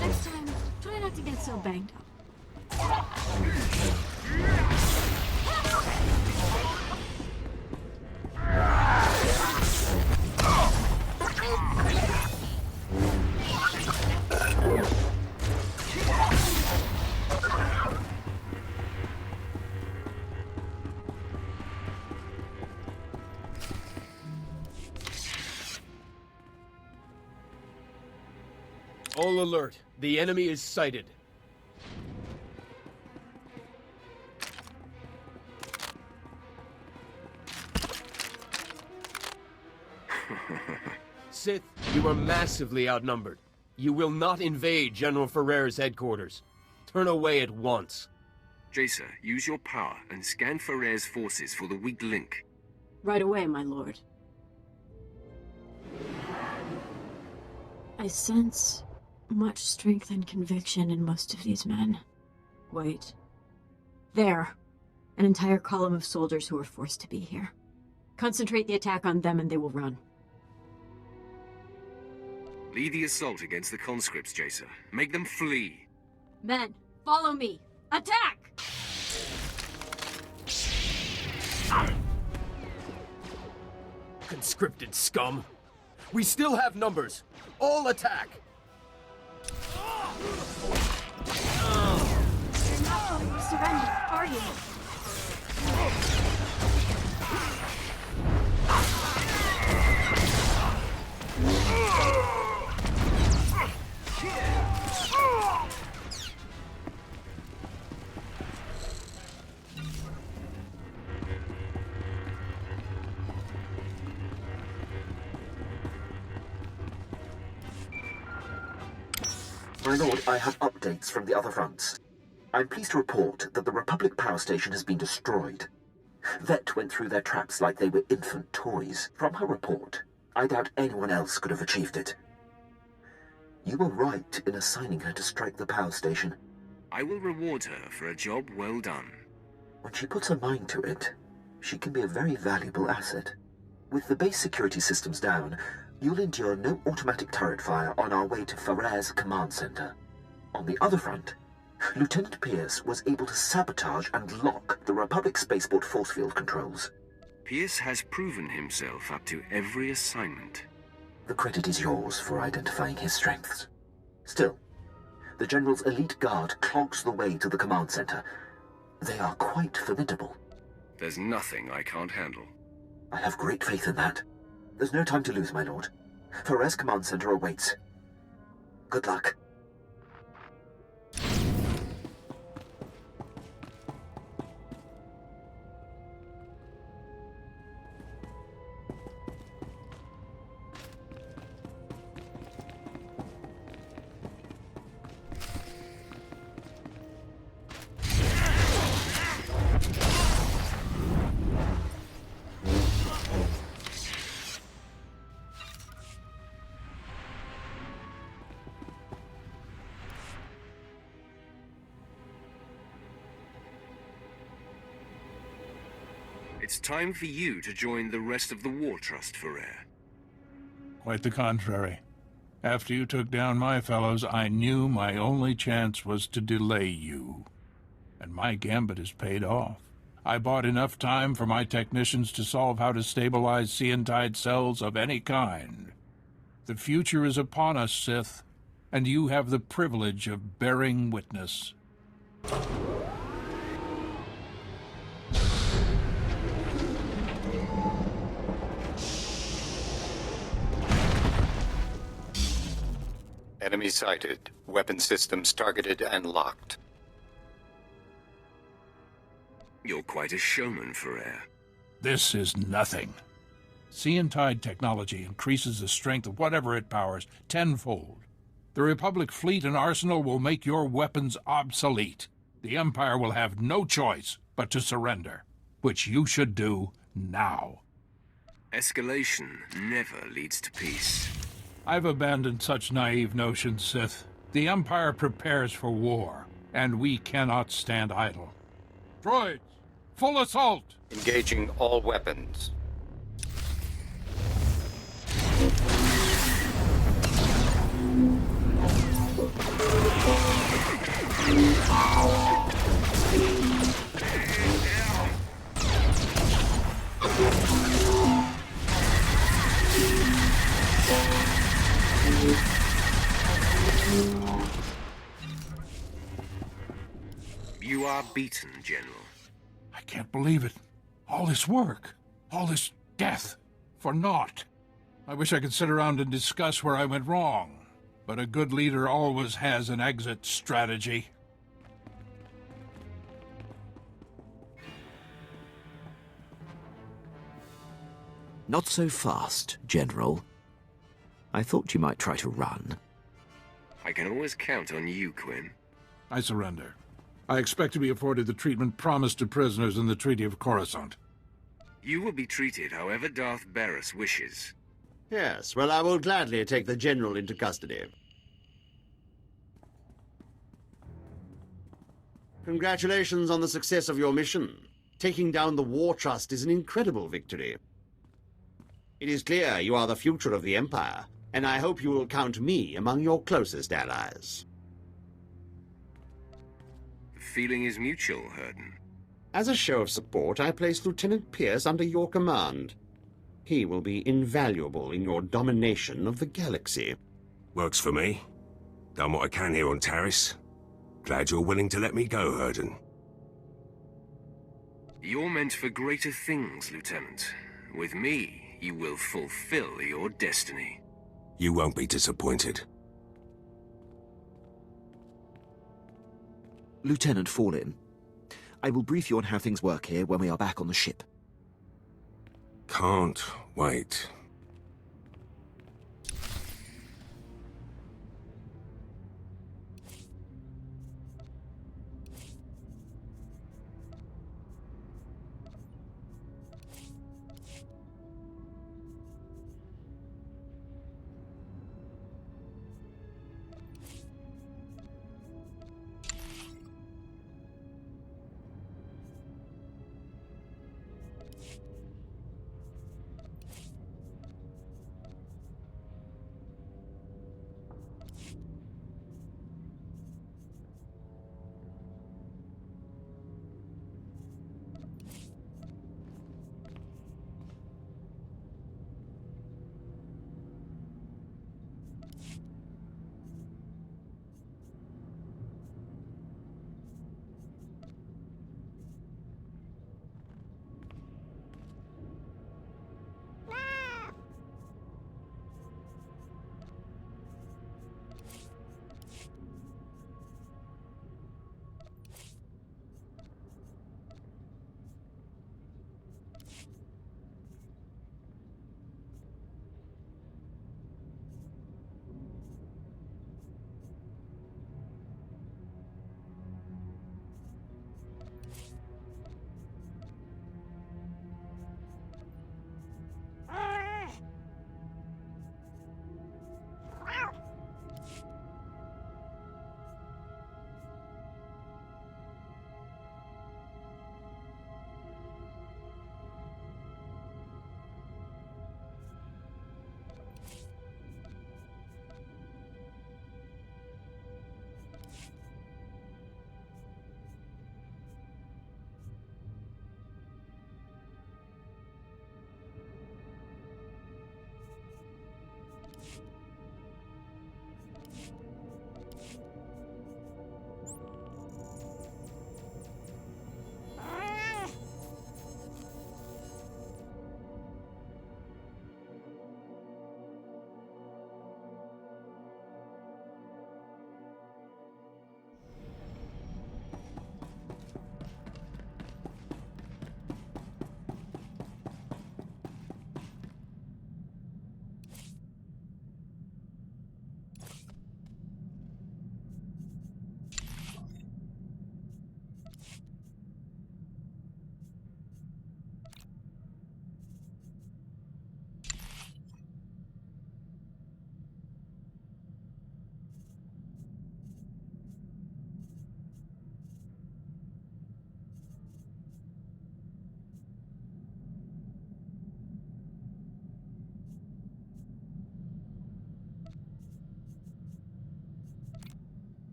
Next time, try not to get so banged up. All alert. The enemy is sighted. Sith, you are massively outnumbered. You will not invade General Ferrer's headquarters. Turn away at once. Jacer, use your power and scan Ferrer's forces for the weak link. Right away, my lord. I sense much strength and conviction in most of these men. Wait. There. An entire column of soldiers who were forced to be here. Concentrate the attack on them and they will run. Lead the assault against the conscripts, Jacer. Make them flee. Men, follow me! Attack! Conscripted scum. We still have numbers. All attack! You're not going to surrender, are you? My lord, I have updates from the other fronts. I'm pleased to report that the Republic power station has been destroyed. Vet went through their traps like they were infant toys. From her report, I doubt anyone else could have achieved it. You were right in assigning her to strike the power station. I will reward her for a job well done. When she puts her mind to it, she can be a very valuable asset. With the base security systems down, you'll endure no automatic turret fire on our way to Ferrer's command center. On the other front, Lieutenant Pierce was able to sabotage and lock the Republic spaceport force field controls. Pierce has proven himself up to every assignment. The credit is yours for identifying his strengths. Still, the General's elite guard clogs the way to the command center. They are quite formidable. There's nothing I can't handle. I have great faith in that. There's no time to lose, my lord. Ferrer's command center awaits. Good luck. It's time for you to join the rest of the War Trust, Ferrer. Quite the contrary. After you took down my fellows, I knew my only chance was to delay you. And my gambit has paid off. I bought enough time for my technicians to solve how to stabilize Seantide cells of any kind. The future is upon us, Sith, and you have the privilege of bearing witness. Enemy sighted. Weapon systems targeted and locked. You're quite a showman, Ferrer. This is nothing. Seantide technology increases the strength of whatever it powers tenfold. The Republic fleet and arsenal will make your weapons obsolete. The Empire will have no choice but to surrender, which you should do now. Escalation never leads to peace. I've abandoned such naive notions, Sith. The Empire prepares for war, and we cannot stand idle. Droids, full assault! Engaging all weapons. You are beaten, General. I can't believe it. All this work, all this death, for naught. I wish I could sit around and discuss where I went wrong, but a good leader always has an exit strategy. Not so fast, General. I thought you might try to run. I can always count on you, Quinn. I surrender. I expect to be afforded the treatment promised to prisoners in the Treaty of Coruscant. You will be treated however Darth Barris wishes. Yes, well, I will gladly take the General into custody. Congratulations on the success of your mission. Taking down the War Trust is an incredible victory. It is clear you are the future of the Empire, and I hope you will count me among your closest allies. The feeling is mutual, Herden. As a show of support, I place Lieutenant Pierce under your command. He will be invaluable in your domination of the galaxy. Works for me. Done what I can here on Taris. Glad you're willing to let me go, Herden. You're meant for greater things, Lieutenant. With me, you will fulfill your destiny. You won't be disappointed. Lieutenant Fallin, I will brief you on how things work here when we are back on the ship. Can't wait.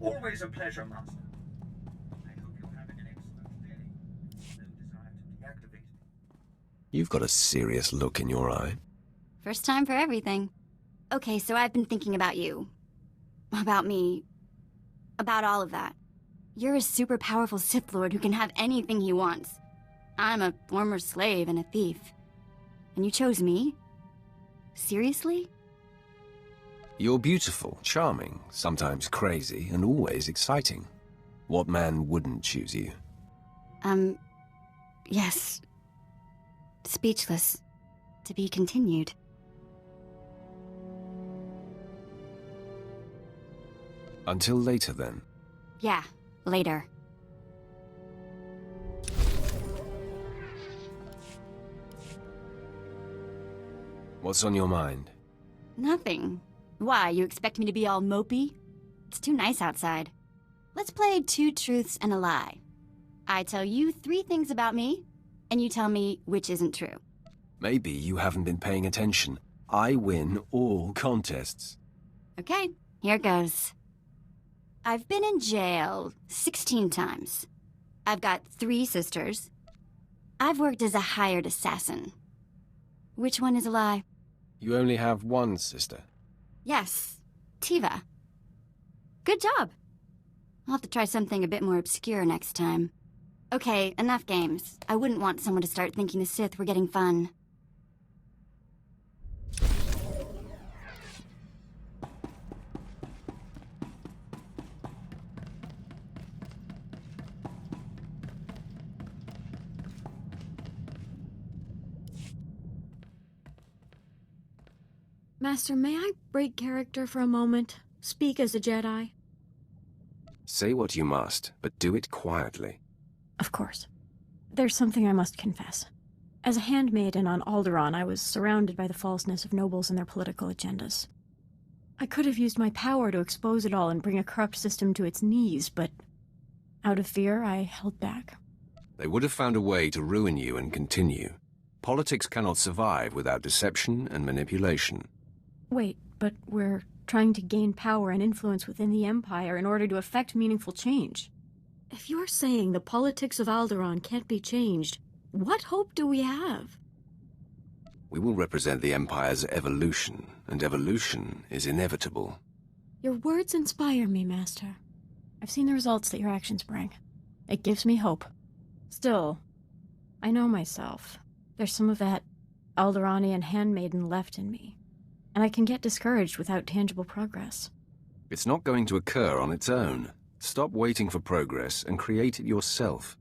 Always a pleasure, Master. I hope you're having an excellent day. No desire to deactivate me. You've got a serious look in your eye. First time for everything. Okay, so I've been thinking about you. About me. About all of that. You're a super powerful Sith Lord who can have anything he wants. I'm a former slave and a thief. And you chose me? Seriously? You're beautiful, charming, sometimes crazy, and always exciting. What man wouldn't choose you? Yes. Speechless. To be continued. Until later, then. Yeah, later. What's on your mind? Nothing. Why, you expect me to be all mopey? It's too nice outside. Let's play 2 truths and a lie. I tell you 3 things about me, and you tell me which isn't true. Maybe you haven't been paying attention. I win all contests. Okay, here goes. I've been in jail 16 times. I've got 3 sisters. I've worked as a hired assassin. Which one is a lie? You only have one sister. Yes, Tiva. Good job. I'll have to try something a bit more obscure next time. Okay, enough games. I wouldn't want someone to start thinking the Sith were getting fun. Master, may I break character for a moment? Speak as a Jedi? Say what you must, but do it quietly. Of course. There's something I must confess. As a handmaiden on Alderaan, I was surrounded by the falseness of nobles and their political agendas. I could have used my power to expose it all and bring a corrupt system to its knees, but out of fear, I held back. They would have found a way to ruin you and continue. Politics cannot survive without deception and manipulation. Wait, but we're trying to gain power and influence within the Empire in order to effect meaningful change. If you're saying the politics of Alderaan can't be changed, what hope do we have? We will represent the Empire's evolution, and evolution is inevitable. Your words inspire me, Master. I've seen the results that your actions bring. It gives me hope. Still, I know myself. There's some of that Alderaanian handmaiden left in me, and I can get discouraged without tangible progress. It's not going to occur on its own. Stop waiting for progress and create it yourself.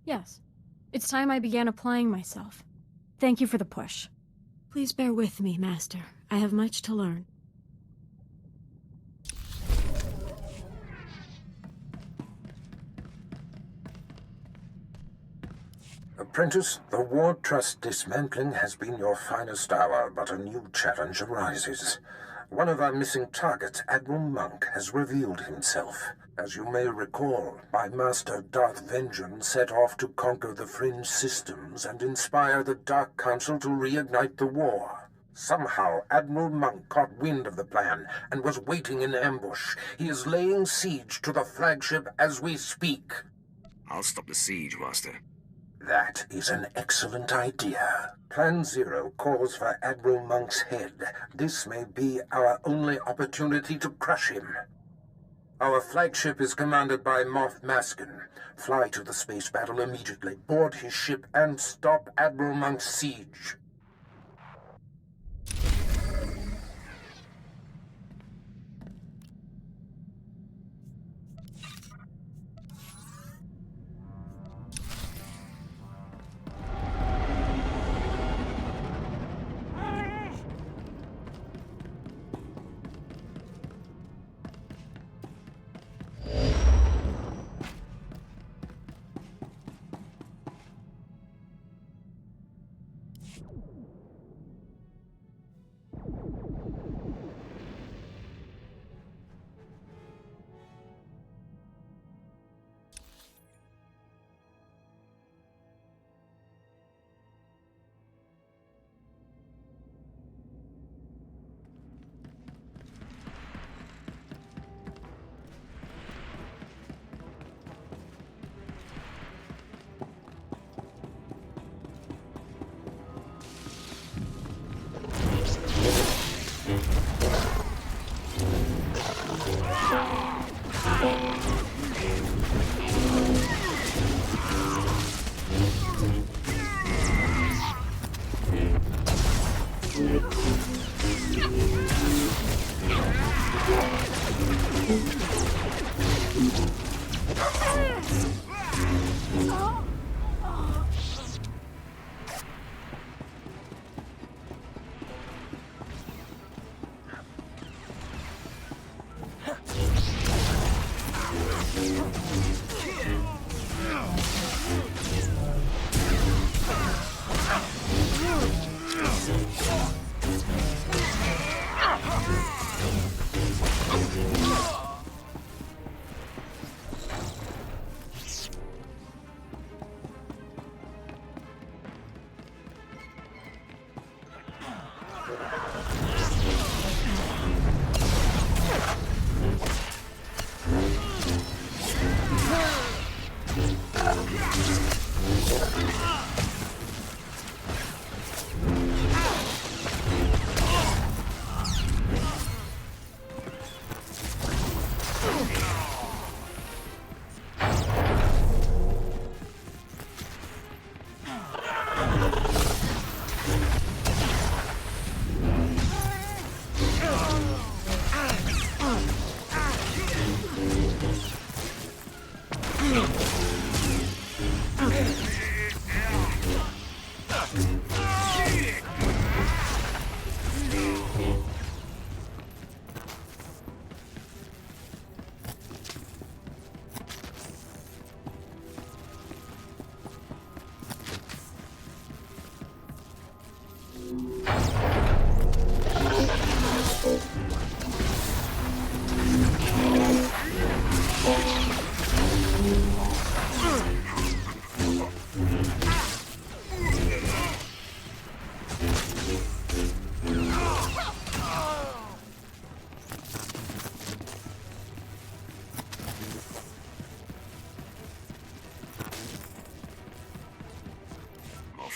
Yes, it's time I began applying myself. Thank you for the push. Please bear with me, Master. I have much to learn. Apprentice, the Ward Trust dismantling has been your finest hour, but a new challenge arises. One of our missing targets, Admiral Monk, has revealed himself. As you may recall, my master Darth Vengeance set off to conquer the Fringe systems and inspire the Dark Council to reignite the war. Somehow, Admiral Monk caught wind of the plan and was waiting in ambush. He is laying siege to the flagship as we speak. I'll stop the siege, Master. That is an excellent idea. Plan Zero calls for Admiral Monk's head. This may be our only opportunity to crush him. Our flagship is commanded by Moff Maskin. Fly to the space battle immediately, board his ship, and stop Admiral Monk's siege.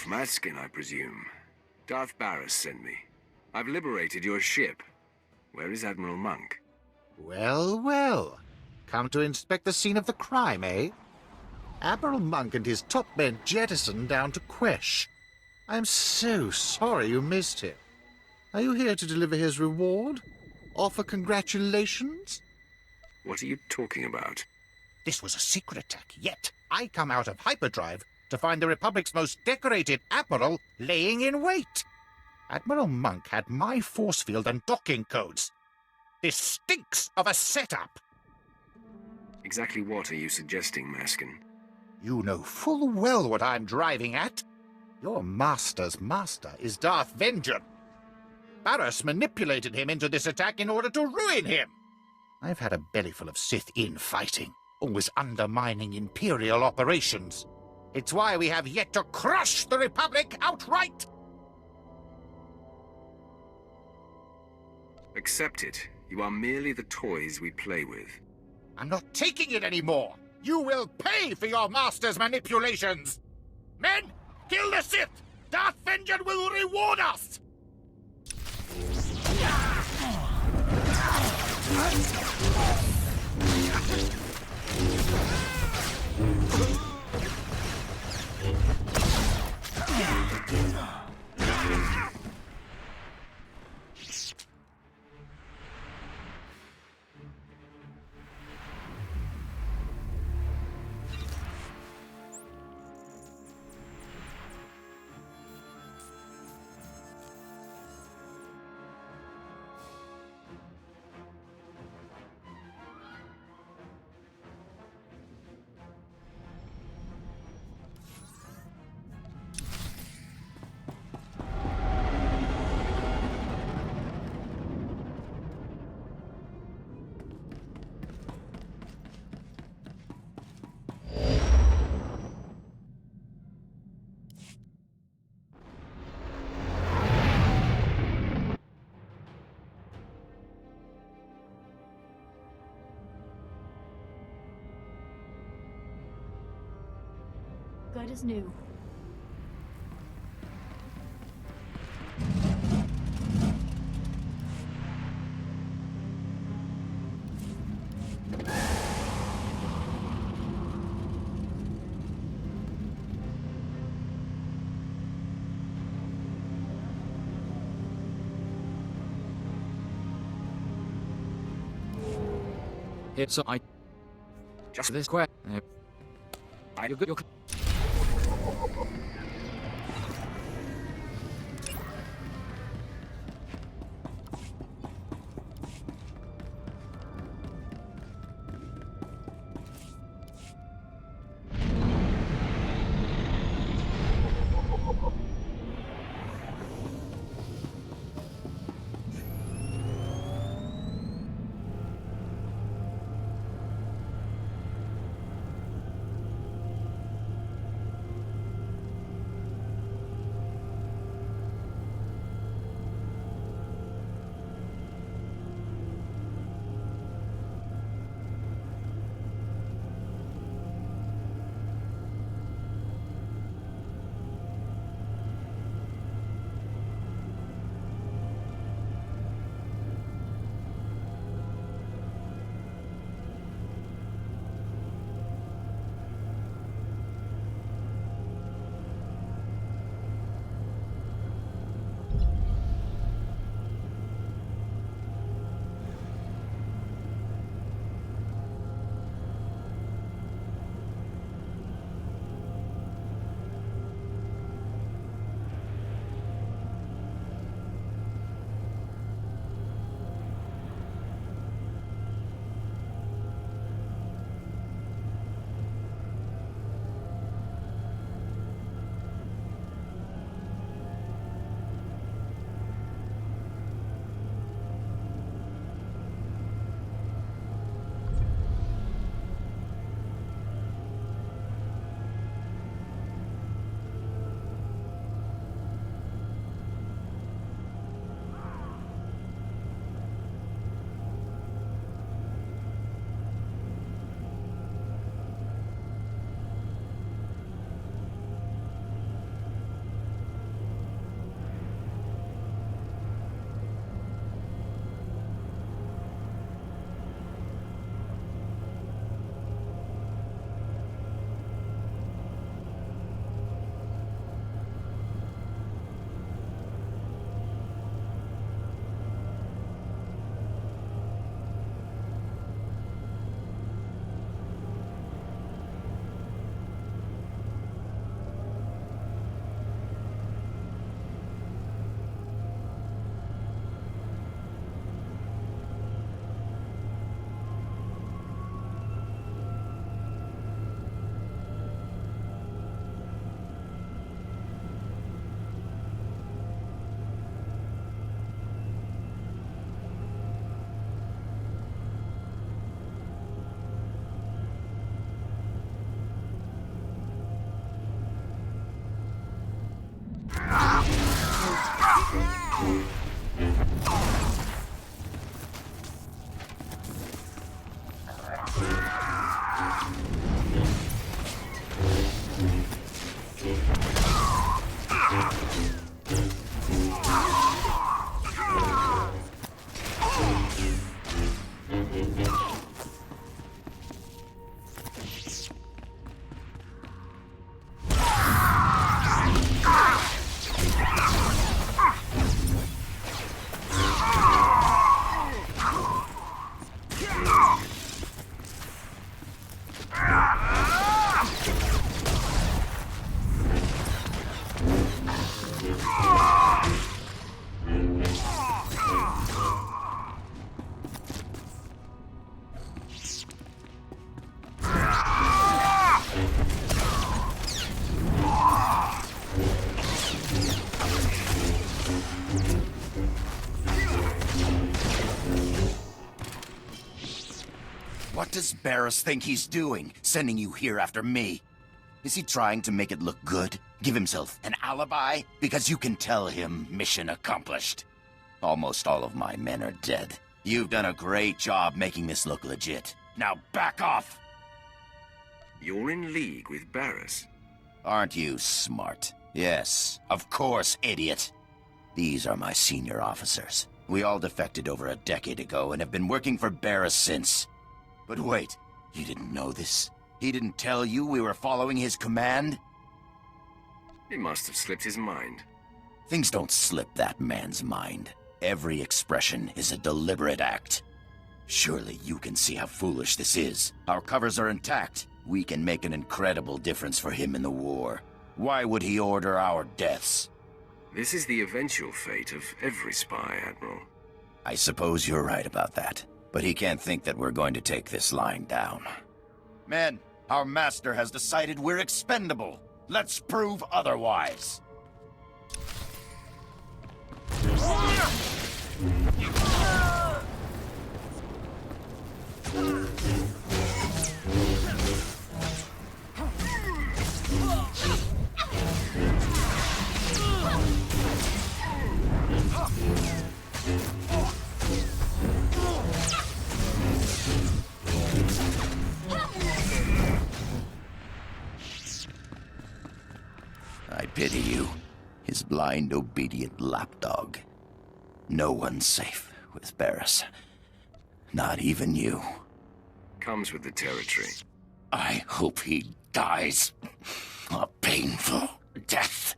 Maskin, I presume. Darth Barris sent me. I've liberated your ship. Where is Admiral Monk? Well, well. Come to inspect the scene of the crime, eh? Admiral Monk and his top men jettisoned down to Quesh. I'm so sorry you missed him. Are you here to deliver his reward? Offer congratulations? What are you talking about? This was a secret attack, yet I come out of hyperdrive to find the Republic's most decorated admiral laying in wait. Admiral Monk had my force field and docking codes. This stinks of a setup. Exactly what are you suggesting, Maskin? You know full well what I'm driving at. Your master's master is Darth Vengeance. Barris manipulated him into this attack in order to ruin him. I've had a bellyful of Sith infighting, always undermining Imperial operations. It's why we have yet to crush the Republic outright. Accept it. You are merely the toys we play with. I'm not taking it anymore. You will pay for your master's manipulations. Men, kill the Sith! Darth Vengeance will reward us! Good as new. It's I. Just this question. You good? What does Barris think he's doing, sending you here after me? Is he trying to make it look good? Give himself an alibi? Because you can tell him mission accomplished. Almost all of my men are dead. You've done a great job making this look legit. Now back off! You're in league with Barris. Aren't you smart? Yes, of course, idiot. These are my senior officers. We all defected over a decade ago and have been working for Barris since. But wait, you didn't know this? He didn't tell you we were following his command? It must have slipped his mind. Things don't slip that man's mind. Every expression is a deliberate act. Surely you can see how foolish this is. Our covers are intact. We can make an incredible difference for him in the war. Why would he order our deaths? This is the eventual fate of every spy, Admiral. I suppose you're right about that. But he can't think that we're going to take this lying down. Men, our master has decided we're expendable. Let's prove otherwise. I pity you, his blind, obedient lapdog. No one's safe with Barris. Not even you. Comes with the territory. I hope he dies a painful death.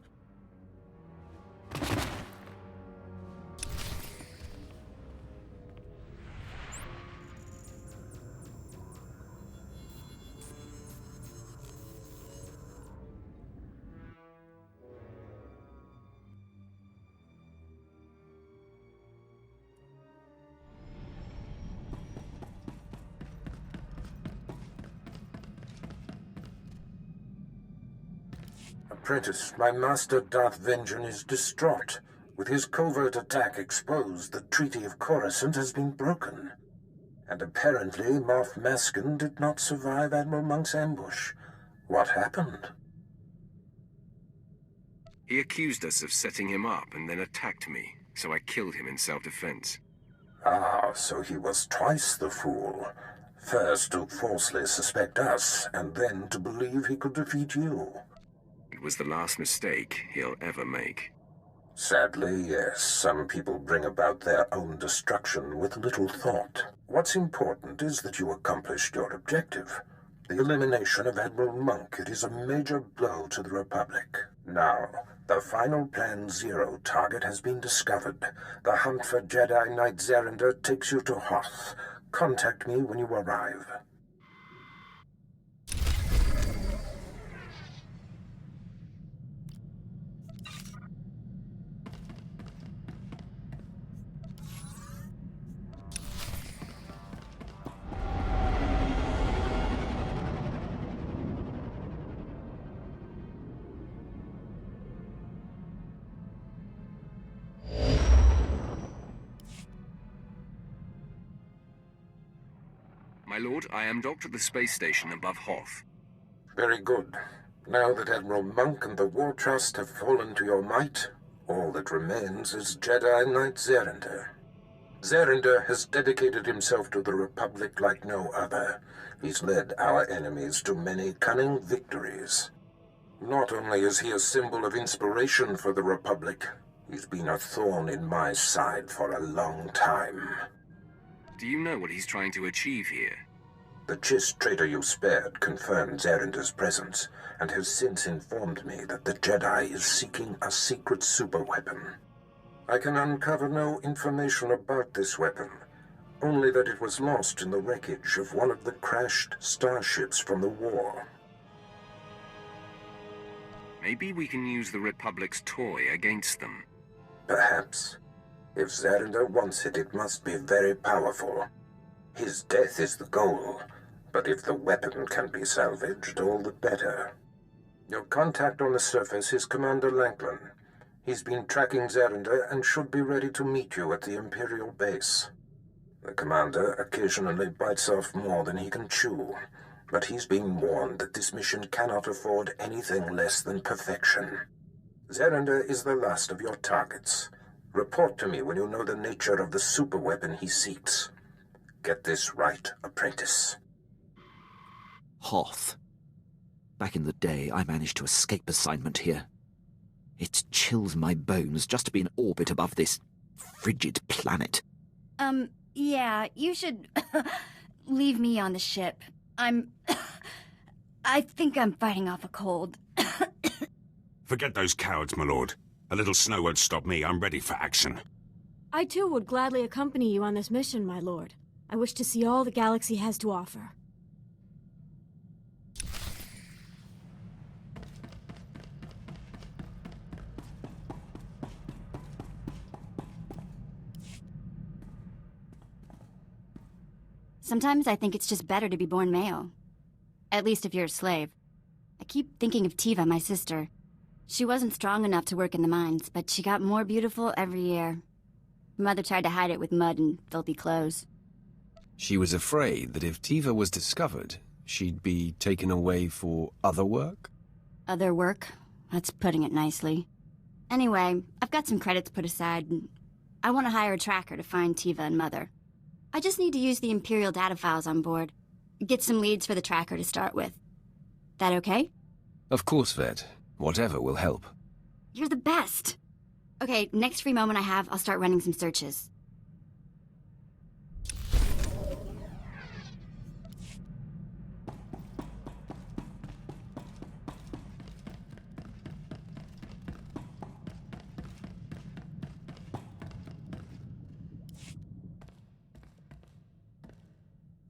Apprentice, my master Darth Vengeance is distraught. With his covert attack exposed, the Treaty of Coruscant has been broken. And apparently Moff Maskin did not survive Admiral Monk's ambush. What happened? He accused us of setting him up and then attacked me, so I killed him in self-defense. Ah, so he was twice the fool. First to falsely suspect us, and then to believe he could defeat you. It was the last mistake he'll ever make. Sadly, yes, some people bring about their own destruction with little thought. What's important is that you accomplished your objective. The elimination of Admiral Monk. It is a major blow to the Republic. Now, the final Plan Zero target has been discovered. The hunt for Jedi Knight Zerinder takes you to Hoth. Contact me when you arrive. My lord, I am docked at the space station above Hoth. Very good. Now that Admiral Monk and the War Trust have fallen to your might, all that remains is Jedi Knight Zerinder. Zerinder has dedicated himself to the Republic like no other. He's led our enemies to many cunning victories. Not only is he a symbol of inspiration for the Republic, he's been a thorn in my side for a long time. Do you know what he's trying to achieve here? The Chiss traitor you spared confirmed Xarinder's presence, and has since informed me that the Jedi is seeking a secret superweapon. I can uncover no information about this weapon, only that it was lost in the wreckage of one of the crashed starships from the war. Maybe we can use the Republic's toy against them. Perhaps. If Xarinder wants it, it must be very powerful. His death is the goal, but if the weapon can be salvaged, all the better. Your contact on the surface is Commander Lanklin. He's been tracking Xarinder and should be ready to meet you at the Imperial base. The Commander occasionally bites off more than he can chew, but he's been warned that this mission cannot afford anything less than perfection. Xarinder is the last of your targets. Report to me when you know the nature of the superweapon he seeks. Get this right, apprentice. Hoth. Back in the day, I managed to escape assignment here. It chills my bones just to be in orbit above this frigid planet. Yeah, you should leave me on the ship. I think I'm fighting off a cold. Forget those cowards, my lord. A little snow won't stop me. I'm ready for action. I too would gladly accompany you on this mission, my lord. I wish to see all the galaxy has to offer. Sometimes I think it's just better to be born male. At least if you're a slave. I keep thinking of Tiva, my sister. She wasn't strong enough to work in the mines, but she got more beautiful every year. Mother tried to hide it with mud and filthy clothes. She was afraid that if Tiva was discovered, she'd be taken away for other work? Other work? That's putting it nicely. Anyway, I've got some credits put aside, and I want to hire a tracker to find Tiva and Mother. I just need to use the Imperial data files on board. Get some leads for the tracker to start with. That okay? Of course, Vet. Whatever will help. You're the best! Okay, next free moment I have, I'll start running some searches.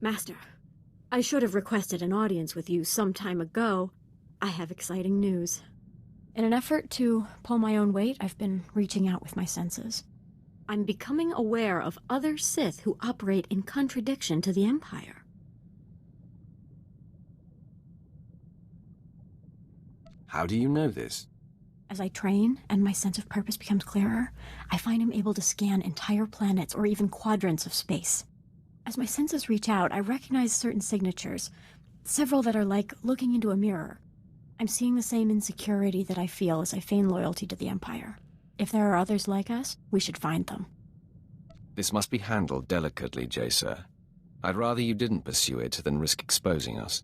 Master, I should have requested an audience with you some time ago. I have exciting news. In an effort to pull my own weight, I've been reaching out with my senses. I'm becoming aware of other Sith who operate in contradiction to the Empire. How do you know this? As I train and my sense of purpose becomes clearer, I find I'm able to scan entire planets or even quadrants of space. As my senses reach out, I recognize certain signatures, several that are like looking into a mirror. I'm seeing the same insecurity that I feel as I feign loyalty to the Empire. If there are others like us, we should find them. This must be handled delicately, Jacer. I'd rather you didn't pursue it than risk exposing us.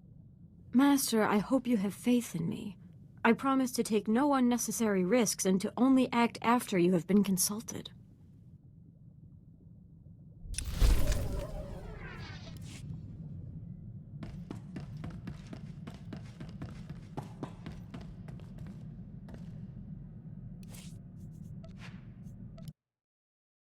Master, I hope you have faith in me. I promise to take no unnecessary risks and to only act after you have been consulted.